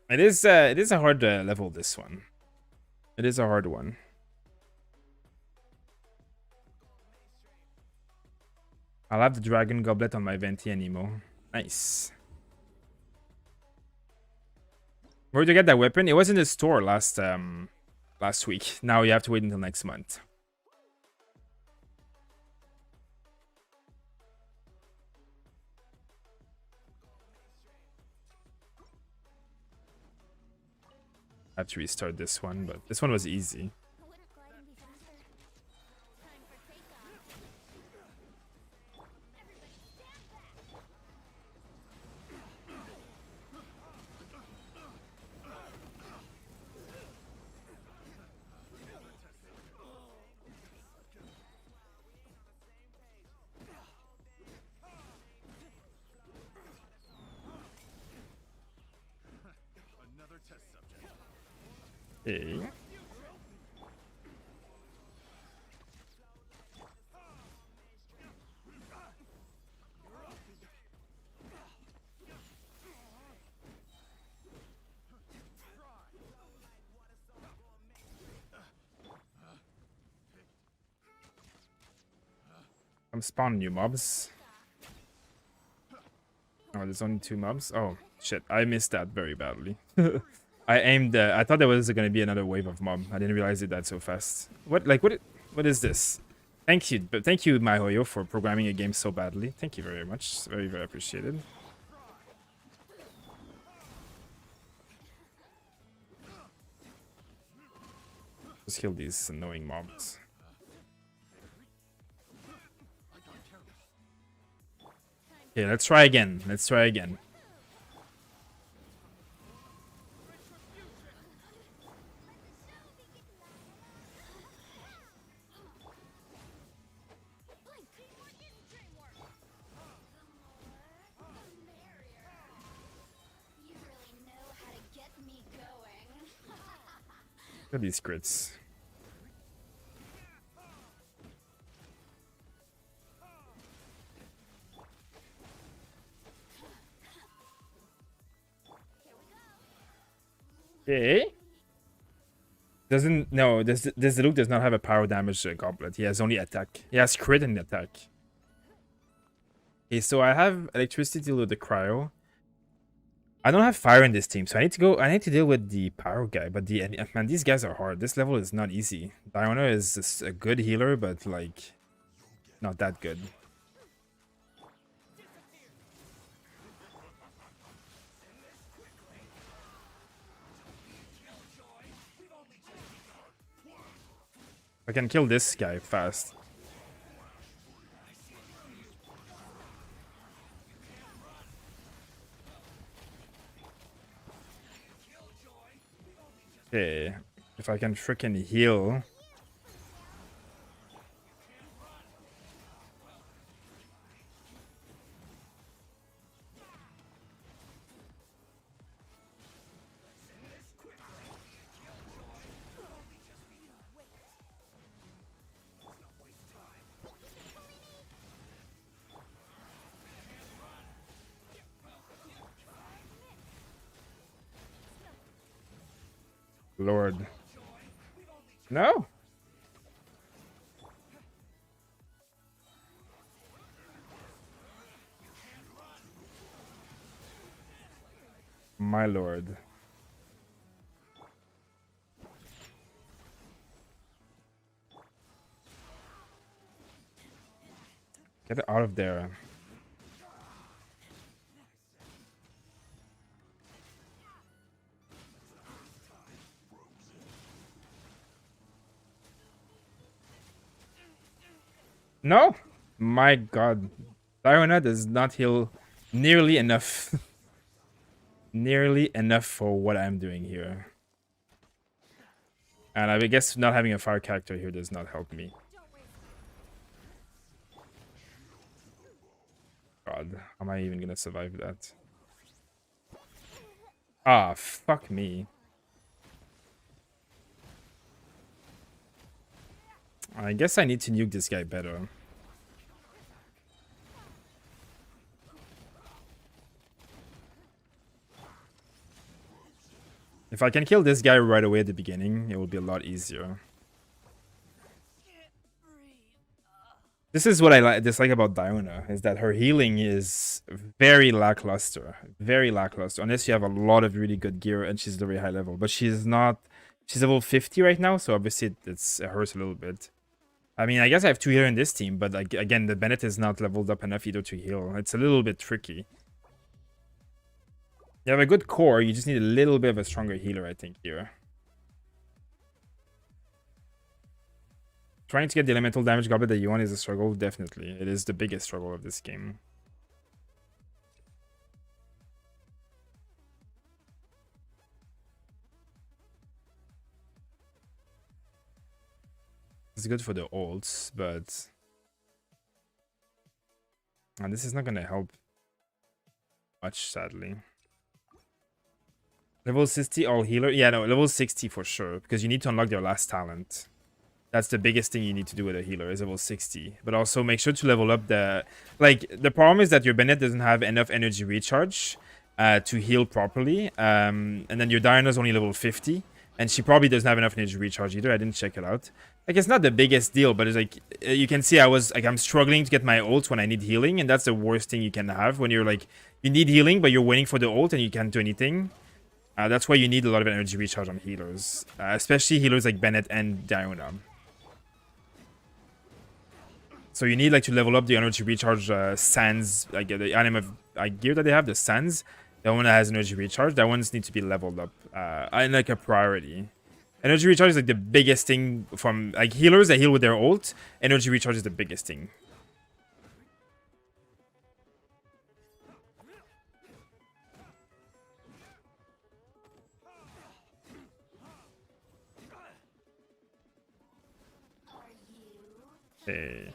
It is a hard level, this one. It is a hard one. I'll have the Dragon Goblet on my Venti Anemo. Nice. Where did you get that weapon? It was in the store last week. Now you have to wait until next month. I have to restart this one, but this one was easy. Okay. I'm spawning new mobs. Oh, there's only 2 mobs. Oh shit, I missed that very badly. I aimed. I thought there was going to be another wave of mob. I didn't realize it died so fast. What? Like what? What is this? Thank you, but thank you, MiHoYo, for programming a game so badly. Thank you very much. Very, very appreciated. Let's kill these annoying mobs. Okay, let's try again. Let's try again. Look at these crits. Okay. Doesn't no this Luke does not have a power damage goblet. He has only attack. He has crit and attack. Okay, so I have electricity with the cryo. I don't have fire in this team, so I need to deal with the pyro guy, but man, these guys are hard. This level is not easy. Diona is a good healer, but like not that good. I can kill this guy fast. Okay, if I can freaking heal. Lord. No. My lord. Get it out of there. No? My god. Diona does not heal nearly enough. Nearly enough for what I'm doing here. And I guess not having a fire character here does not help me. God, how am I even gonna survive that? Ah, fuck me. I guess I need to nuke this guy better. If I can kill this guy right away at the beginning, it will be a lot easier. This is what I dislike about Diona, is that her healing is very lackluster. Very lackluster. Unless you have a lot of really good gear and she's very high level. But she's not... She's level 50 right now, so obviously it hurts a little bit. I mean, I guess I have 2 healers in this team, but like again, the Bennett is not leveled up enough either to heal. It's a little bit tricky. You have a good core, you just need a little bit of a stronger healer, I think, here. Trying to get the elemental damage goblet that you want is a struggle, definitely. It is the biggest struggle of this game. It's good for the ults, but... And this is not gonna help much, sadly. Level 60 all healer? Yeah, no, level 60 for sure, because you need to unlock their last talent. That's the biggest thing you need to do with a healer, is level 60. But also make sure to level up the... Like, the problem is that your Bennett doesn't have enough energy recharge to heal properly. And then your Diana's only level 50. And she probably doesn't have enough energy recharge either. I didn't check it out. Like, it's not the biggest deal, but it's like... You can see I'm struggling to get my ult when I need healing. And that's the worst thing you can have when you're like... You need healing, but you're waiting for the ult and you can't do anything. That's why you need a lot of energy recharge on healers. Especially healers like Bennett and Diana. So you need like to level up the energy recharge sands, like the item of gear that they have, the sands. The one that has energy recharge, that ones need to be leveled up and like a priority. Energy recharge is like the biggest thing from like healers that heal with their ult. Energy recharge is the biggest thing. Okay.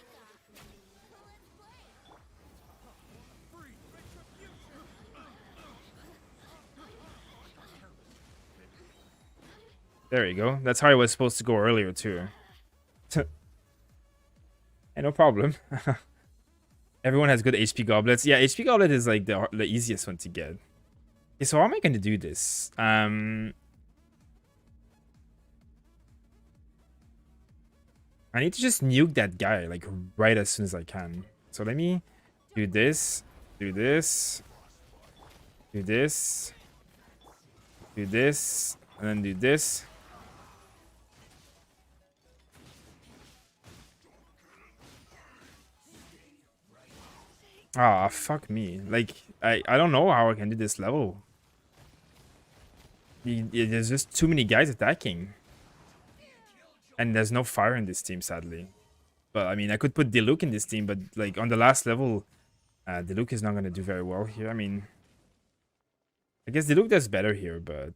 There you go. That's how I was supposed to go earlier, too. Hey, no problem. Everyone has good HP goblets. Yeah, HP goblet is like the easiest one to get. Okay, so how am I going to do this? I need to just nuke that guy, like, right as soon as I can. So let me do this, do this, do this, do this, and then do this. Ah, fuck me. Like, I don't know how I can do this level. There's just too many guys attacking. And there's no fire in this team, sadly. But, I mean, I could put Diluc in this team, but, like, on the last level, Diluc is not going to do very well here. I mean, I guess Diluc does better here, but...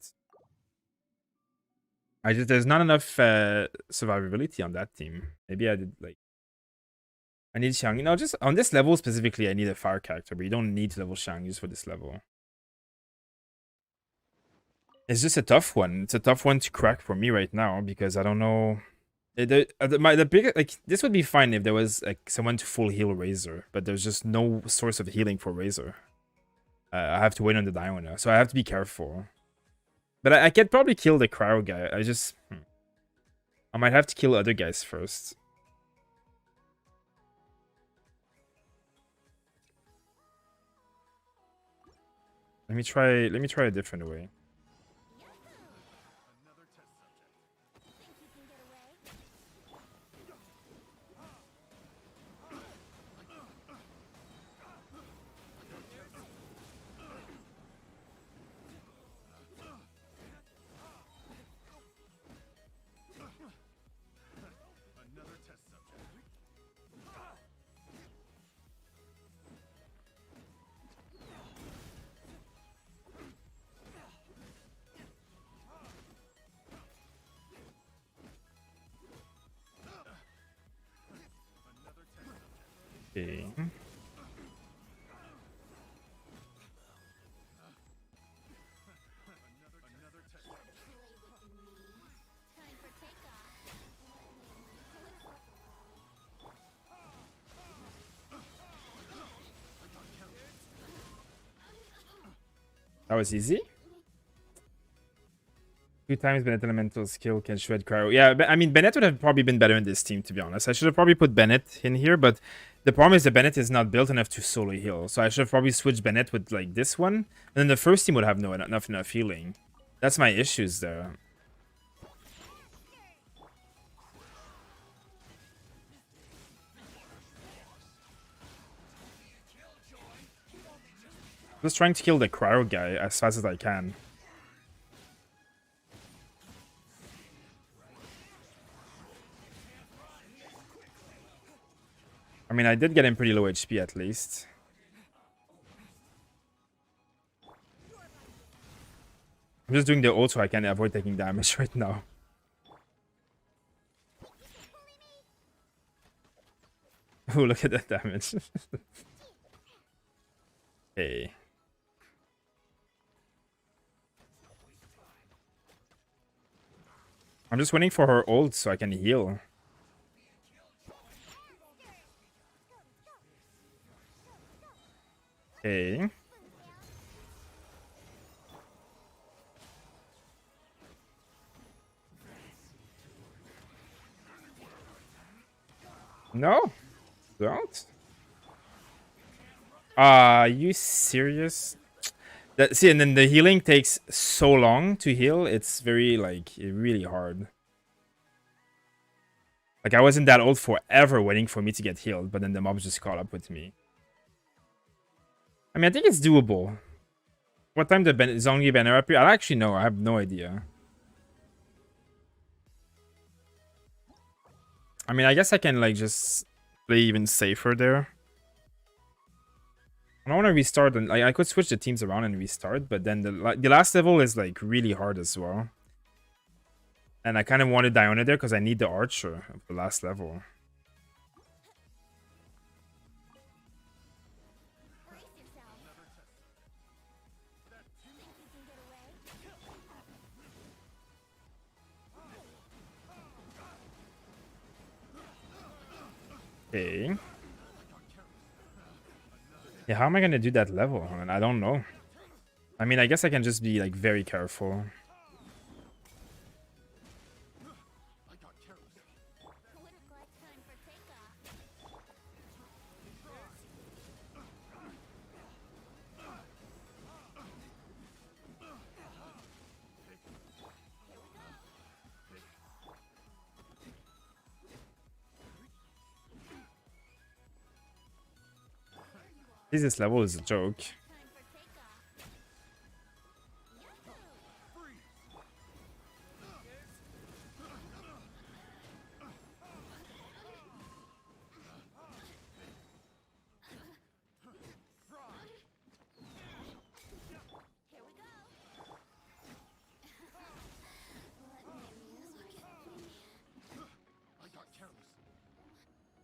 there's not enough survivability on that team. Maybe I did, like... I need Xiang. You know, just on this level specifically, I need a fire character, but you don't need to level Xiang just for this level. It's just a tough one. It's a tough one to crack for me right now because I don't know. The big like this would be fine if there was like someone to full heal Razor, but there's just no source of healing for Razor. I have to wait on the Diona, so I have to be careful. But I can probably kill the cryo guy. I might have to kill other guys first. Let me try a different way. Okay. That was easy. 2 times Bennett elemental skill can shred cryo. Yeah, I mean, Bennett would have probably been better in this team, to be honest. I should have probably put Bennett in here, but the problem is that Bennett is not built enough to solo heal. So I should have probably switched Bennett with, like, this one. And then the first team would have enough healing. That's my issues there. Just trying to kill the cryo guy as fast as I can. I mean, I did get him pretty low HP at least. I'm just doing the ult so I can avoid taking damage right now. Oh, look at that damage. Okay. I'm just waiting for her ult so I can heal. Okay. No, don't. Are you serious? See, and then the healing takes so long to heal. It's very, like, really hard. Like, I wasn't that old forever waiting for me to get healed, but then the mobs just caught up with me. I mean, I think it's doable. What time the Zongi banner appear? I actually know. I have no idea. I mean, I guess I can, like, just play even safer there. I don't want to restart, and I could switch the teams around and restart, but then the last level is, like, really hard as well. And I kind of wanted Diona there because I need the archer of the last level. Okay. Yeah, how am I gonna do that level? I mean, I don't know. I mean, I guess I can just be, like, very careful. This level is a joke.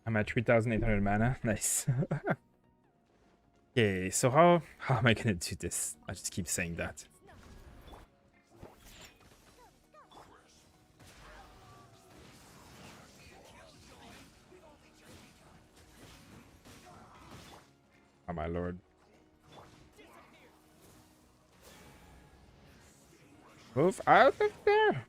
I'm at 3,800 mana. Nice. Okay, so how am I gonna do this? I just keep saying that. Oh my lord. Move out of there.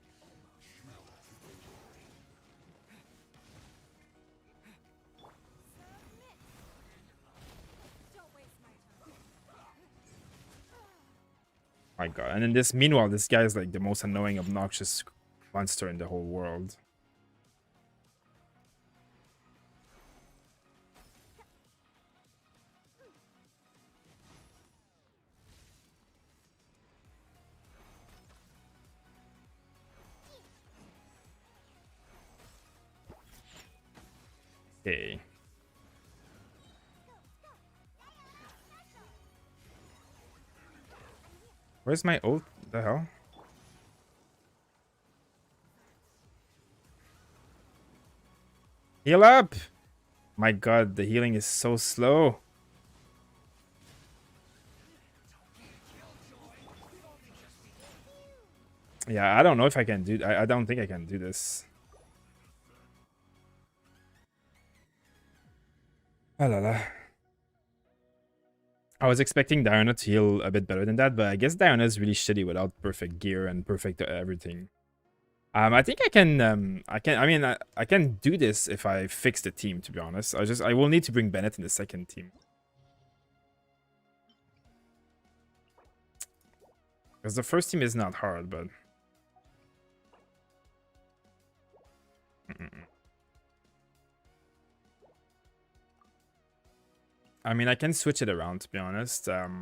My god. And then meanwhile, this guy is like the most annoying, obnoxious monster in the whole world. Okay. Where's my ult? The hell? Heal up! My god, the healing is so slow. Yeah, I don't know if I can do... I don't think I can do this. Ah la la. I was expecting Diona to heal a bit better than that, but I guess Diona is really shitty without perfect gear and perfect everything. I think I can. I can do this if I fix the team. To be honest, I will need to bring Bennett in the second team. Because the first team is not hard, but. I mean, I can switch it around, to be honest. Diona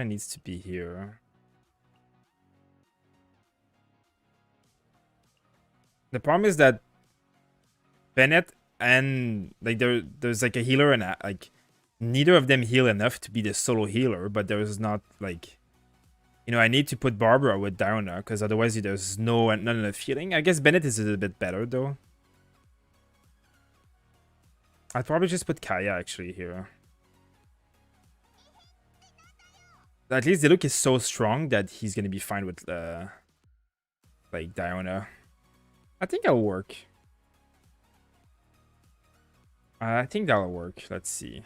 needs to be here. The problem is that Bennett and like there's like a healer and like neither of them heal enough to be the solo healer, but there's not like, you know, I need to put Barbara with Diona because otherwise there's not enough healing. I guess Bennett is a little bit better though. I'd probably just put Kaya actually here. At least the look is so strong that he's gonna be fine with like Diona. I think that'll work. I think that'll work. Let's see.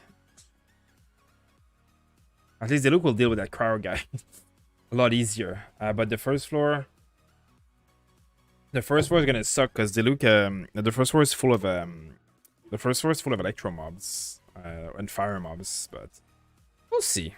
At least the look will deal with that cryo guy a lot easier. But the first floor is gonna suck because the look the first floor is full of electro mobs and fire mobs, but we'll see.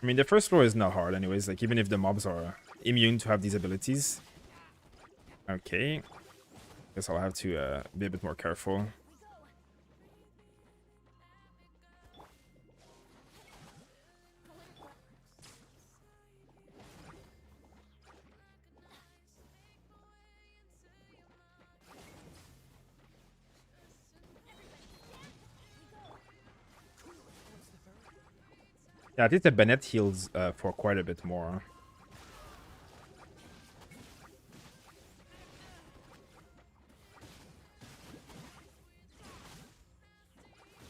I mean, the first floor is not hard anyways, like even if the mobs are immune to have these abilities. Okay. Guess I'll have to be a bit more careful. Yeah, I think the Bennett heals for quite a bit more.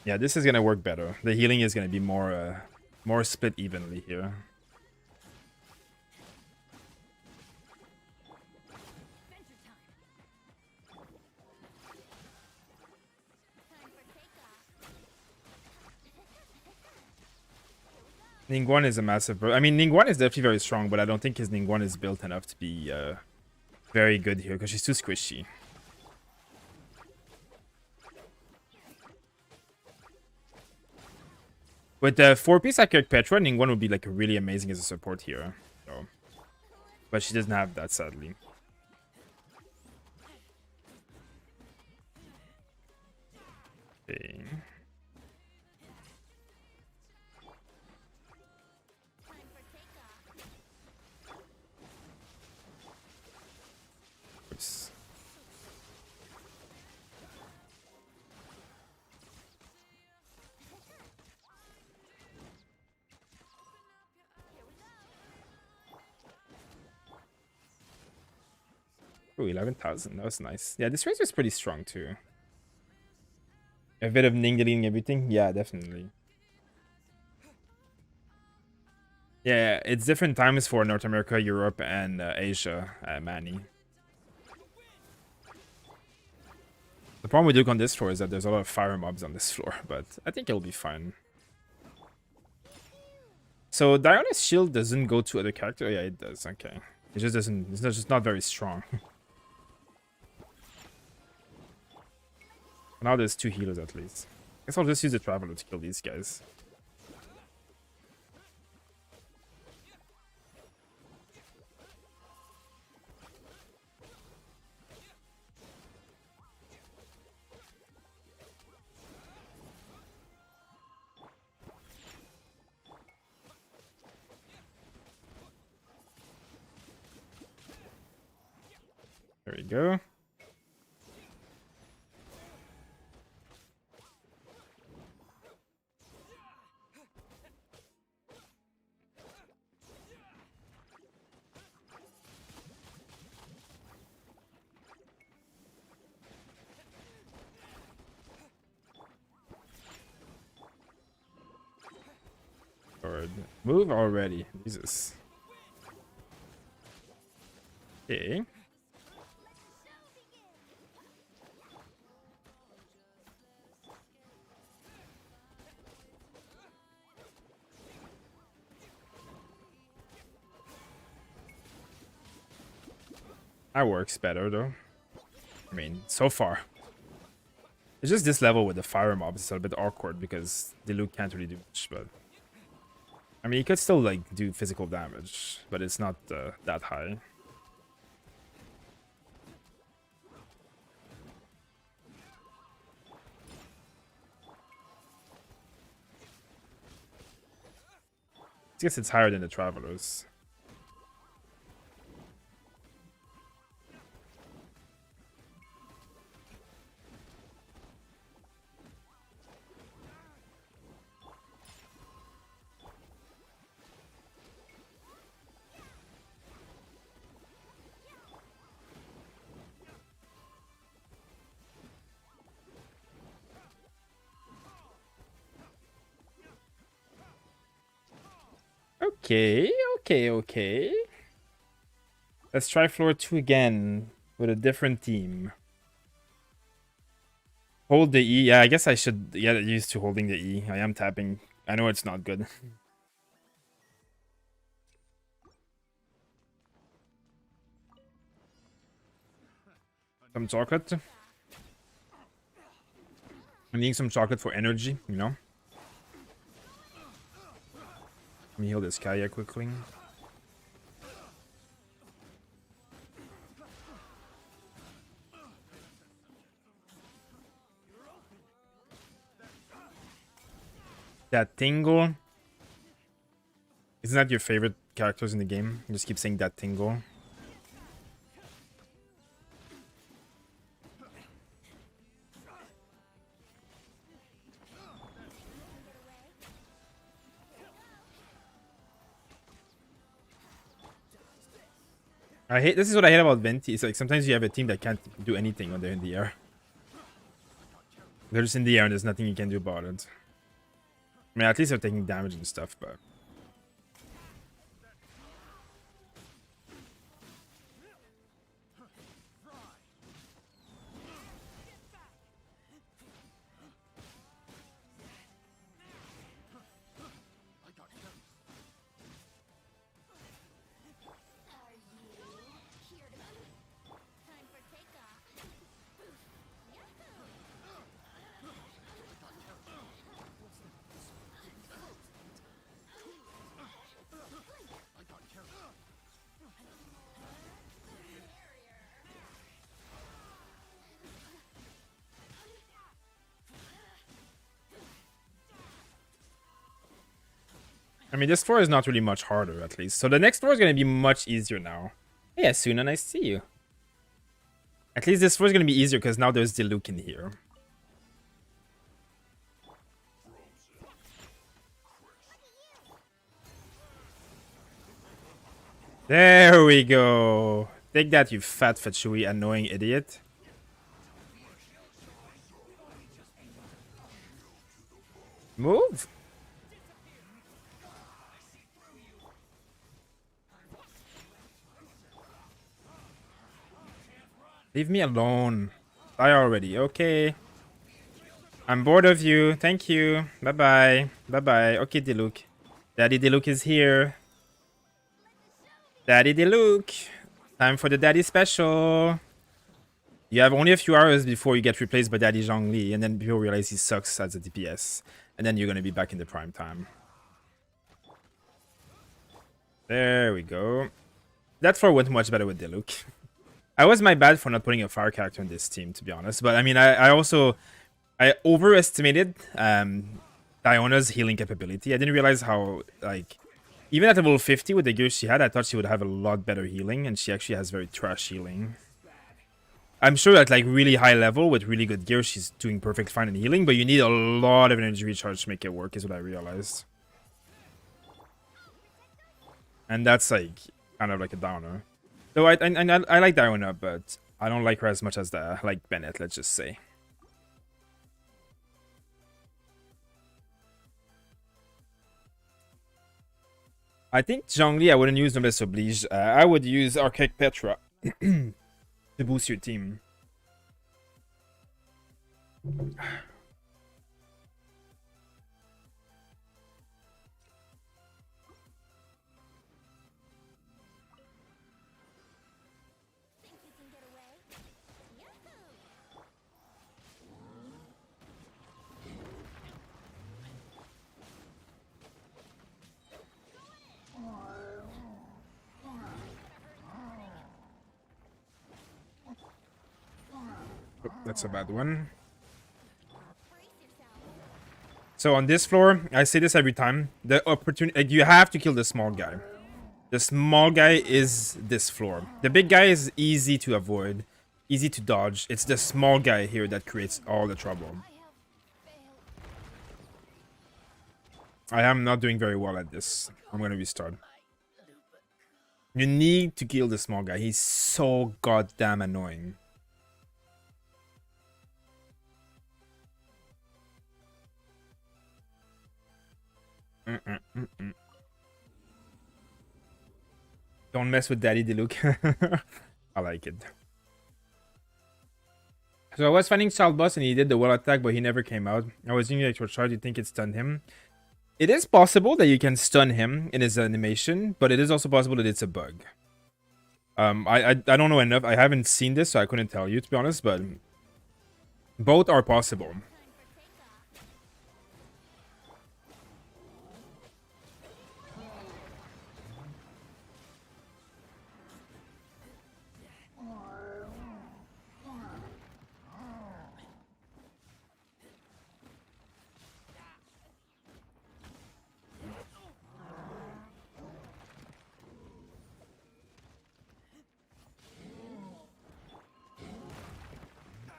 Yeah, this is gonna work better. The healing is gonna be more split evenly here. Ningguang is a massive... I mean, Ningguang is definitely very strong, but I don't think his Ningguang is built enough to be very good here, because she's too squishy. With the 4-piece accurate Petra, Ningguang would be like really amazing as a support here. So. But she doesn't have that, sadly. Okay. Oops. Ooh, 11,000. That was nice. Yeah, this race was pretty strong too. A bit of ningling everything. Yeah, definitely. Yeah, it's different times for North America, Europe, and Asia, Manny. The problem with Duke on this floor is that there's a lot of fire mobs on this floor, but I think it'll be fine. So Diona's shield doesn't go to other characters? Yeah, it does. Okay. It just doesn't... It's just not very strong. Now there's 2 healers at least. Guess I'll just use the Traveler to kill these guys. There we go. Lord. Move already. Jesus. Okay. That works better though. I mean, so far. It's just this level with the fire mobs is a bit awkward because the Luke can't really do much, but... I mean, he could still, like, do physical damage, but it's not that high. I guess it's higher than the Travelers. Okay, okay, okay. Let's try floor 2 again with a different team. Hold the E. Yeah, I guess I should get used to holding the E. I am tapping. I know it's not good. Some chocolate. I'm needing some chocolate for energy, you know? Let me heal this Kaya quickly. That Tingle. Isn't that your favorite characters in the game? You just keep saying that Tingle. This is what I hate about Venti. It's like sometimes you have a team that can't do anything when they're in the air. They're just in the air and there's nothing you can do about it. I mean, at least they're taking damage and stuff, but... I mean, this floor is not really much harder, at least. So the next floor is going to be much easier now. Hey, Asuna, nice to see you. At least this floor is going to be easier because now there's Diluc in here. There we go. Take that, you fat Fatsui, annoying idiot. Move. Leave me alone. Die already. Okay. I'm bored of you. Thank you. Bye-bye. Bye-bye. Okay, Diluc. Daddy Diluc is here. Daddy Diluc. Time for the daddy special. You have only a few hours before you get replaced by Daddy Zhongli, and then people realize he sucks as a DPS. And then you're going to be back in the prime time. There we go. That floor went much better with Diluc. I was my bad for not putting a fire character in this team, to be honest. But I mean, I overestimated Diona's healing capability. I didn't realize how, like, even at level 50 with the gear she had, I thought she would have a lot better healing, and she actually has very trash healing. I'm sure at like really high level with really good gear, she's doing perfect fine in healing, but you need a lot of energy recharge to make it work, is what I realized. And that's like kind of like a downer. So I like Diona, but I don't like her as much as like Bennett, let's just say. I think Zhongli, I wouldn't use Noblesse Oblige. I would use Archaic Petra to boost your team. Oh, that's a bad one. So on this floor, I say this every time. The opportunity, like, you have to kill the small guy. The small guy is this floor. The big guy is easy to avoid, easy to dodge. It's the small guy here that creates all the trouble. I am not doing very well at this. I'm gonna restart. You need to kill the small guy. He's so goddamn annoying. Don't mess with Daddy Diluc. I like it. So I was fighting Child Boss and he did the wall attack, but he never came out. I was using extra charge. You think it stunned him? It is possible that you can stun him in his animation, but it is also possible that it's a bug. I don't know enough. I haven't seen this, so I couldn't tell you, to be honest, but both are possible.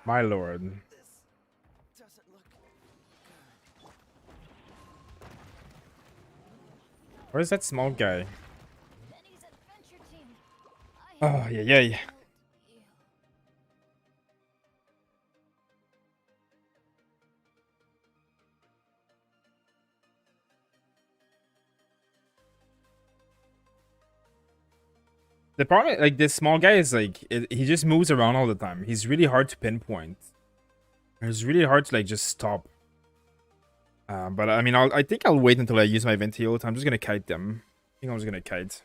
My lord. Where's that small guy? Oh, yeah. The problem, like, this small guy is, like, he just moves around all the time. He's really hard to pinpoint. It's really hard to, like, just stop. But, I mean, I think I'll wait until I use my Ventiole. I'm just gonna kite them. I think I'm just gonna kite.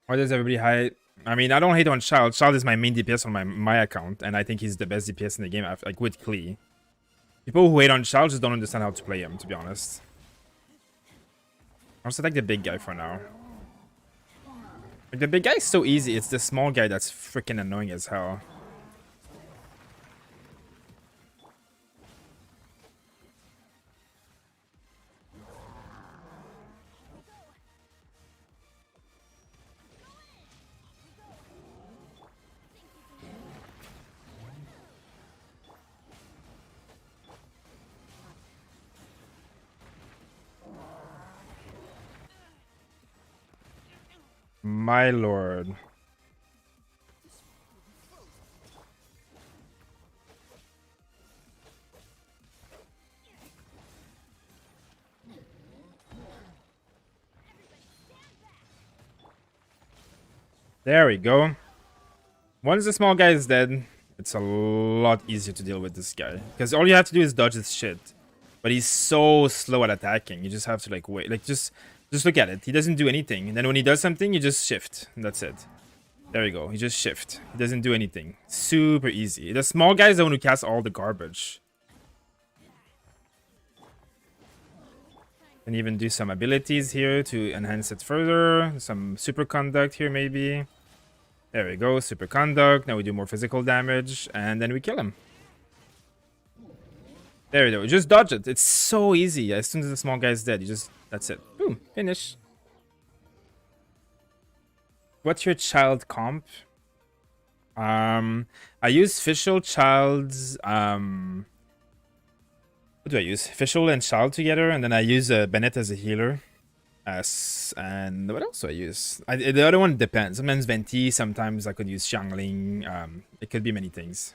Why does everybody hate? I mean, I don't hate on Child. Child is my main DPS on my account, and I think he's the best DPS in the game, like, with Klee. People who hate on Child just don't understand how to play him, to be honest. I'll just attack the big guy for now. Like, the big guy is so easy. It's the small guy that's freaking annoying as hell. My lord. There we go. Once the small guy is dead, it's a lot easier to deal with this guy. Because all you have to do is dodge his shit. But he's so slow at attacking. You just have to, like, wait. Like, just look at it. He doesn't do anything. And then when he does something, you just shift. And that's it. There you go. You just shift. He doesn't do anything. Super easy. The small guy is the one who casts all the garbage. And even do some abilities here to enhance it further. Some super conduct here, maybe. There we go. Super conduct. Now we do more physical damage. And then we kill him. There we go. Just dodge it. It's so easy. As soon as the small guy is dead, you just... That's it. Boom. Finish. What's your child comp? I use Fischl, Child's... What do I use? Fischl and Child together. And then I use Bennett as a healer. And what else do I use? The other one depends. Sometimes Venti. Sometimes I could use Xiangling. It could be many things.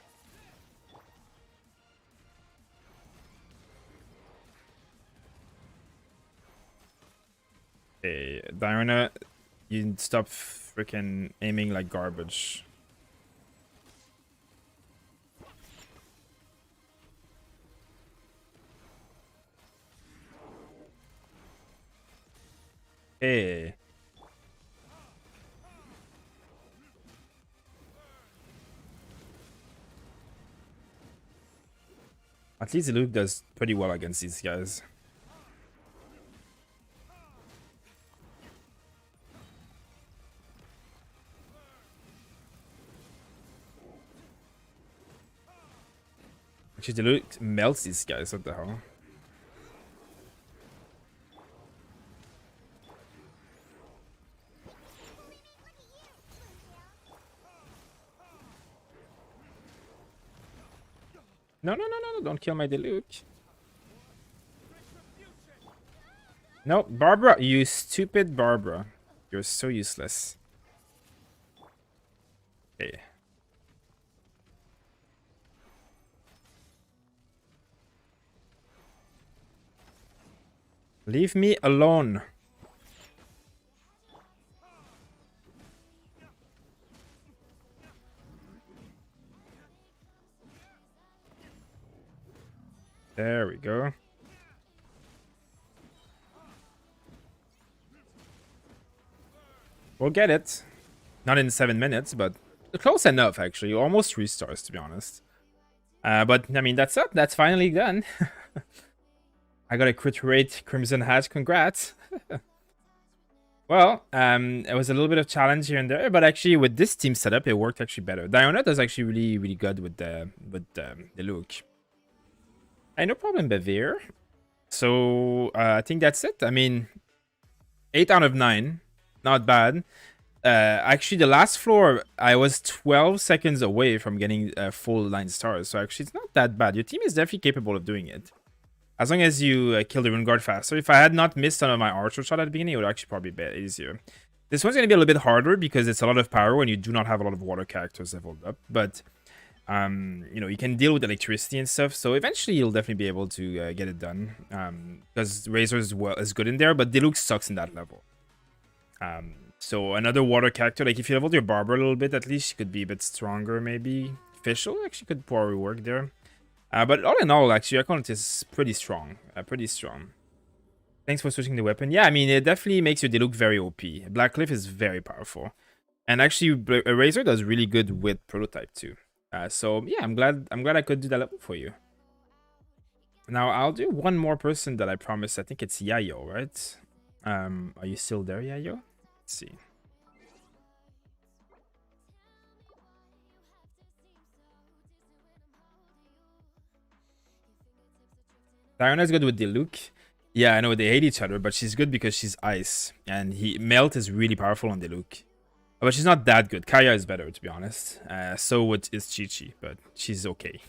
Hey, Diana, you stop freaking aiming like garbage. Hey. At least Luke does pretty well against these guys. Actually, Luke melts these guys. What the hell? No, don't kill my Diluc. No, Barbara, you stupid Barbara. You're so useless. Okay. Leave me alone. There we go. We'll get it. Not in 7 minutes, but close enough, actually. Almost 3 stars, to be honest. But, I mean, that's it. That's finally done. I got a crit rate Crimson Hatch. Congrats. Well, it was a little bit of challenge here and there, but actually with this team setup, it worked actually better. Diona does actually really, really good with the look. Hey, no problem, Bevere. So, I think that's it. I mean, 8 out of 9. Not bad. Actually, the last floor, I was 12 seconds away from getting full 9 stars. So, actually, it's not that bad. Your team is definitely capable of doing it. As long as you kill the Rune Guard faster. If I had not missed some of my Archer shot at the beginning, it would actually probably be easier. This one's going to be a little bit harder because it's a lot of power when you do not have a lot of water characters leveled up. But, you know, you can deal with electricity and stuff. So eventually you'll definitely be able to get it done. Because Razor is good in there, but Diluc sucks in that level. So another water character, like if you leveled your Barber a little bit, at least she could be a bit stronger maybe. Fischl actually could probably work there. But all in all, actually, your account is pretty strong. Thanks for switching the weapon. Yeah, I mean, it definitely makes your Diluc very OP. Blackcliff is very powerful. And actually, Razor does really good with Prototype too. So, yeah, I'm glad I could do that level for you. Now, I'll do one more person that I promised. I think it's Yayo, right? Are you still there, Yayo? Let's see. Diona's good with Diluc. Yeah, I know they hate each other, but she's good because she's ice. And Melt is really powerful on Diluc. But she's not that good. Kaya is better, to be honest. So is Chi-Chi, but she's okay.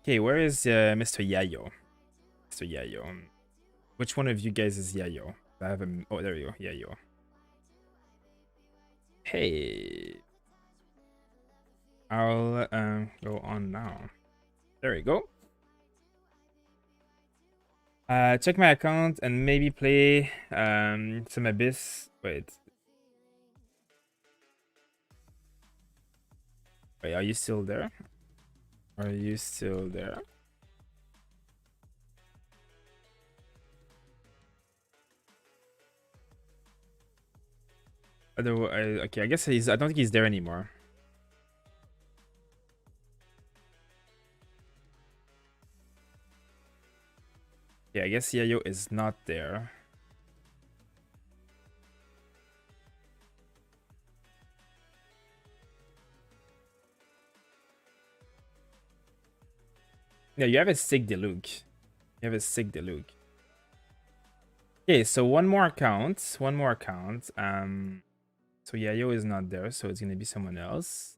Okay, where is Mr. Yayo? Mr. Yayo. Which one of you guys is Yayo? I have a... Oh, there you go. Yayo. Hey. I'll go on now. There we go. Check my account and maybe play some Abyss. Wait, are you still there? Are you still there? Okay, I guess I don't think he's there anymore. Yeah, I guess Yayo is not there. Yeah, you have a sick Diluc. You have a sick Diluc. Okay, so one more account. So Yayo is not there, so it's gonna be someone else.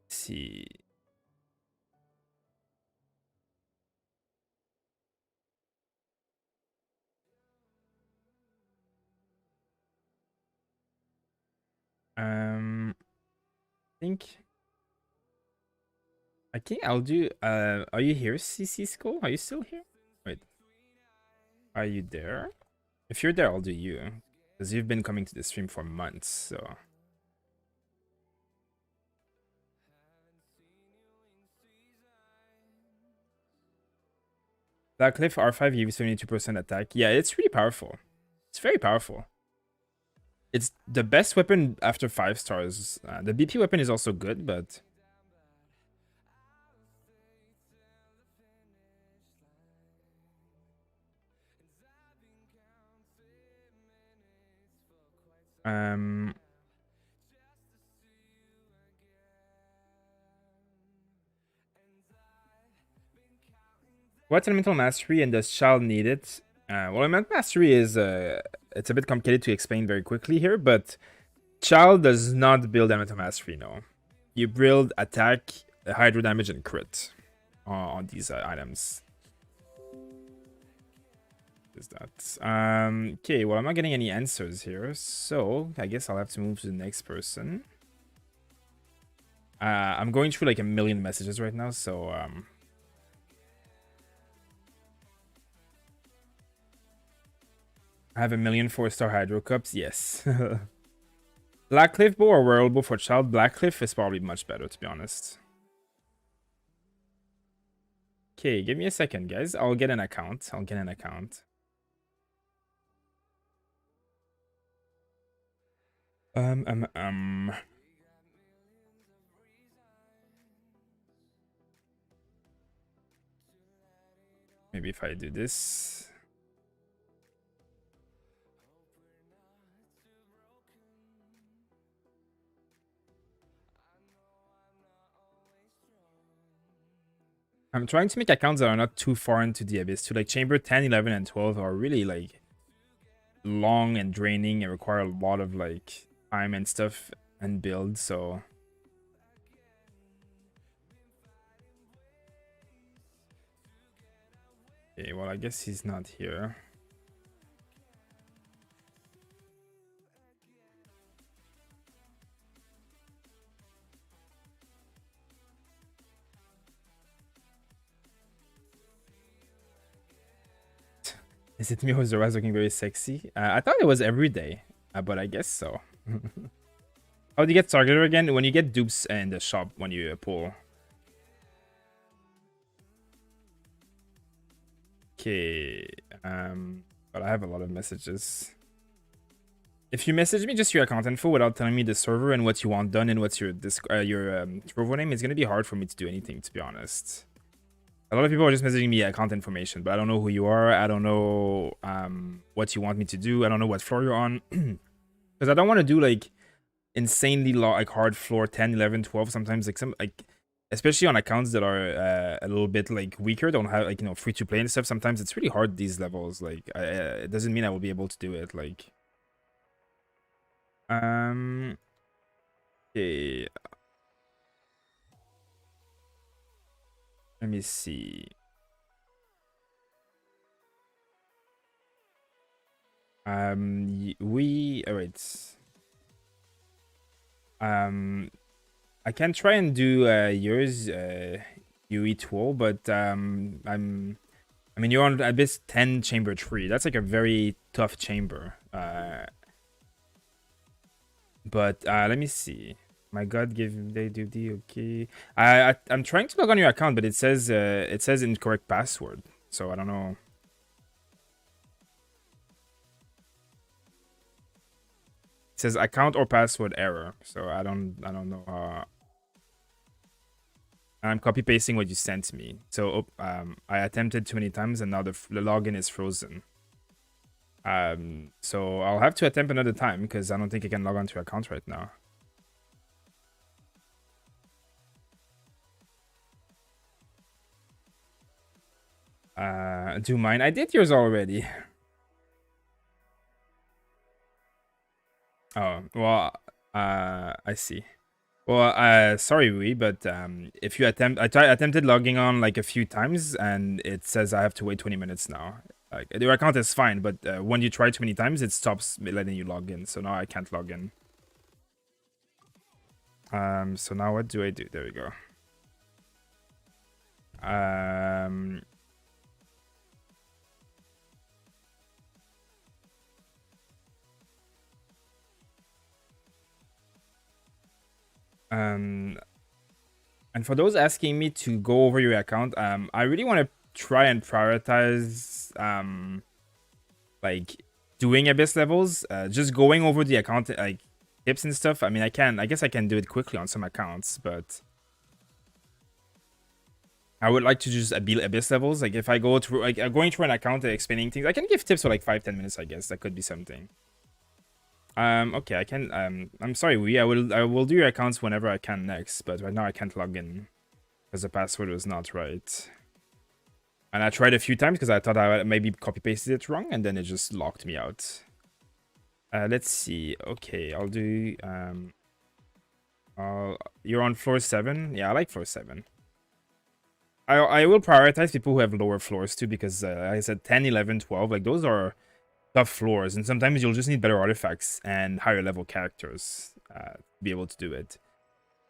Let's see. I think I'll do are you here, CC Skull? Are you still here? Wait. Are you there? If you're there, I'll do you. Because you've been coming to the stream for months, so. Blackcliff R5 gives 72% attack. Yeah, it's really powerful. It's very powerful. It's the best weapon after 5 stars. The BP weapon is also good, but... What's elemental mastery and does child need it? Well, elemental mastery is it's a bit complicated to explain very quickly here, but child does not build elemental mastery. No, you build attack, hydro damage, and crit on these items. Is that okay? Well, I'm not getting any answers here, so I guess I'll have to move to the next person. I'm going through like a million messages right now, so I have a million 4-star Hydro Cups. Yes. Blackcliff bow or Whirlbow for child? Blackcliff is probably much better, to be honest. Okay, give me a second, guys. I'll get an account. Maybe if I do this. I'm trying to make accounts that are not too far into the abyss. To like chamber 10, 11, and 12 are really like long and draining and require a lot of like time and stuff and build. So okay, well I guess he's not here. Is it me or Xoraz looking very sexy? I thought it was every day, but I guess so. How do you get targeted again? When you get dupes in the shop when you pull. Okay, but I have a lot of messages. If you message me just your account info without telling me the server and what you want done and what's your Trovo name, it's gonna be hard for me to do anything, to be honest. A lot of people are just messaging me account information, but I don't know who you are. I don't know what you want me to do. I don't know what floor you're on. Because I don't want to do like insanely like hard floor 10, 11, 12. Sometimes like especially on accounts that are a little bit like weaker, don't have like, you know, free to play and stuff. Sometimes it's really hard these levels. Like it doesn't mean I will be able to do it. Like okay. Let me see. Alright. I can try and do yours, UE tool, but I mean you're on Abyss 10 chamber 3. That's like a very tough chamber. But let me see. My God, give they do the okay. I'm trying to log on your account, but it says incorrect password. So I don't know. It says account or password error. So I don't know. I'm copy pasting what you sent me. So I attempted too many times, and now the login is frozen. So I'll have to attempt another time because I don't think I can log on to your account right now. Do mine. I did yours already. Oh, well, I see. Well, sorry, but if you attempted logging on like a few times, and it says I have to wait 20 minutes now. Like your account is fine, but when you try too many times, it stops letting you log in. So now I can't log in. So now what do I do? There we go. And for those asking me to go over your account, I really want to try and prioritize like doing abyss levels. Just going over the account like tips and stuff. I mean, I guess I can do it quickly on some accounts, but I would like to just abyss levels. Like if I go through like going through an account and explaining things, I can give tips for like 5-10 minutes. I guess that could be something. Okay, I can. I'm sorry, I will do your accounts whenever I can next, but right now I can't log in because the password was not right. And I tried a few times because I thought I maybe copy pasted it wrong, and then it just locked me out. Let's see. Okay, I'll do. You're on floor 7. Yeah, I like floor 7. I will prioritize people who have lower floors too, because like I said 10, 11, 12, like those are tough floors, and sometimes you'll just need better artifacts and higher level characters to be able to do it.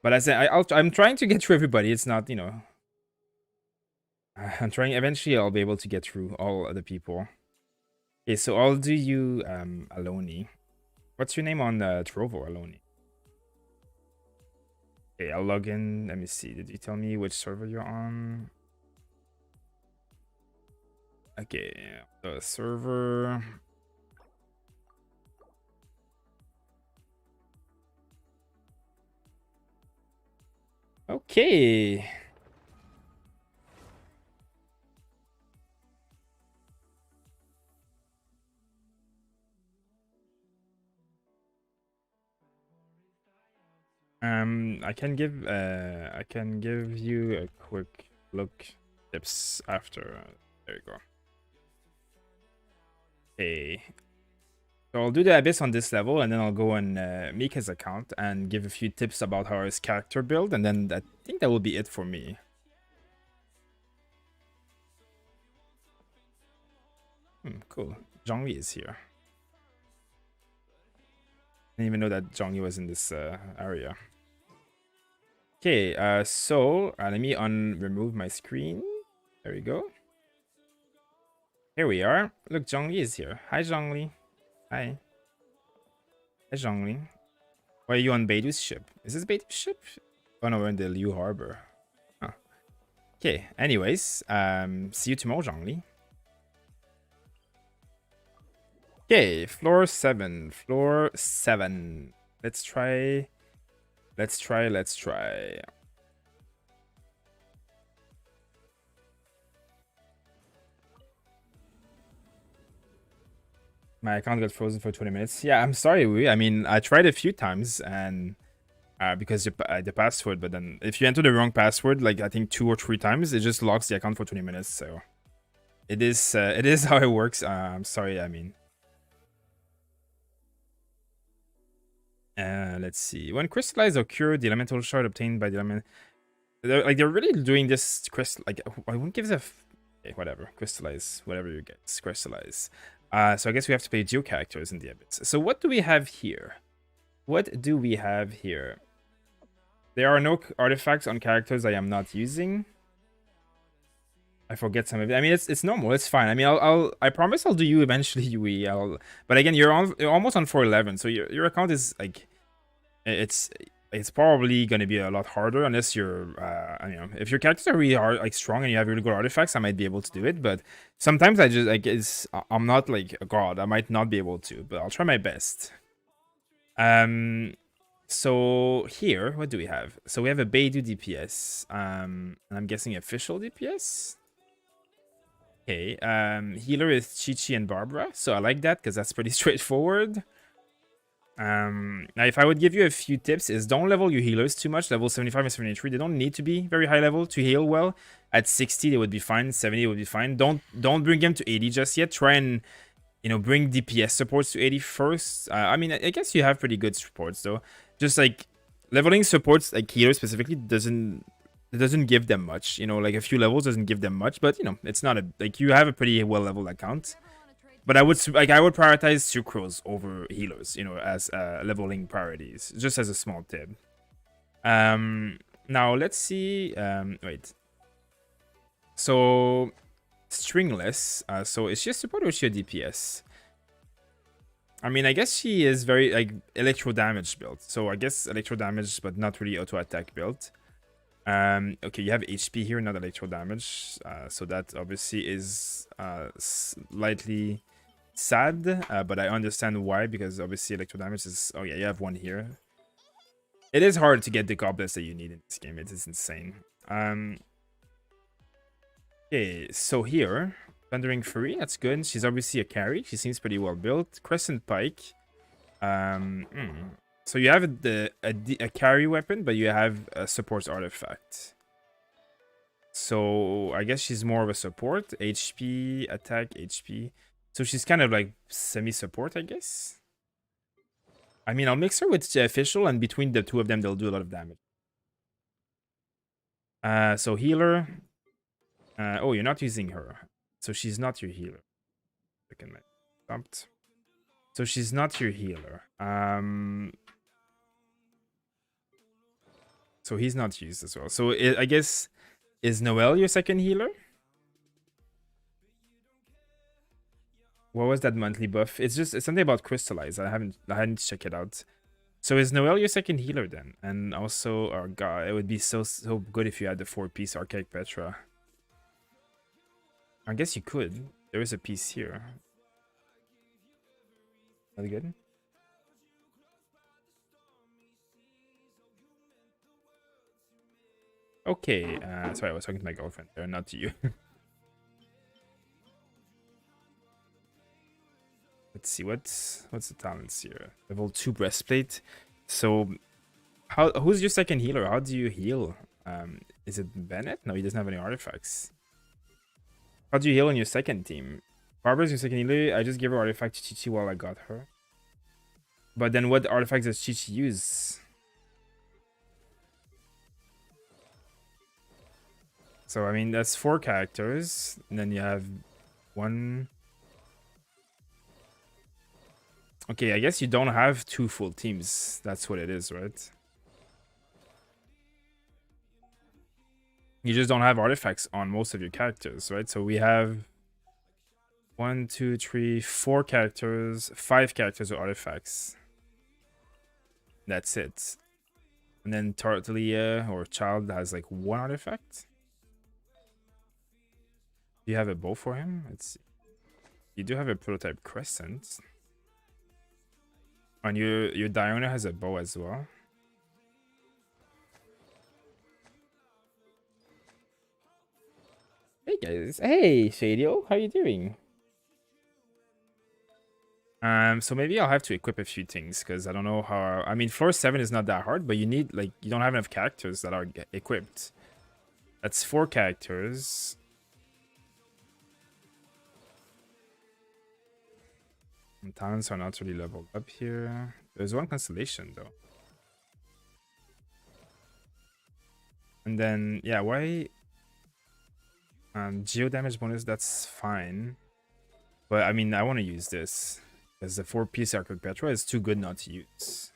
But as I'm trying to get through everybody. It's not, you know, I'm trying. Eventually I'll be able to get through all other people. Okay, so I'll do you Aloni. What's your name on Trovo, Aloni? Okay, I'll log in. Let me see. Did you tell me which server you're on? Okay, the server. Okay. I can give you a quick look tips after. There you go. Okay. So I'll do the Abyss on this level, and then I'll go and make his account and give a few tips about how his character build, and then I think that will be it for me. Cool. Zhongli is here. I didn't even know that Zhongli was in this area. Okay, so let me remove my screen. There we go. Here we are. Look, Zhongli is here. Hi, Zhongli. Hi. Hi, Zhongli. Why are you on Beidu's ship? Is this Beidu's ship? Oh no, we're in the Liu Harbor. Huh. Okay, anyways, see you tomorrow, Zhongli. Okay, floor 7. Floor 7. Let's try. My account got frozen for 20 minutes. Yeah, I'm sorry, Wui. I mean, I tried a few times and because the password, but then if you enter the wrong password, like I think 2 or 3 times, it just locks the account for 20 minutes. So it is how it works. I'm sorry. I mean, let's see. When crystallized occur, the elemental shard obtained by the element, they're really doing this crystal. Like I won't give a okay, whatever, crystallize whatever you get, crystallize. So I guess we have to play geo characters in the Abyss. So what do we have here? What do we have here? There are no artifacts on characters I am not using. I forget some of it. I mean, it's normal. It's fine. I mean, I promise I'll do you eventually, Yui. But again, you're almost on 411, so your account is like, it's probably gonna be a lot harder unless you're, you know, if your characters are really hard, like strong, and you have really good artifacts, I might be able to do it. But sometimes I just like I'm not like a god. I might not be able to, but I'll try my best. So here, what do we have? So we have a Beidou DPS. And I'm guessing official DPS. Okay. Healer is Chi-Chi and Barbara. So I like that because that's pretty straightforward. Now if I would give you a few tips is don't level your healers too much. Level 75 and 73, they don't need to be very high level to heal well. At 60 they would be fine, 70 would be fine. Don't bring them to 80 just yet. Try and, you know, bring DPS supports to 80 first. I mean, I guess you have pretty good supports though. Just like leveling supports, like healers specifically, doesn't give them much. You know, like a few levels doesn't give them much, but you know, it's not a like you have a pretty well leveled account. But I would prioritize sucrose over healers, you know, as leveling priorities, just as a small tip. Now let's see. Wait. So stringless. So is she a support or is she a DPS? I mean, I guess she is very like electro damage build. So I guess electro damage, but not really auto attack build. Okay, you have HP here, not electro damage. So that obviously is slightly sad, but I understand why, because obviously electro damage is, oh yeah, you have one here. It is hard to get the goblets that you need in this game. It is insane. Okay, so here Thundering Fury, that's good. She's obviously a carry. She seems pretty well built. Crescent Pike. So you have a carry weapon, but you have a support artifact. So I guess she's more of a support. HP, attack, HP. So she's kind of like semi-support, I guess. I mean, I'll mix her with the official, and between the two of them, they'll do a lot of damage. So healer. Oh, you're not using her. So she's not your healer. Second minute. Dumped. So she's not your healer. So he's not used as well. So I guess, is Noelle your second healer? What was that monthly buff? It's something about crystallize. I hadn't checked it out. So is Noelle your second healer then? And also, oh god, it would be so good if you had the 4-piece Archaic Petra. I guess you could. There is a piece here. That good? Okay. Sorry, I was talking to my girlfriend there, not to you. Let's see what's the talents here. Level 2 breastplate. So who's your second healer? How do you heal? Is it Bennett? No, he doesn't have any artifacts. How do you heal on your second team? Barbara's your second healer. I just gave her artifact to Chi-Chi while I got her. But then what artifacts does Chi-Chi use? So I mean that's 4 characters, and then you have 1. Okay, I guess you don't have 2 full teams. That's what it is, right? You just don't have artifacts on most of your characters, right? So we have 1, 2, 3, 4 characters, 5 characters with artifacts. That's it. And then Tartaglia or Child has like 1 artifact. Do you have a bow for him? Let's see. You do have a prototype crescent. And your Diona has a bow as well. Hey guys. Hey Shadio, how you doing? So maybe I'll have to equip a few things because I don't know how. I mean, floor 7 is not that hard, but you need like you don't have enough characters that are equipped. That's 4 characters. And talents are not really leveled up here. There's 1 constellation though. And then yeah, why? Geo damage bonus, that's fine. But I mean, I want to use this because the 4-piece Arctic Petra is too good not to use.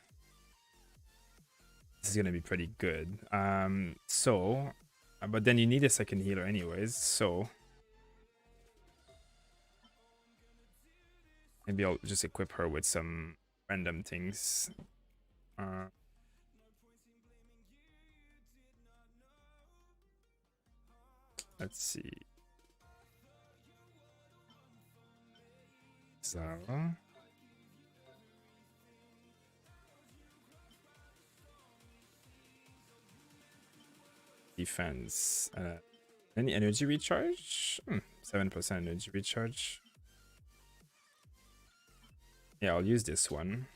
This is gonna be pretty good. But then you need a second healer anyways. So maybe I'll just equip her with some random things. Let's see. Zara. Defense. Any energy recharge? 7% energy recharge. Yeah, I'll use this one.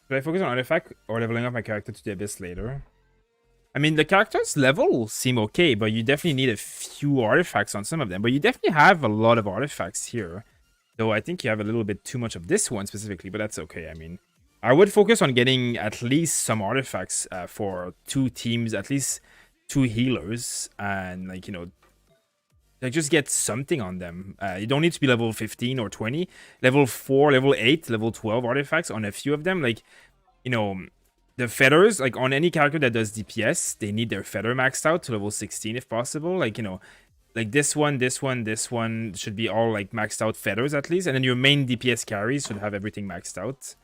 Should I focus on artifact or leveling up my character to the abyss later? I mean, the characters level seem okay, but you definitely need a few artifacts on some of them. But you definitely have a lot of artifacts here. Though I think you have a little bit too much of this one specifically, but that's okay. I mean, I would focus on getting at least some artifacts for 2 teams, at least 2 healers. And like, you know, like just get something on them. You don't need to be level 15 or 20. Level 4, level 8, level 12 artifacts on a few of them. Like, you know, the feathers, like on any character that does DPS, they need their feather maxed out to level 16 if possible. Like, you know, like this one should be all like maxed out feathers at least. And then your main DPS carries should have everything maxed out.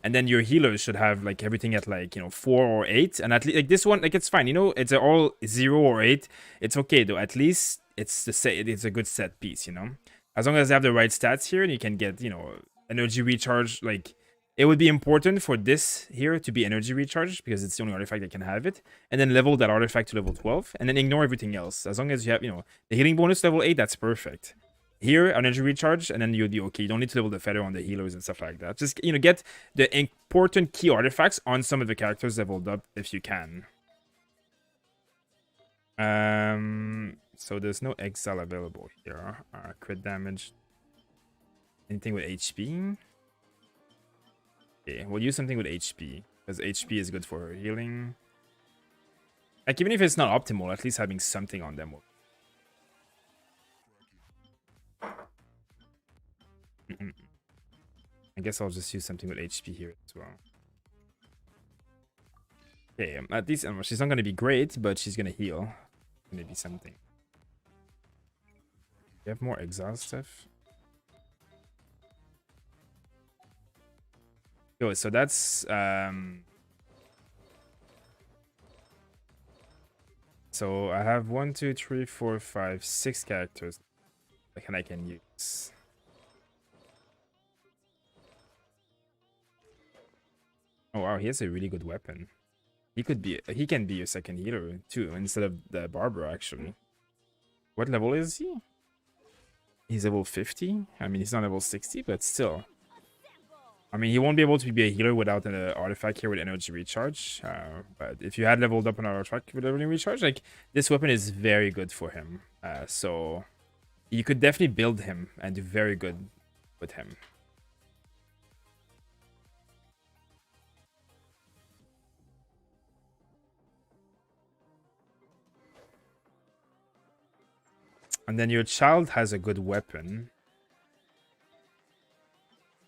And then your healers should have like everything at like, you know, 4 or 8. And at least like this one, like it's fine. You know, it's all 0 or 8. It's okay though. At least it's a good set piece, you know. As long as they have the right stats here, and you can get, you know, energy recharge. Like it would be important for this here to be energy recharged because it's the only artifact that can have it. And then level that artifact to level 12, and then ignore everything else. As long as you have, you know, the healing bonus level 8, that's perfect. Here, energy recharge, and then you'll be okay. You don't need to level the feather on the healers and stuff like that. Just, you know, get the important key artifacts on some of the characters leveled up if you can. So there's no exile available here. Crit damage. Anything with HP? Okay, we'll use something with HP because HP is good for her healing. Like even if it's not optimal, at least having something on them will. I guess I'll just use something with HP here as well. Okay, at least she's not gonna be great, but she's gonna heal. Maybe something. You have more exile stuff. Yo, so that's so I have 1, 2, 3, 4, 5, 6 characters. What I can use? Oh wow, he has a really good weapon. He can be your second healer too, instead of the Barbara actually. What level is he? He's level 50. I mean, he's not level 60, but still. I mean, he won't be able to be a healer without an artifact here with energy recharge. But if you had leveled up an artifact with energy recharge, like, this weapon is very good for him. So you could definitely build him and do very good with him. And then your child has a good weapon.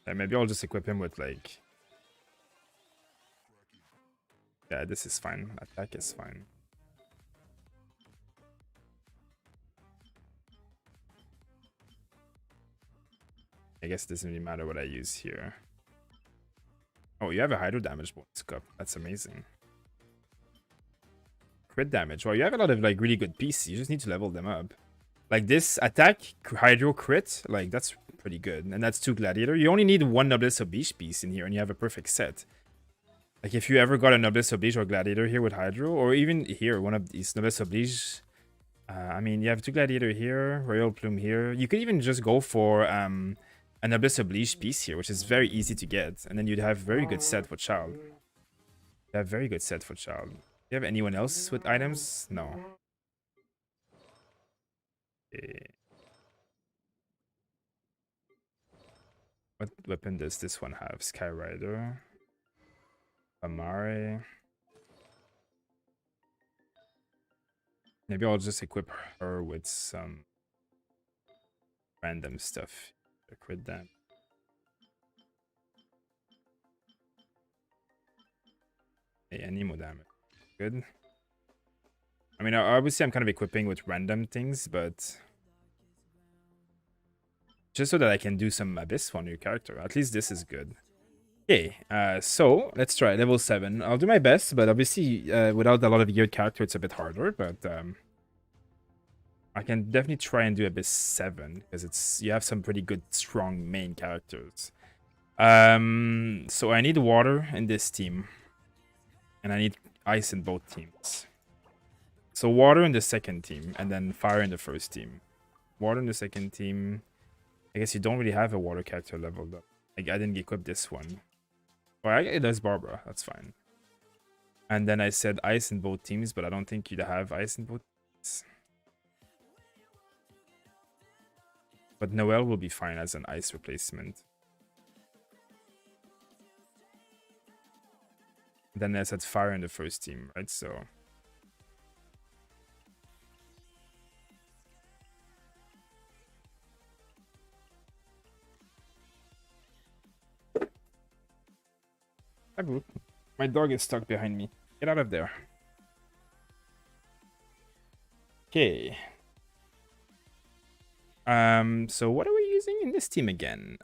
Yeah, maybe I'll just equip him with, like... Yeah, this is fine. Attack is fine. I guess it doesn't really matter what I use here. Oh, you have a hydro damage bonus cup. That's amazing. Crit damage. Well, you have a lot of, like, really good pieces. You just need to level them up. Like, this attack, hydro crit, like, that's pretty good. And that's 2 gladiator. You only need 1 noblesse oblige piece in here, and you have a perfect set. Like, if you ever got a noblesse oblige or gladiator here with hydro, or even here, one of these noblesse oblige... I mean, you have 2 gladiator here, royal plume here. You could even just go for a noblesse oblige piece here, which is very easy to get. And then you'd have very good set for child. You have very good set for child. Do you have anyone else with items? No. Okay. What weapon does this one have? Skyrider. Amare. Maybe I'll just equip her with some random stuff. Crit damage. Hey, anemo damage. Good. I mean, obviously I'm kind of equipping with random things, but just so that I can do some abyss on your character. At least this is good. Okay, so let's try level 7. I'll do my best, but obviously without a lot of geared character, it's a bit harder. But I can definitely try and do abyss 7 because you have some pretty good, strong main characters. So I need water in this team, and I need ice in both teams. So water in the second team, and then fire in the first team. Water in the second team. I guess you don't really have a water character leveled up. Like, I didn't equip this one. Well, it does Barbara. That's fine. And then I said ice in both teams, but I don't think you'd have ice in both teams. But Noelle will be fine as an ice replacement. Then I said fire in the first team, right? So... Hi, Boo. My dog is stuck behind me. Get out of there. Okay. So what are we using in this team again?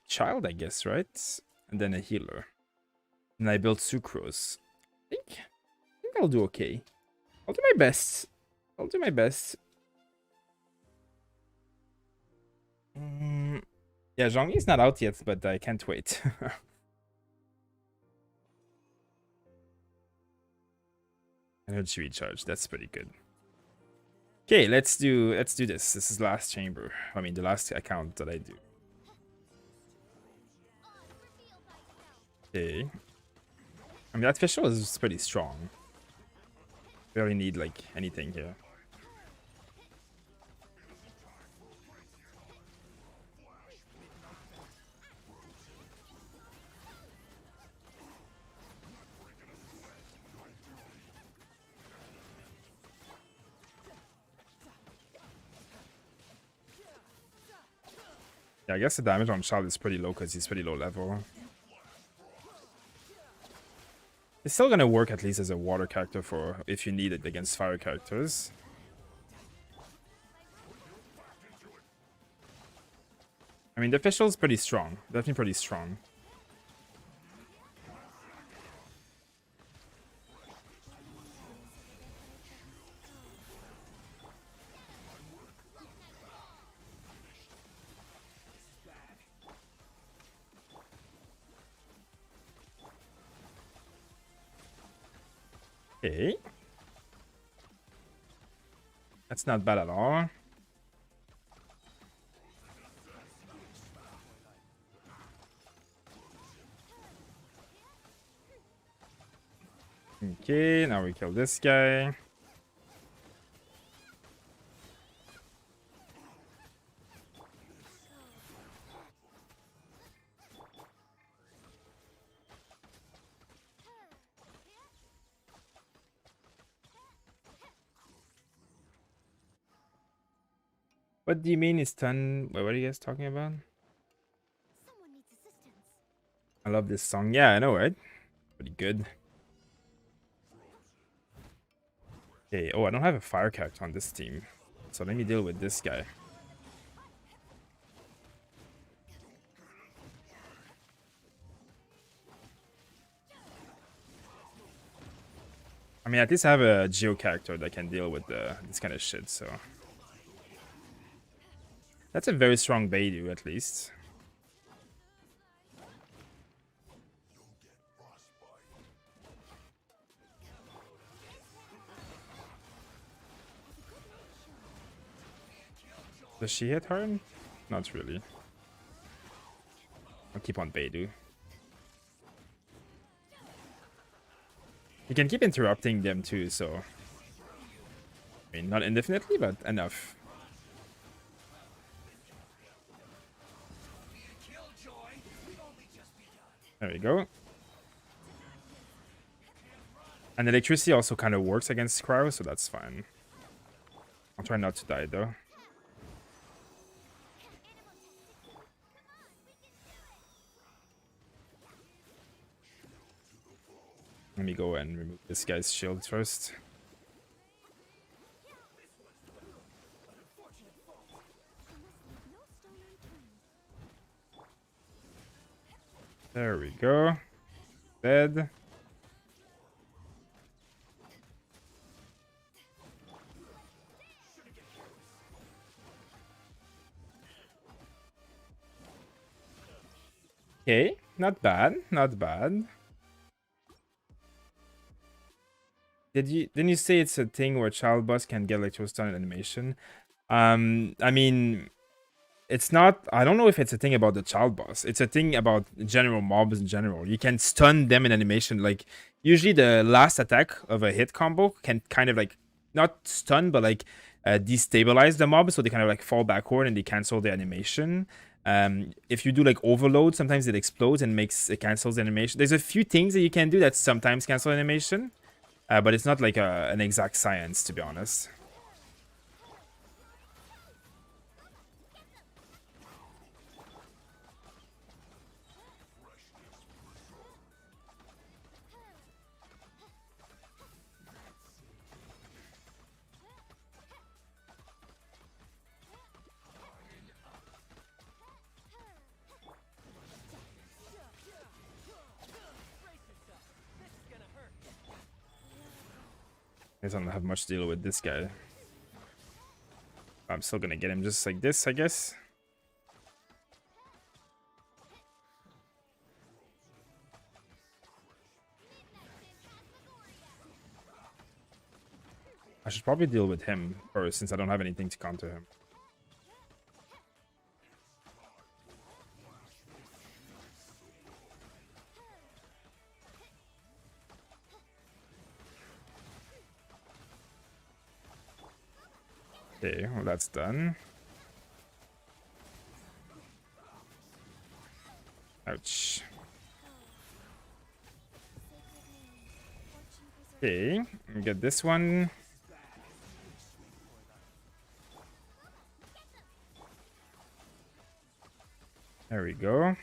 Child, I guess, right? And then a healer. And I built Sucrose. I think I'll do okay. I'll do my best. I'll do my best. Yeah, Zhongyi's not out yet, but I can't wait. Energy recharge, that's pretty good. Okay, let's do this. This is last chamber. I mean, the last account that I do. Okay. I mean, that official is pretty strong. Barely need, like, anything here. Yeah, I guess the damage on Child is pretty low because he's pretty low level. It's still gonna work at least as a water character for if you need it against fire characters. I mean, the official is pretty strong. Definitely pretty strong. Okay. That's not bad at all. Okay, now we kill this guy. What do you mean is done? Wait, what are you guys talking about? I love this song. Yeah, I know, right? Pretty good. Okay, oh, I don't have a fire character on this team. So let me deal with this guy. I mean, at least I have a Geo character that can deal with this kind of shit, so... That's a very strong Beidou, at least. Does she hit hard? Not really. I'll keep on Beidou. You can keep interrupting them too, so... I mean, not indefinitely, but enough. There we go. And electricity also kind of works against Cryo, so that's fine. I'll try not to die, though. Let me go and remove this guy's shield first. There we go. Dead. Okay, not bad, not bad. Didn't you say it's a thing where child boss can get electro stun animation? I mean, it's not. I don't know if it's a thing about the child boss. It's a thing about general mobs in general. You can stun them in animation. Like usually, the last attack of a hit combo can kind of like not stun, but like destabilize the mob, so they kind of like fall backward and they cancel the animation. If you do like overload, sometimes it explodes and it cancels the animation. There's a few things that you can do that sometimes cancel animation. But it's not like an exact science, to be honest. I don't have much to deal with this guy. I'm still gonna get him just like this, I guess. I should probably deal with him first, since I don't have anything to counter him. Okay, well that's done. Ouch. Okay, we get this one. There we go.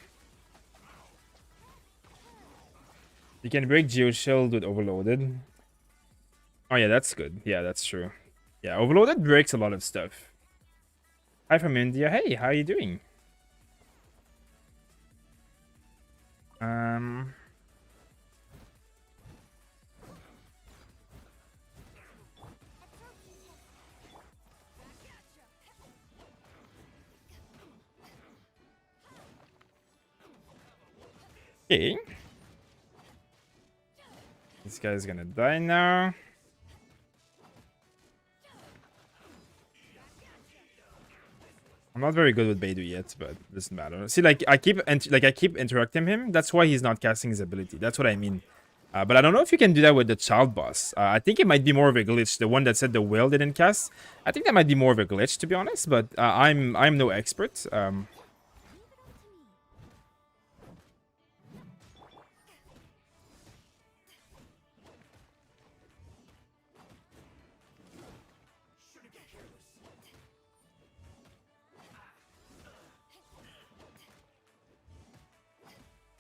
You can break Geo Shield with Overloaded. Oh yeah, that's good. Yeah, that's true. Yeah, Overloaded breaks a lot of stuff. Hi from India. Hey, how are you doing? Okay. This guy's gonna die now. I'm not very good with Beidou yet, but it doesn't matter. See, like I keep interrupting him. That's why he's not casting his ability. That's what I mean. But I don't know if you can do that with the child boss. I think it might be more of a glitch. The one that said the whale didn't cast. I think that might be more of a glitch, to be honest. But I'm no expert.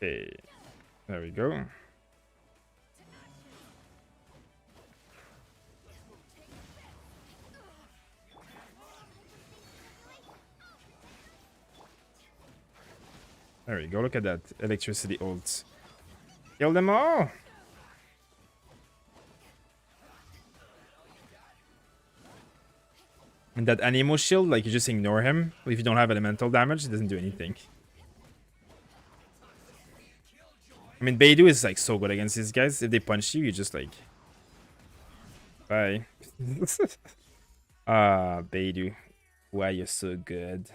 Okay, there we go. There we go. Look at that electricity ult. Kill them all. And that Anemo shield, like you just ignore him. If you don't have elemental damage, it doesn't do anything. I mean, Beidou is like so good against these guys. If they punch you, you just like... Bye. Beidou. Why you're so good.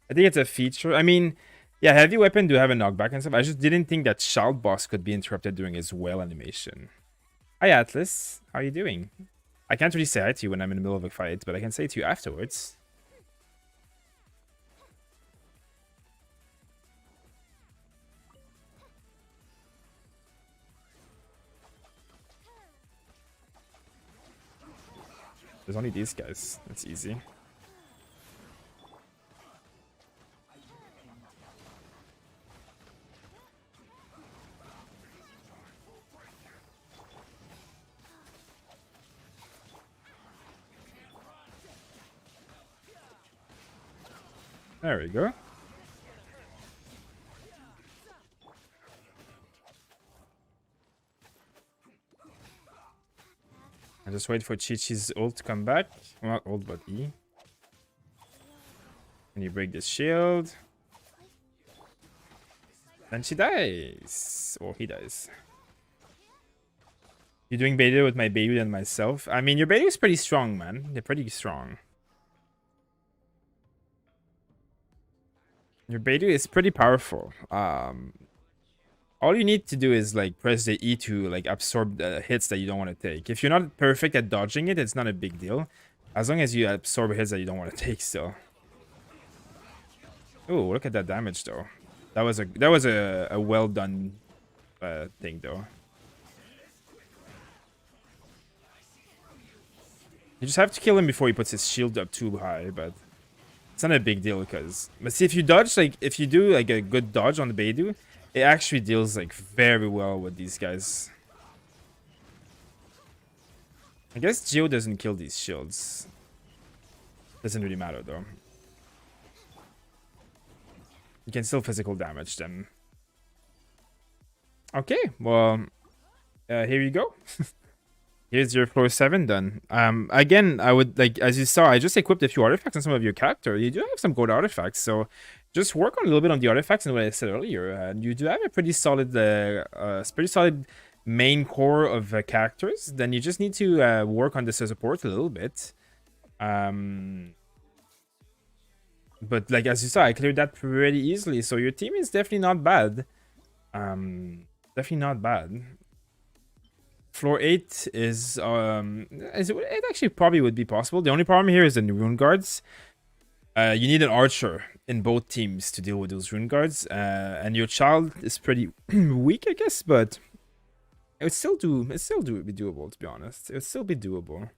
I think it's a feature. I mean, yeah, heavy weapon do have a knockback and stuff. I just didn't think that child boss could be interrupted during his whale animation. Hi, Atlas. How are you doing? I can't really say hi to you when I'm in the middle of a fight, but I can say it to you afterwards. There's only these guys. That's easy. There we go. I just wait for Chi-Chi's ult to come back. Well, not ult, but E. And you break the shield. Then she dies. Or he dies. You're doing Beidou with my Beidou and myself. I mean, your Beidou is pretty strong, man. They're pretty strong. Your Beidou is pretty powerful. All you need to do is like press the E to like absorb the hits that you don't want to take. If you're not perfect at dodging it, it's not a big deal. As long as you absorb hits that you don't want to take still. Oh, look at that damage though. That was a well done thing though. You just have to kill him before he puts his shield up too high, but it's not a big deal because... But see, if you dodge, like, if you do, like, a good dodge on the Beidou, it actually deals, like, very well with these guys. I guess Geo doesn't kill these shields. Doesn't really matter, though. You can still physical damage them. Okay, well, here you go. Here's your floor 7 done. Again, I would, like, as you saw, I just equipped a few artifacts on some of your character. You do have some gold artifacts, so just work on a little bit on the artifacts and what I said earlier. And you do have a pretty solid main core of characters. Then you just need to work on the support a little bit. But like as you saw, I cleared that pretty easily. So your team is definitely not bad. Definitely not bad. Floor 8 is it actually probably would be possible. The only problem here is the rune guards. You need an archer in both teams to deal with those rune guards. And your child is pretty weak, I guess, but it would still be doable, to be honest. It would still be doable.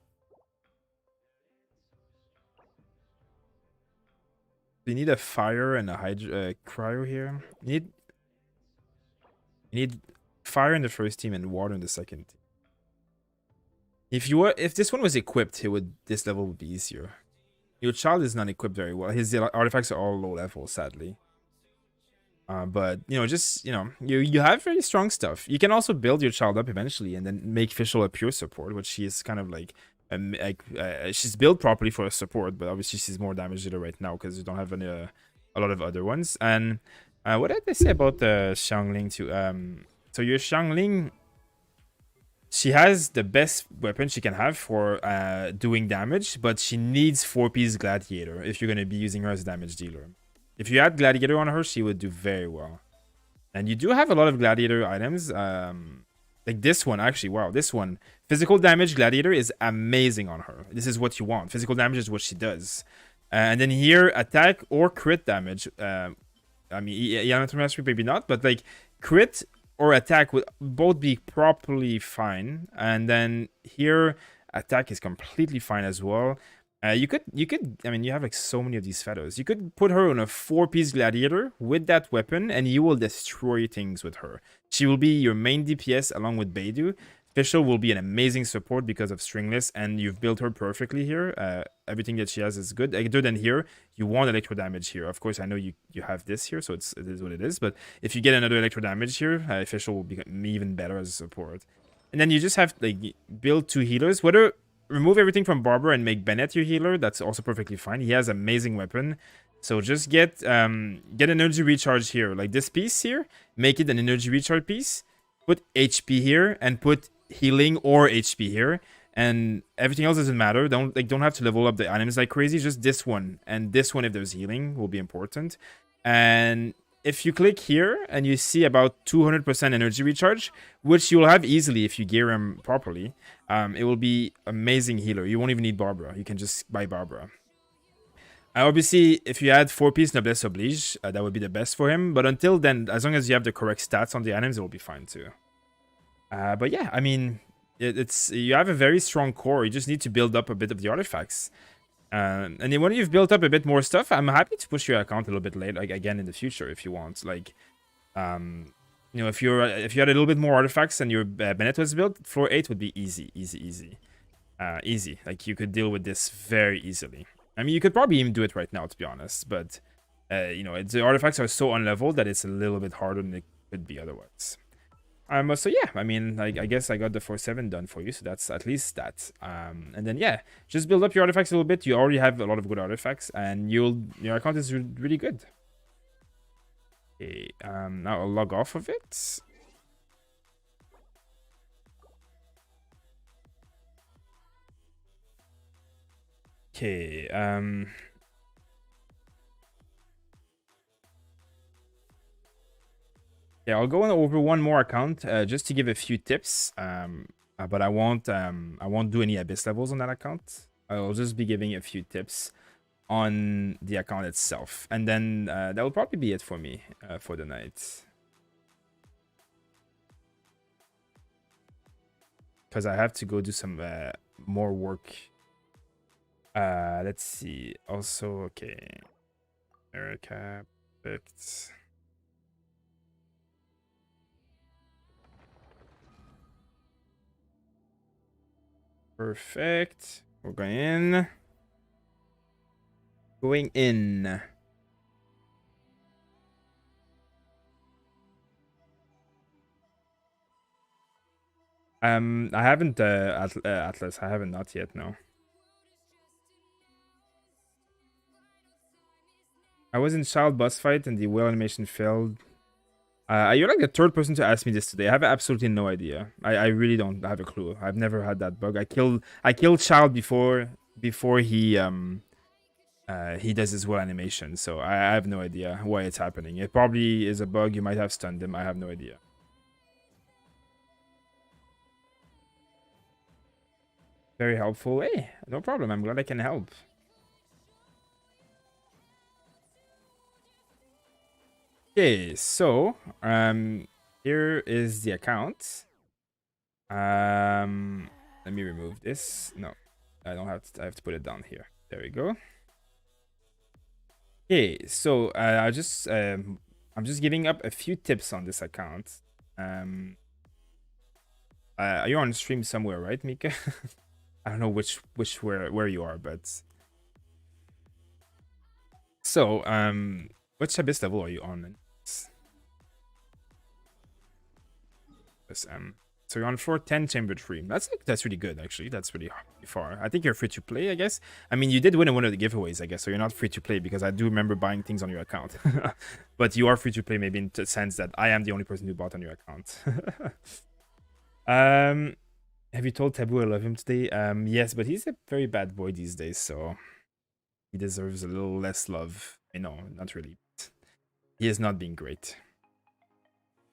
You need a fire and a cryo here. You need fire in the first team and water in the second team. If this one was equipped, this level would be easier. Your child is not equipped very well. His artifacts are all low level, sadly. But you know, you have very strong stuff. You can also build your child up eventually, and then make Fischl a pure support, which she is kind of like she's built properly for a support, but obviously she's more damage dealer right now because you don't have a lot of other ones. And what did they say about the Xiangling too? So your Xiangling, she has the best weapon she can have for doing damage, but she needs 4-piece Gladiator if you're going to be using her as a damage dealer. If you had Gladiator on her, she would do very well. And you do have a lot of Gladiator items. Like this one, actually. Wow, this one. Physical damage Gladiator is amazing on her. This is what you want. Physical damage is what she does. And then here, attack or crit damage. I mean, Elemental Mastery maybe not, but like crit or attack would both be properly fine. And then here, attack is completely fine as well. You could, I mean, you have like so many of these feathers. You could put her on a 4-piece Gladiator with that weapon, and you will destroy things with her. She will be your main DPS along with Beidou. Fischl will be an amazing support because of Stringless, and you've built her perfectly here. Everything that she has is good. Other than here, you want electro damage here. Of course, I know you have this here, so it is what it is. But if you get another electro damage here, Fischl will be even better as a support. And then you just have like build 2 healers. Whether remove everything from Barber and make Bennett your healer, that's also perfectly fine. He has amazing weapon. So just get energy recharge here. Like this piece here, make it an energy recharge piece. Put HP here and put healing or HP here. And everything else doesn't matter. Don't have to level up the items like crazy. Just this one. And this one, if there's healing, will be important. And if you click here and you see about 200% energy recharge, which you'll have easily if you gear him properly, it will be amazing healer. You won't even need Barbara. You can just buy Barbara. Obviously, if you add 4-piece Noblesse Oblige, that would be the best for him. But until then, as long as you have the correct stats on the items, it will be fine too. But yeah, I mean, you have a very strong core. You just need to build up a bit of the artifacts. And then when you've built up a bit more stuff, I'm happy to push your account a little bit later, like again in the future if you want. Like, you know, if you had a little bit more artifacts and your Bennett was built, floor 8 would be easy. Easy. Like you could deal with this very easily. I mean, you could probably even do it right now, to be honest. But you know, the artifacts are so unleveled that it's a little bit harder than it could be otherwise. So yeah, I mean, like I guess I got the 4-7 done for you, so that's at least that. And then yeah, just build up your artifacts a little bit. You already have a lot of good artifacts, and your account is really good. Okay, now I'll log off of it. Okay, yeah, I'll go over one more account just to give a few tips. But I won't do any abyss levels on that account. I'll just be giving a few tips on the account itself, and then that will probably be it for me for the night. Because I have to go do some more work. Let's see. Also, okay, America, perfect. Perfect. We're going in. Going in. I haven't Atlas. I haven't not yet. No. I was in child boss fight and the whale animation failed. You're like the third person to ask me this today. I have absolutely no idea. I really don't have a clue. I've never had that bug. I killed child before he does his whale animation, so I have no idea why it's happening. It probably is a bug. You might have stunned him. I have no idea. Very helpful. Hey, no problem. I'm glad I can help. Okay, so here is the account. Let me remove this. No, I don't have to. I have to put it down here. There we go. Okay, so I'm just giving up a few tips on this account. Are you on stream somewhere, right, Mika? I don't know where you are, but so which abyss level are you on? So you're on floor 10, chamber 3. That's really good, actually. That's really far. I think you're free to play, I guess. I mean, you did win one of the giveaways, I guess, so you're not free to play because I do remember buying things on your account. But you are free to play, maybe in the sense that I am the only person who bought on your account. Have you told Taboo I love him today? Yes, but he's a very bad boy these days, so he deserves a little less love. I know, not really. He is not being great.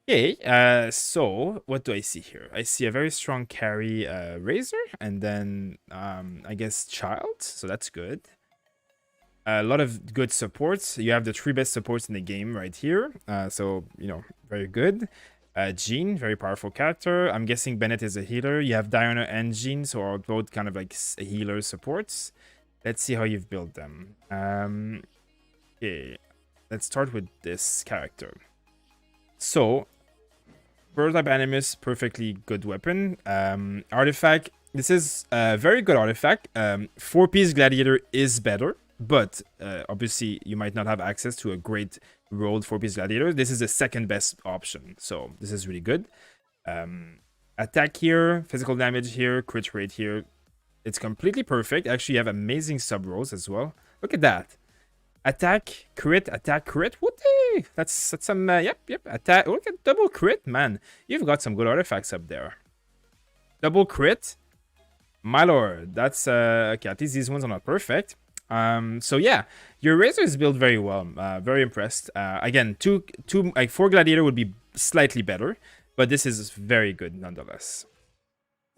Okay, so what do I see here? I see a very strong carry Razor, and then I guess Child, so that's good. A lot of good supports. You have the 3 best supports in the game right here, so, you know, very good. Jean, very powerful character. I'm guessing Bennett is a healer. You have Diana and Jean, so are both kind of like healer supports. Let's see how you've built them. Okay, let's start with this character. So, Prototype Animus, perfectly good weapon. Artifact, this is a very good artifact. 4-piece Gladiator is better, but obviously you might not have access to a great rolled 4-piece Gladiator. This is the second best option, so this is really good. Attack here, physical damage here, crit rate here. It's completely perfect. Actually, you have amazing sub rolls as well. Look at that. Attack, crit, what the? That's some, yep, attack, look at double crit, man. You've got some good artifacts up there. Double crit, my lord, that's, okay, at least these ones are not perfect. So yeah, your Razor is built very well, very impressed. Again, like 4 Gladiator would be slightly better, but this is very good nonetheless.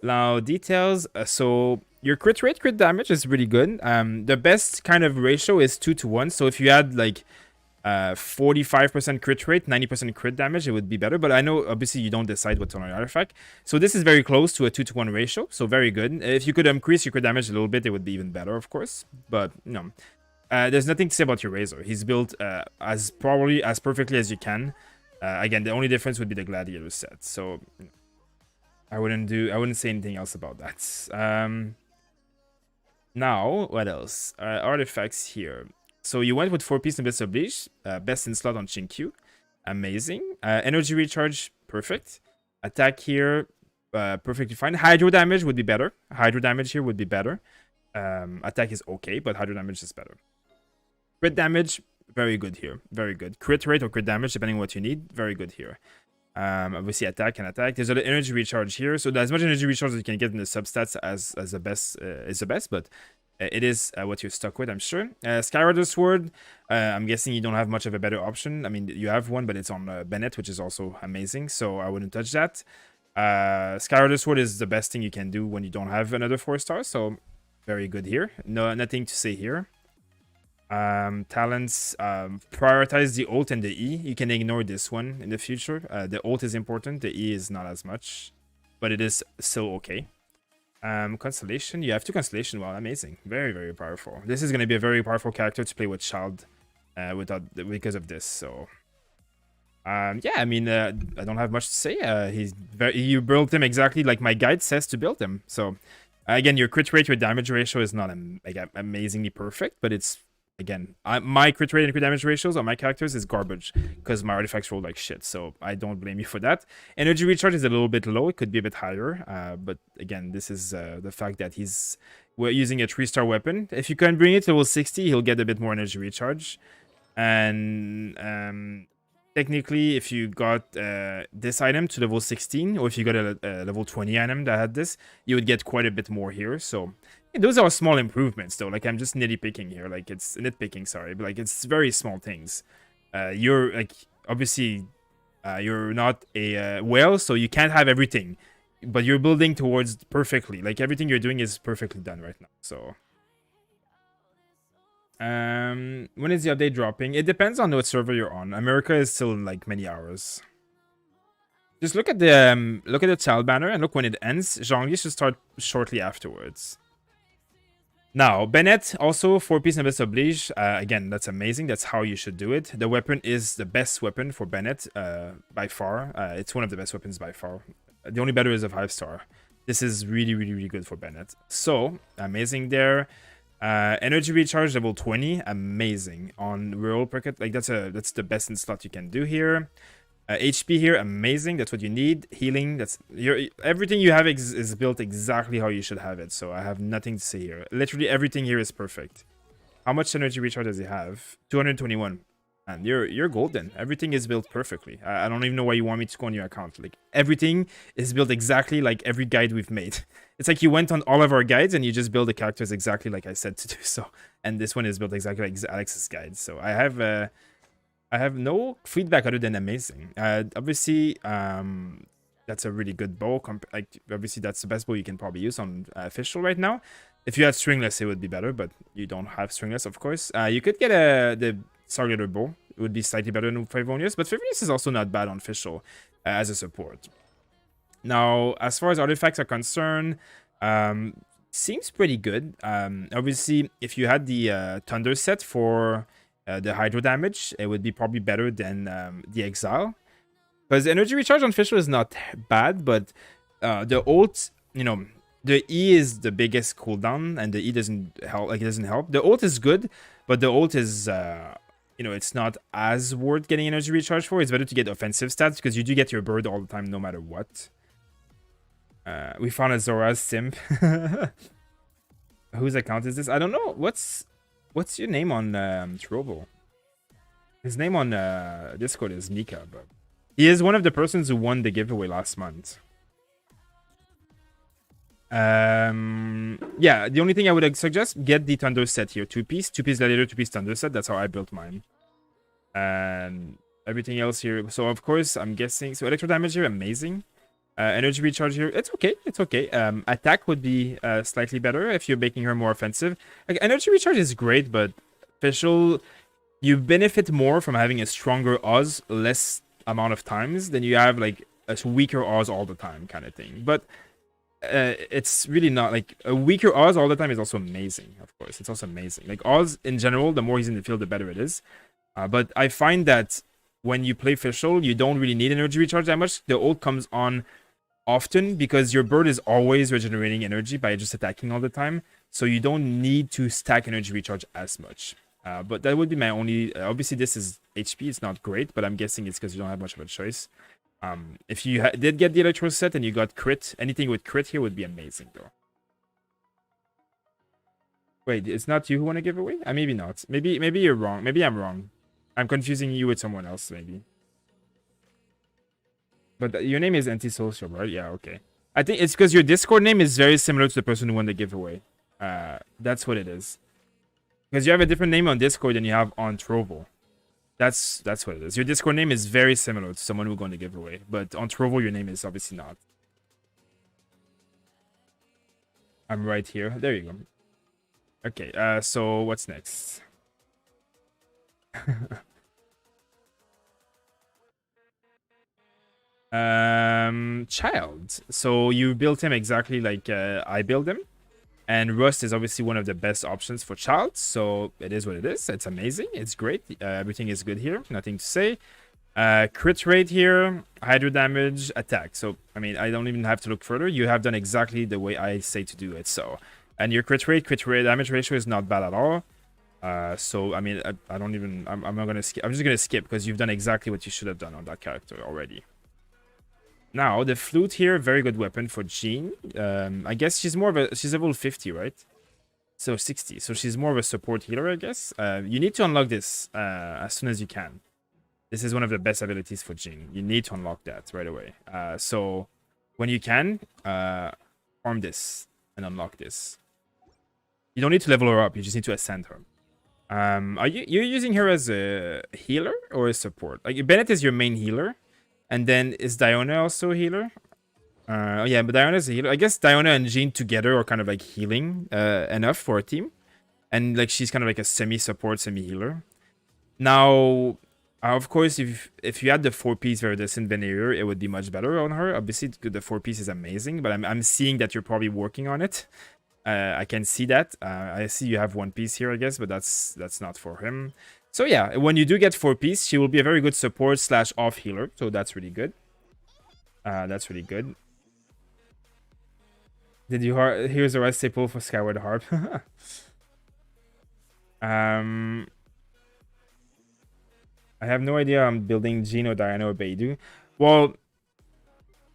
Now, details, so your crit rate, crit damage is really good. The best kind of ratio is 2-to-1. So if you had like 45% crit rate, 90% crit damage, it would be better. But I know obviously you don't decide what's on your artifact. So this is very close to a 2-to-1 ratio. So very good. If you could increase your crit damage a little bit, it would be even better, of course. But no, there's nothing to say about your Razor. He's built as perfectly as you can. Again, the only difference would be the Gladiator set. So I wouldn't say anything else about that. Now, what else? Artifacts here. So you went with 4-piece Abyss Oblige, best in slot on Chinkyu. Amazing. Energy recharge, perfect. Attack here, perfectly fine. Hydro damage would be better. Hydro damage here would be better. Attack is okay, but hydro damage is better. Crit damage, very good here. Very good. Crit rate or crit damage, depending on what you need, very good here. Obviously attack and attack. There's an energy recharge here, so as much energy recharge as you can get in the substats as the best is the best, but it is what you're stuck with, I'm sure. Skyrider Sword, I'm guessing you don't have much of a better option. I mean, you have one, but it's on Bennett, which is also amazing, so I wouldn't touch that. Skyrider Sword is the best thing you can do when you don't have another 4-star, so very good here. Nothing to say here. Talents, prioritize the ult and the E. You can ignore this one in the future. The ult is important, the E is not as much, but it is still okay. Constellation, you have 2 Constellation. Wow, amazing. Very, very powerful. This is going to be a very powerful character to play with Child because of this. So, yeah, I mean, I don't have much to say. You built him exactly like my guide says to build him. So, again, your crit rate, your damage ratio is not like amazingly perfect, but it's, again, my crit rate and crit damage ratios on my characters is garbage because my artifacts roll like shit, so I don't blame you for that. Energy recharge is a little bit low. It could be a bit higher, but again, this is the fact that we're using a 3-star weapon. If you can bring it to level 60, he'll get a bit more energy recharge. And technically, if you got this item to level 16, or if you got a level 20 item that had this, you would get quite a bit more here. So those are small improvements, though. Like, I'm just nitpicking here. Like, it's nitpicking, sorry, but like, it's very small things. You're like, obviously, you're not a whale, so you can't have everything, but you're building towards perfectly. Like, everything you're doing is perfectly done right now. So, when is the update dropping? It depends on what server you're on. America is still in like many hours. Just look at the child banner and look when it ends. Zhongli should start shortly afterwards. Now, Bennett, also 4-piece Abyss Oblige. Again, that's amazing. That's how you should do it. The weapon is the best weapon for Bennett by far. It's one of the best weapons by far. The only better is a 5-star. This is really, really, really good for Bennett. So, amazing there. Energy recharge level 20. Amazing. On Rural Percut, like that's the best in slot you can do here. HP here, amazing. That's what you need. Healing, everything you have is built exactly how you should have it. So I have nothing to say here. Literally everything here is perfect. How much energy recharge does he have? 221. And you're golden. Everything is built perfectly. I don't even know why you want me to go on your account. Like, everything is built exactly like every guide we've made. It's like you went on all of our guides and you just build the characters exactly like I said to do so. And this one is built exactly like Alex's guide. So I have no feedback other than amazing. Obviously, that's a really good bow. Like, obviously, that's the best bow you can probably use on official right now. If you had stringless, it would be better, but you don't have stringless, of course. You could get the cellular bow. It would be slightly better than Favonius, but Favonius is also not bad on official as a support. Now, as far as artifacts are concerned, seems pretty good. Obviously, if you had the Thunder set for the Hydro damage, it would be probably better than the Exile. Because energy recharge on official is not bad, but the ult, the E is the biggest cooldown, and the E doesn't help. Like, it doesn't help. The ult is good, but the ult is, it's not as worth getting energy recharge for. It's better to get offensive stats because you do get your bird all the time, no matter what. We found a Xoraz simp. Whose account is this? I don't know. What's your name on Trovo? His name on Discord is Mika, but he is one of the persons who won the giveaway last month. Yeah, the only thing I would suggest, get the Thunder set here. 2-piece Gladiator, 2-piece Thunder set. That's how I built mine. And everything else here. So, of course, I'm guessing. So, electro damage here, amazing. Energy recharge here, it's okay. It's okay. Attack would be slightly better if you're making her more offensive. Like, energy recharge is great, but official, you benefit more from having a stronger Oz less amount of times than you have like a weaker Oz all the time kind of thing. But it's really not like a weaker Oz all the time is also amazing. Of course, it's also amazing. Like, Oz in general, the more he's in the field, the better it is. But I find that when you play official, you don't really need energy recharge that much. The ult comes on often because your bird is always regenerating energy by just attacking all the time, so you don't need to stack energy recharge as much. But that would be my only. Obviously, this is HP. It's not great, but I'm guessing it's because you don't have much of a choice. If you did get the electro set and you got crit, anything with crit here would be amazing, though. Wait, it's not you who want to give away? Maybe not. Maybe you're wrong. Maybe I'm wrong. I'm confusing you with someone else, maybe. But your name is Antisocial, right? Yeah, okay. I think it's because your Discord name is very similar to the person who won the giveaway. That's what it is. Because you have a different name on Discord than you have on Trovo. That's what it is. Your Discord name is very similar to someone who won the giveaway. But on Trovo, your name is obviously not. I'm right here. There you go. Okay, so what's next? Child. So you built him exactly like I built him. And Rust is obviously one of the best options for Child, so it is what it is. It's amazing. It's great. Everything is good here. Nothing to say. Crit rate here, hydro damage, attack. So, I mean, I don't even have to look further. You have done exactly the way I say to do it. So, and your crit rate damage ratio is not bad at all. So, I mean, I don't even... I'm not going to skip. I'm just going to skip because you've done exactly what you should have done on that character already. Now, the flute here, very good weapon for Jean. I guess she's more of a... She's level 50, right? So, 60. So, she's more of a support healer, I guess. You need to unlock this as soon as you can. This is one of the best abilities for Jean. You need to unlock that right away. So, when you can, farm this and unlock this. You don't need to level her up. You just need to ascend her. You're using her as a healer or a support? Like, Bennett is your main healer. And then is Diona also a healer? Yeah, but Diona is a healer. I guess Diona and Jean together are kind of like healing enough for a team. And like she's kind of like a semi-support, semi-healer. Now, of course, if you had the 4-piece Viridescent Veneer, it would be much better on her. Obviously, the 4-piece is amazing, but I'm seeing that you're probably working on it. I can see that. I see you have 1 piece here, I guess, but that's not for him. So yeah, when you do get 4-piece, she will be a very good support / off healer. So that's really good. That's really good. Did you hear the rest say pull for Skyward Harp? I have no idea I'm building Geno, Diana, or Beidou. Well,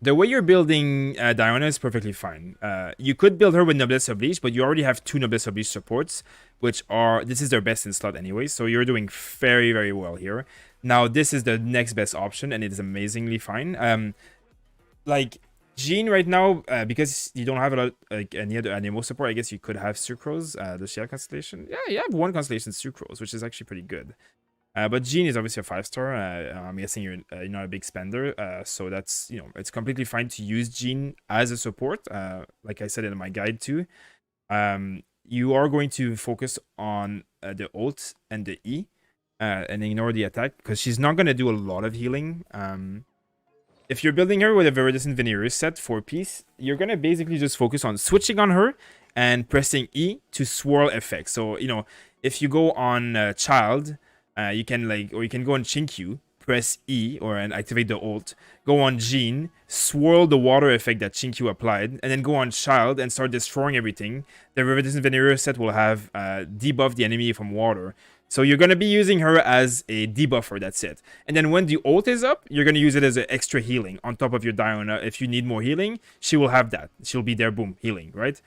the way you're building Diana is perfectly fine. You could build her with Noblesse Oblige, but you already have 2 Noblesse Oblige supports, which are, this is their best in slot anyway, so you're doing very, very well here. Now, this is the next best option, and it is amazingly fine. Like, Jean right now, because you don't have a lot, like, any other animal support, I guess you could have Sucrose, the Shell Constellation. Yeah, you have 1 Constellation Sucrose, which is actually pretty good. But Jean is obviously a 5-star. I'm guessing you're not a big spender, so that's, you know, it's completely fine to use Jean as a support. Like I said in my guide too, you are going to focus on the ult and the E, and ignore the attack because she's not going to do a lot of healing. If you're building her with a Viridescent Veneer set 4-piece, you're going to basically just focus on switching on her and pressing E to swirl effects. So, you know, if you go on Child, you can you can go on Chinkyu, press E and activate the ult, go on Jean, swirl the water effect that Chinkyu applied, and then go on Child and start destroying everything. The Viridescent Veneer set will have debuff the enemy from water. So you're going to be using her as a debuffer, that's it. And then when the ult is up, you're going to use it as an extra healing on top of your Diona. If you need more healing, she will have that. She'll be there, boom, healing, right?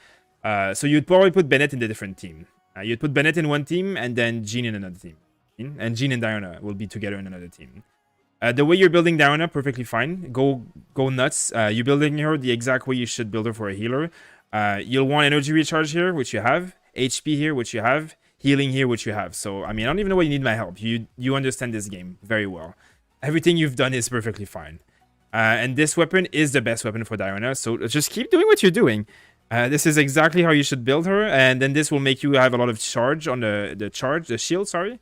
So you'd probably put Bennett in a different team. You'd put Bennett in one team and then Jean in another team. And Jean and Diana will be together in another team. The way you're building Diana, perfectly fine. Go nuts. You're building her the exact way you should build her for a healer. You'll want energy recharge here, which you have. HP here, which you have. Healing here, which you have. So, I mean, I don't even know why you need my help. You understand this game very well. Everything you've done is perfectly fine. And this weapon is the best weapon for Diana. So just keep doing what you're doing. This is exactly how you should build her. And then this will make you have a lot of charge on the shield, sorry.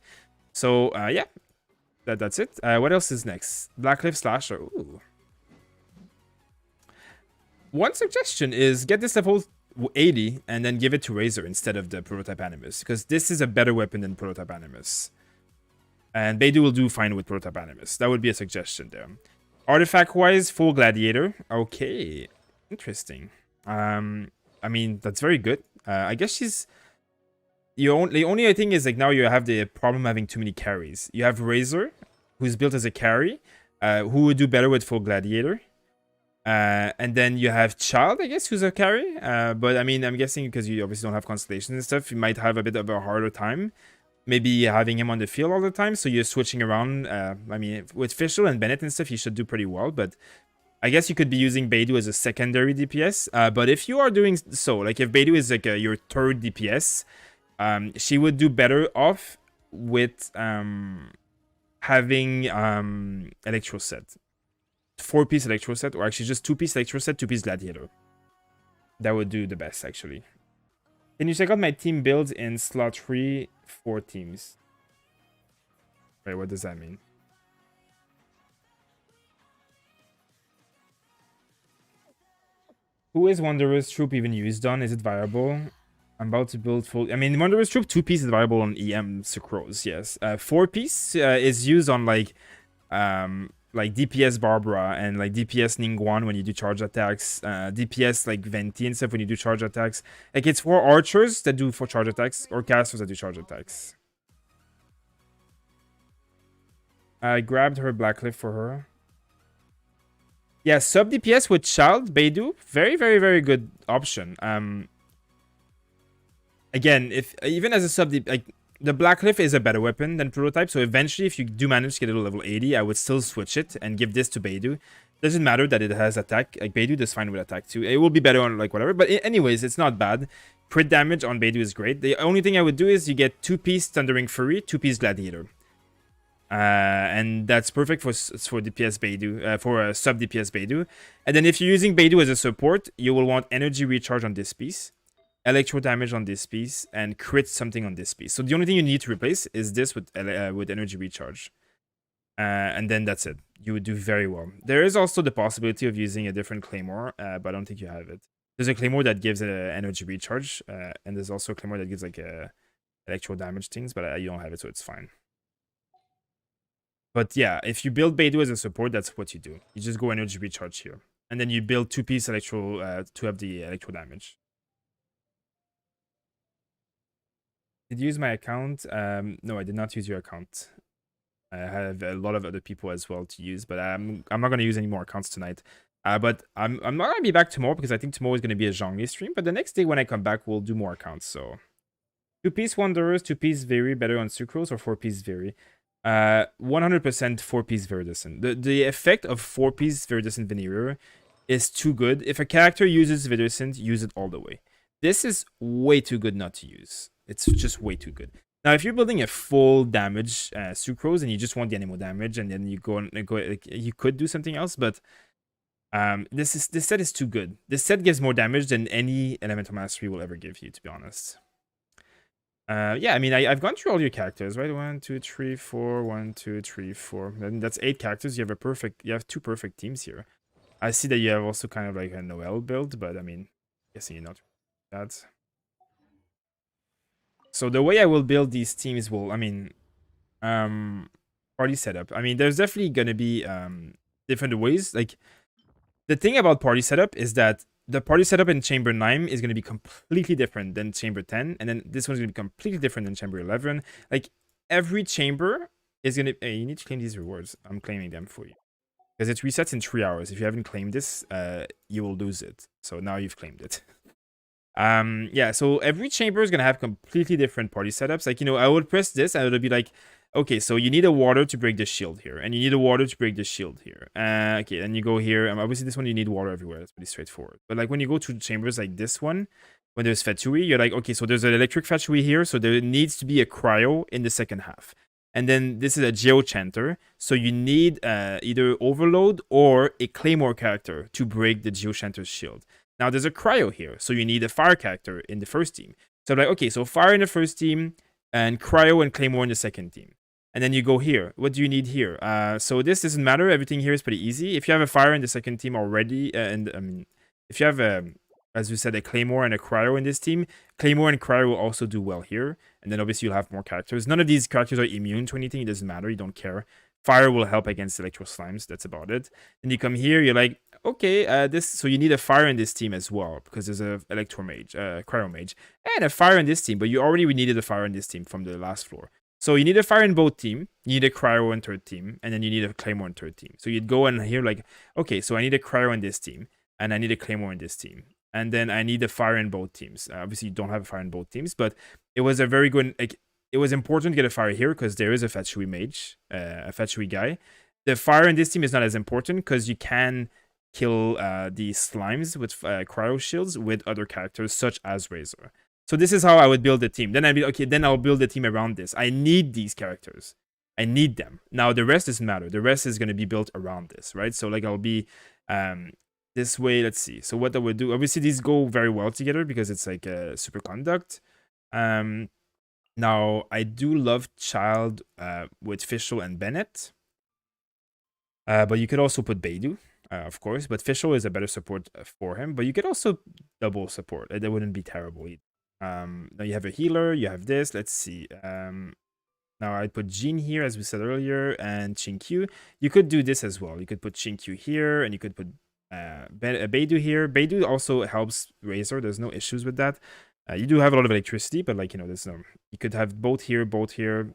So, yeah, that's it. What else is next? Blackcliff Slasher. Ooh. One suggestion is get this level 80 and then give it to Razor instead of the Prototype Animus, because this is a better weapon than Prototype Animus. And Beidou will do fine with Prototype Animus. That would be a suggestion there. Artifact-wise, full Gladiator. Okay, interesting. I mean, that's very good. I guess she's... the only thing is, like, now you have the problem having too many carries. You have Razor, who's built as a carry, who would do better with full Gladiator. And then you have Child, I guess, who's a carry. But, I mean, I'm guessing because you obviously don't have Constellations and stuff, you might have a bit of a harder time. Maybe having him on the field all the time, so you're switching around. I mean, with Fischl and Bennett and stuff, you should do pretty well, but... I guess you could be using Beidou as a secondary DPS. But if you are doing so, like if Beidou is like your third DPS... she would do better off with having Electro set. 4-piece Electro set, or actually just 2-piece Electro set, 2-piece Gladiator. That would do the best, actually. Can you check out my team builds in slot 3 for teams? Wait, what does that mean? Who is Wanderer's Troop even used on? Is it viable? I'm about to build full... I mean, Wanderer's Troop 2-piece is viable on EM Sucrose, yes. 4-piece is used on, like DPS Barbara and, like, DPS Ningguan when you do charge attacks. DPS, like, Venti and stuff when you do charge attacks. Like, it's for archers that do for charge attacks, or casters that do charge attacks. I grabbed her Blackcliff for her. Yeah, sub DPS with Child, Beidou. Very, very, very good option. Again, if even as a sub, like the Blackcliff is a better weapon than Prototype, so eventually if you do manage to get it to level 80, I would still switch it and give this to Beidou. Doesn't matter that it has attack, like Beidou does fine with attack too. It will be better on like whatever, but anyways, it's not bad. Crit damage on Beidou is great. The only thing I would do is you get 2-piece Thundering Fury, 2-piece Gladiator. And that's perfect for DPS Beidou, for sub DPS Beidou. And then if you're using Beidou as a support, you will want energy recharge on this piece, electro damage on this piece, and crit something on this piece. So the only thing you need to replace is this with energy recharge. And then that's it. You would do very well. There is also the possibility of using a different Claymore, but I don't think you have it. There's a Claymore that gives energy recharge, and there's also a Claymore that gives like electro damage things, but you don't have it, so it's fine. But yeah, if you build Beidou as a support, that's what you do. You just go energy recharge here. And then you build 2-piece electro to have the electro damage. Did you use my account? No, I did not use your account. I have a lot of other people as well to use, but I'm not going to use any more accounts tonight. But I'm not gonna be back tomorrow because I think tomorrow is gonna be a Zhongli stream. But the next day when I come back, we'll do more accounts. So 2-piece Wanderers, 2-piece Very better on Sucrose or 4-piece Very. 100% 4-piece Viridescent. The effect of 4-piece Viridescent Veneer is too good. If a character uses Viridescent, use it all the way. This is way too good not to use. It's just way too good. Now, if you're building a full damage Sucrose and you just want the animal damage, and then you you could do something else, but this set is too good. This set gives more damage than any Elemental Mastery will ever give you, to be honest. Yeah, I mean, I've gone through all your characters, right? 1, 2, 3, 4. 1, 2, 3, 4. And that's 8 characters. You have 2 perfect teams here. I see that you have also kind of like a Noel build, but I mean, guessing you're not that. So the way I will build these teams will, I mean, party setup. I mean, there's definitely gonna be different ways. Like, the thing about party setup is that the party setup in Chamber 9 is going to be completely different than Chamber 10. And then this one's going to be completely different than Chamber 11. Like, every chamber is going to... Hey, you need to claim these rewards. I'm claiming them for you. Because it resets in 3 hours. If you haven't claimed this, you will lose it. So now you've claimed it. Yeah, so every chamber is going to have completely different party setups. Like, you know, I would press this and it would be like, okay, so you need a water to break the shield here, and you need a water to break the shield here. Okay, then you go here. Obviously, this one you need water everywhere. That's pretty straightforward. But like when you go to chambers like this one, when there's Fatui, you're like, okay, so there's an electric Fatui here, so there needs to be a cryo in the second half. And then this is a Geochanter, so you need either Overload or a Claymore character to break the Geochanter's shield. Now there's a cryo here, so you need a fire character in the first team. So I'm like, okay, so fire in the first team, and cryo and claymore in the second team. And then you go here. What do you need here? So this doesn't matter. Everything here is pretty easy. If you have a fire in the second team already, and I mean, if you have as we said, a claymore and a cryo in this team, claymore and cryo will also do well here. And then obviously you'll have more characters. None of these characters are immune to anything. It doesn't matter. You don't care. Fire will help against electro slimes. That's about it. Then you come here. You're like, okay, so you need a fire in this team as well because there's a electro mage, cryo mage, and a fire in this team. But you already needed a fire in this team from the last floor. So you need a fire in both team, you need a cryo in third team, and then you need a claymore in third team. So you'd go in here like, okay, so I need a cryo in this team, and I need a claymore in this team, and then I need a fire in both teams. Obviously, you don't have a fire in both teams, but it was a very good, like, it was important to get a fire here because there is a Fatshui mage, a Fatshui guy. The fire in this team is not as important because you can kill the slimes with cryo shields with other characters such as Razor. So this is how I would build the team. Then I'd be, okay, then I'll build the team around this. I need these characters. I need them. Now, the rest doesn't matter. The rest is going to be built around this, right? So, like, I'll be this way. Let's see. So what I would do, obviously, these go very well together because it's like a superconduct. Now, I do love Child with Fischl and Bennett. But you could also put Beidou, of course. But Fischl is a better support for him. But you could also double support. That wouldn't be terrible either. Now you have a healer, you have this. Let's see. Now I'd put Jean here, as we said earlier, and Chinkyu. You could do this as well. You could put Chinkyu here, and you could put Beidou here. Beidou also helps Razor. There's no issues with that. You do have a lot of electricity, but like, you know, there's no. You could have both here, both here.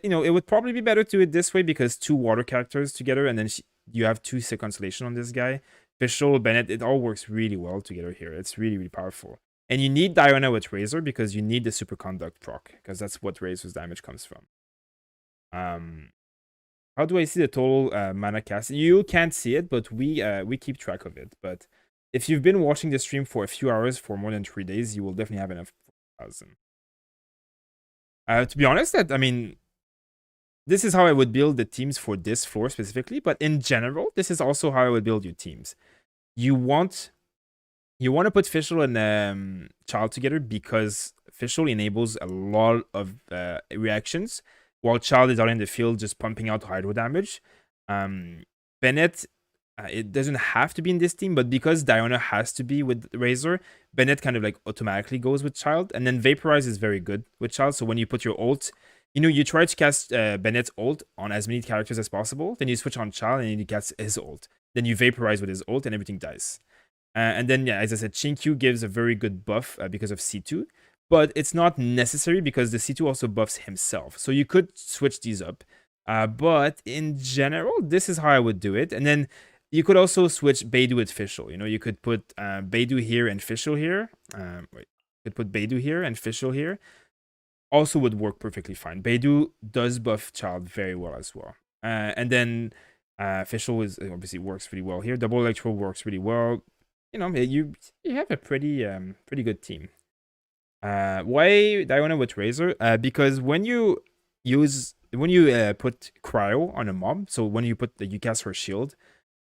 You know, it would probably be better to do it this way because 2 water characters together, and then you have 2 constellation on this guy. Fischl, Bennett, it all works really well together here. It's really, really powerful. And you need Diona with Razor because you need the superconduct proc, because that's what Razor's damage comes from. How do I see the total mana cast? You can't see it, but we keep track of it. But if you've been watching the stream for a few hours for more than 3 days, you will definitely have enough for 4,000. To be honest, I mean, this is how I would build the teams for this floor specifically. But in general, this is also how I would build your teams. You want to put Fischl and Child together because Fischl enables a lot of reactions, while Child is out in the field just pumping out hydro damage. Bennett, it doesn't have to be in this team, but because Diona has to be with Razor, Bennett kind of like automatically goes with Child. And then Vaporize is very good with Child, so when you put your ult, you know, you try to cast Bennett's ult on as many characters as possible, then you switch on Child and you cast his ult. Then you Vaporize with his ult and everything dies. And then, yeah, as I said, Chinkyu gives a very good buff because of C2. But it's not necessary because the C2 also buffs himself. So you could switch these up. But in general, this is how I would do it. And then you could also switch Beidou with Fischl. You know, you could put Beidou here and Fischl here. Wait, you could put Beidou here and Fischl here. Also would work perfectly fine. Beidou does buff Child very well as well. And then Fischl is obviously works really well here. Double Electro works really well. You know, you have a pretty good team. Why Diona with Razor? Because when you put Cryo on a mob, so when you cast her shield,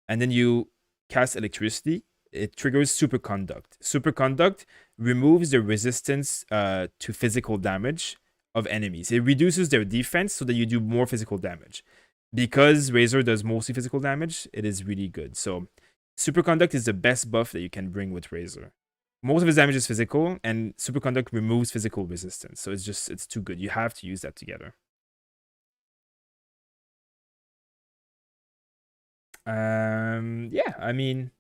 and then you cast Electricity, it triggers Superconduct. Superconduct removes the resistance to physical damage of enemies. It reduces their defense so that you do more physical damage. Because Razor does mostly physical damage, it is really good. So Superconduct is the best buff that you can bring with Razor. Most of his damage is physical, and Superconduct removes physical resistance. So it's too good. You have to use that together. Yeah, I mean,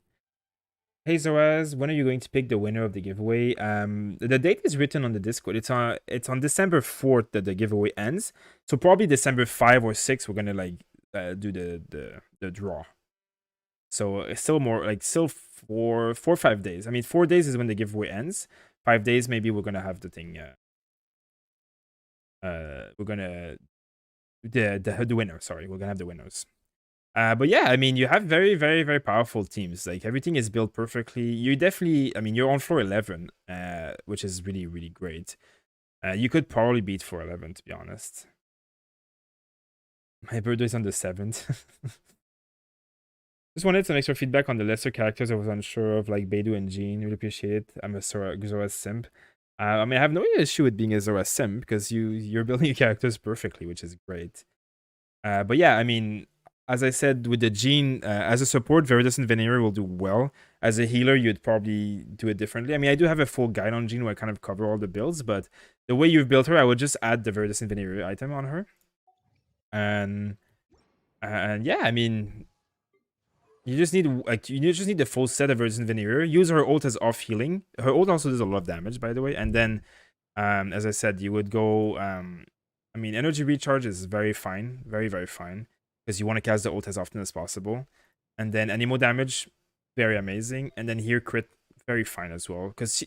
hey Xoraz, when are you going to pick the winner of the giveaway? The date is written on the Discord. It's on December 4th that the giveaway ends. So probably December 5 or 6 we're gonna like do the draw. So it's still more like still 4 or 5 days. I mean 4 days is when the giveaway ends. 5 days maybe we're gonna have the thing. We're gonna the winner. Sorry, we're gonna have the winners. But yeah, I mean, you have very, very, very powerful teams. Like everything is built perfectly. You definitely, I mean, you're on floor 11, which is really, really great. You could probably beat floor 11, to be honest. My birthday is on the 7th. Just wanted some extra feedback on the lesser characters I was unsure of, like Beidou and Jean. Really appreciate it. I'm a Xoraz simp. I mean, I have no issue with being a Xoraz simp because you're building your characters perfectly, which is great. But yeah, I mean, as I said, with the Jean, as a support, Viridescent Veneer will do well. As a healer, you'd probably do it differently. I mean, I do have a full guide on Jean where I kind of cover all the builds, but the way you've built her, I would just add the Viridescent Veneer item on her. And yeah, I mean, you just need the full set of Viridescent Veneer. Use her ult as off healing. Her ult also does a lot of damage, by the way. And then, as I said, you would go. I mean, energy recharge is very fine, very, very fine, because you want to cast the ult as often as possible. And then anemo damage, very amazing. And then here crit, very fine as well. Because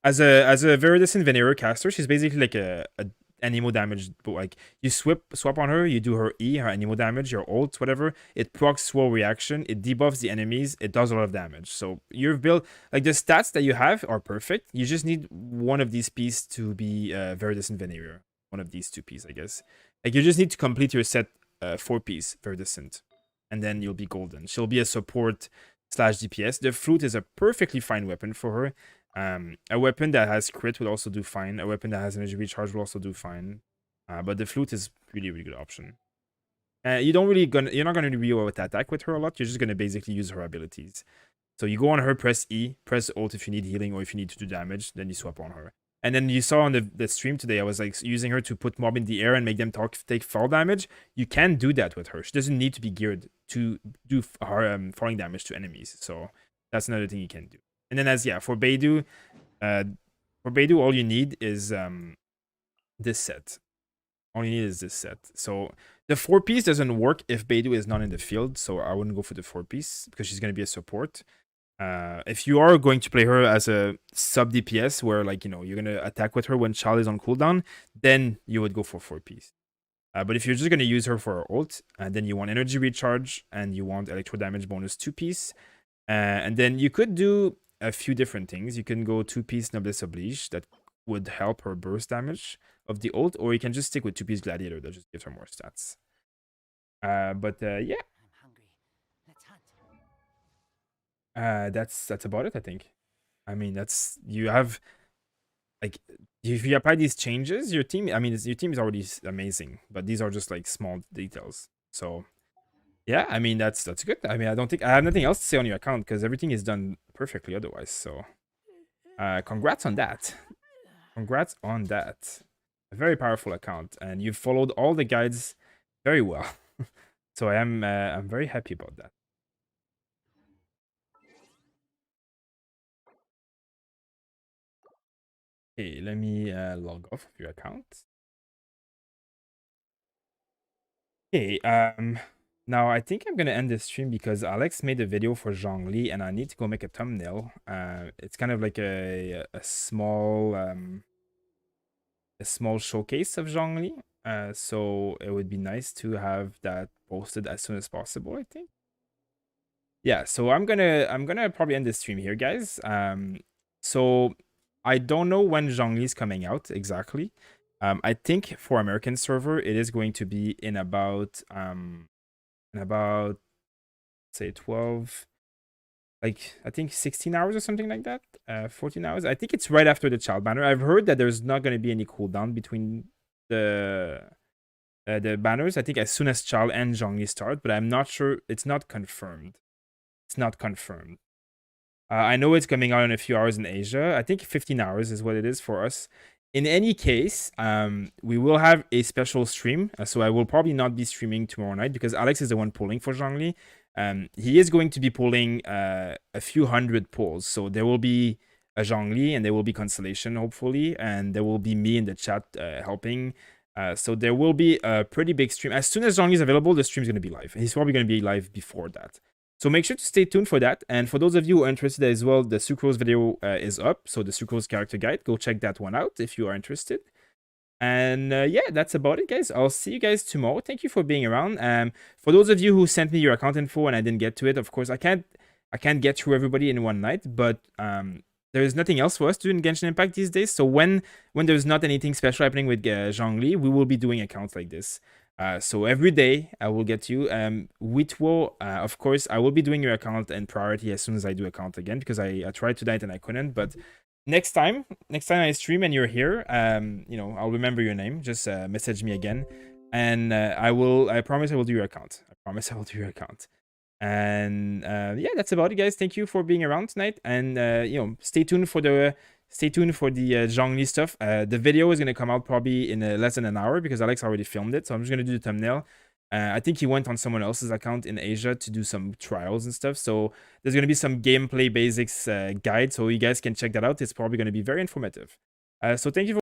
as a Viridescent Veneer caster, she's basically like a anemo damage, but like you swap on her, you do her E, her anemo damage, your ult, whatever. It procs slow reaction, it debuffs the enemies, it does a lot of damage. So you've built like the stats that you have are perfect. You just need one of these pieces to be Viridescent Veneer. One of these two pieces, I guess. Like you just need to complete your set 4-piece Viridescent, and then you'll be golden. She'll be a support / DPS. The flute is a perfectly fine weapon for her. A weapon that has crit would also do fine. A weapon that has energy recharge will also do fine. But the flute is really, really good option. You're not gonna really auto attack with her a lot. You're just gonna basically use her abilities. So you go on her, press E, press ult if you need healing or if you need to do damage, then you swap on her. And then you saw on the stream today, I was like using her to put mob in the air and make them take fall damage. You can do that with her. She doesn't need to be geared to do falling damage to enemies. So that's another thing you can do. And then for Beidou, all you need is this set. All you need is this set. So the 4-piece doesn't work if Beidou is not in the field. So I wouldn't go for the 4-piece because she's going to be a support. If you are going to play her as a sub DPS where like you're gonna attack with her when Child is on cooldown, then you would go for 4-piece. But if you're just gonna use her for her ult, and then you want energy recharge and you want electro damage bonus 2-piece, and then you could do a few different things. You can go 2-piece Noblesse Oblige that would help her burst damage of the ult, or you can just stick with 2-piece Gladiator that just gives her more stats. But yeah. That's about it, I think. I mean, you have like if you apply these changes, your team. I mean, your team is already amazing, but these are just like small details. So yeah, I mean that's good. I mean, I don't think I have nothing else to say on your account because everything is done perfectly otherwise. So congrats on that. Congrats on that. A very powerful account, and you've followed all the guides very well. So I'm very happy about that. Okay, let me log off of your account. Okay, Now, I think I'm gonna end this stream because Alex made a video for Zhongli, and I need to go make a thumbnail. It's kind of like a small showcase of Zhongli. So it would be nice to have that posted as soon as possible, I think. Yeah, so I'm gonna probably end this stream here, guys. So I don't know when Zhongli is coming out exactly. I think for American server it is going to be in about say 12, like I think 16 hours or something like that. 14 hours. I think it's right after the child banner. I've heard that there's not going to be any cooldown between the banners. I think as soon as child and Zhongli start, but I'm not sure. It's not confirmed. It's not confirmed. I know it's coming out in a few hours in Asia. I think 15 hours is what it is for us. In any case, we will have a special stream. So I will probably not be streaming tomorrow night because Alex is the one pulling for Zhongli. He is going to be pulling a few hundred pulls. So there will be a Zhongli and there will be Constellation, hopefully. And there will be me in the chat helping. So there will be a pretty big stream. As soon as Zhongli is available, the stream is going to be live. He's probably going to be live before that. So make sure to stay tuned for that. And for those of you who are interested as well, the Sucrose video is up. So the Sucrose character guide, go check that one out if you are interested. And yeah, that's about it, guys. I'll see you guys tomorrow. Thank you for being around. For those of you who sent me your account info and I didn't get to it, of course, I can't get through everybody in one night. But there is nothing else for us to do in Genshin Impact these days. So when there's not anything special happening with Zhongli, we will be doing accounts like this. So every day I will get you. Witwo, of course, I will be doing your account and priority as soon as I do account again because I tried tonight and I couldn't. But next time I stream and you're here, you know, I'll remember your name. Just message me again, and I promise I will do your account. I promise I will do your account. And yeah, that's about it, guys. Thank you for being around tonight, and you know, stay tuned for the Zhongli stuff. The video is going to come out probably in less than an hour because Alex already filmed it. So I'm just going to do the thumbnail. I think he went on someone else's account in Asia to do some trials and stuff. So there's going to be some gameplay basics guide. So you guys can check that out. It's probably going to be very informative. So thank you for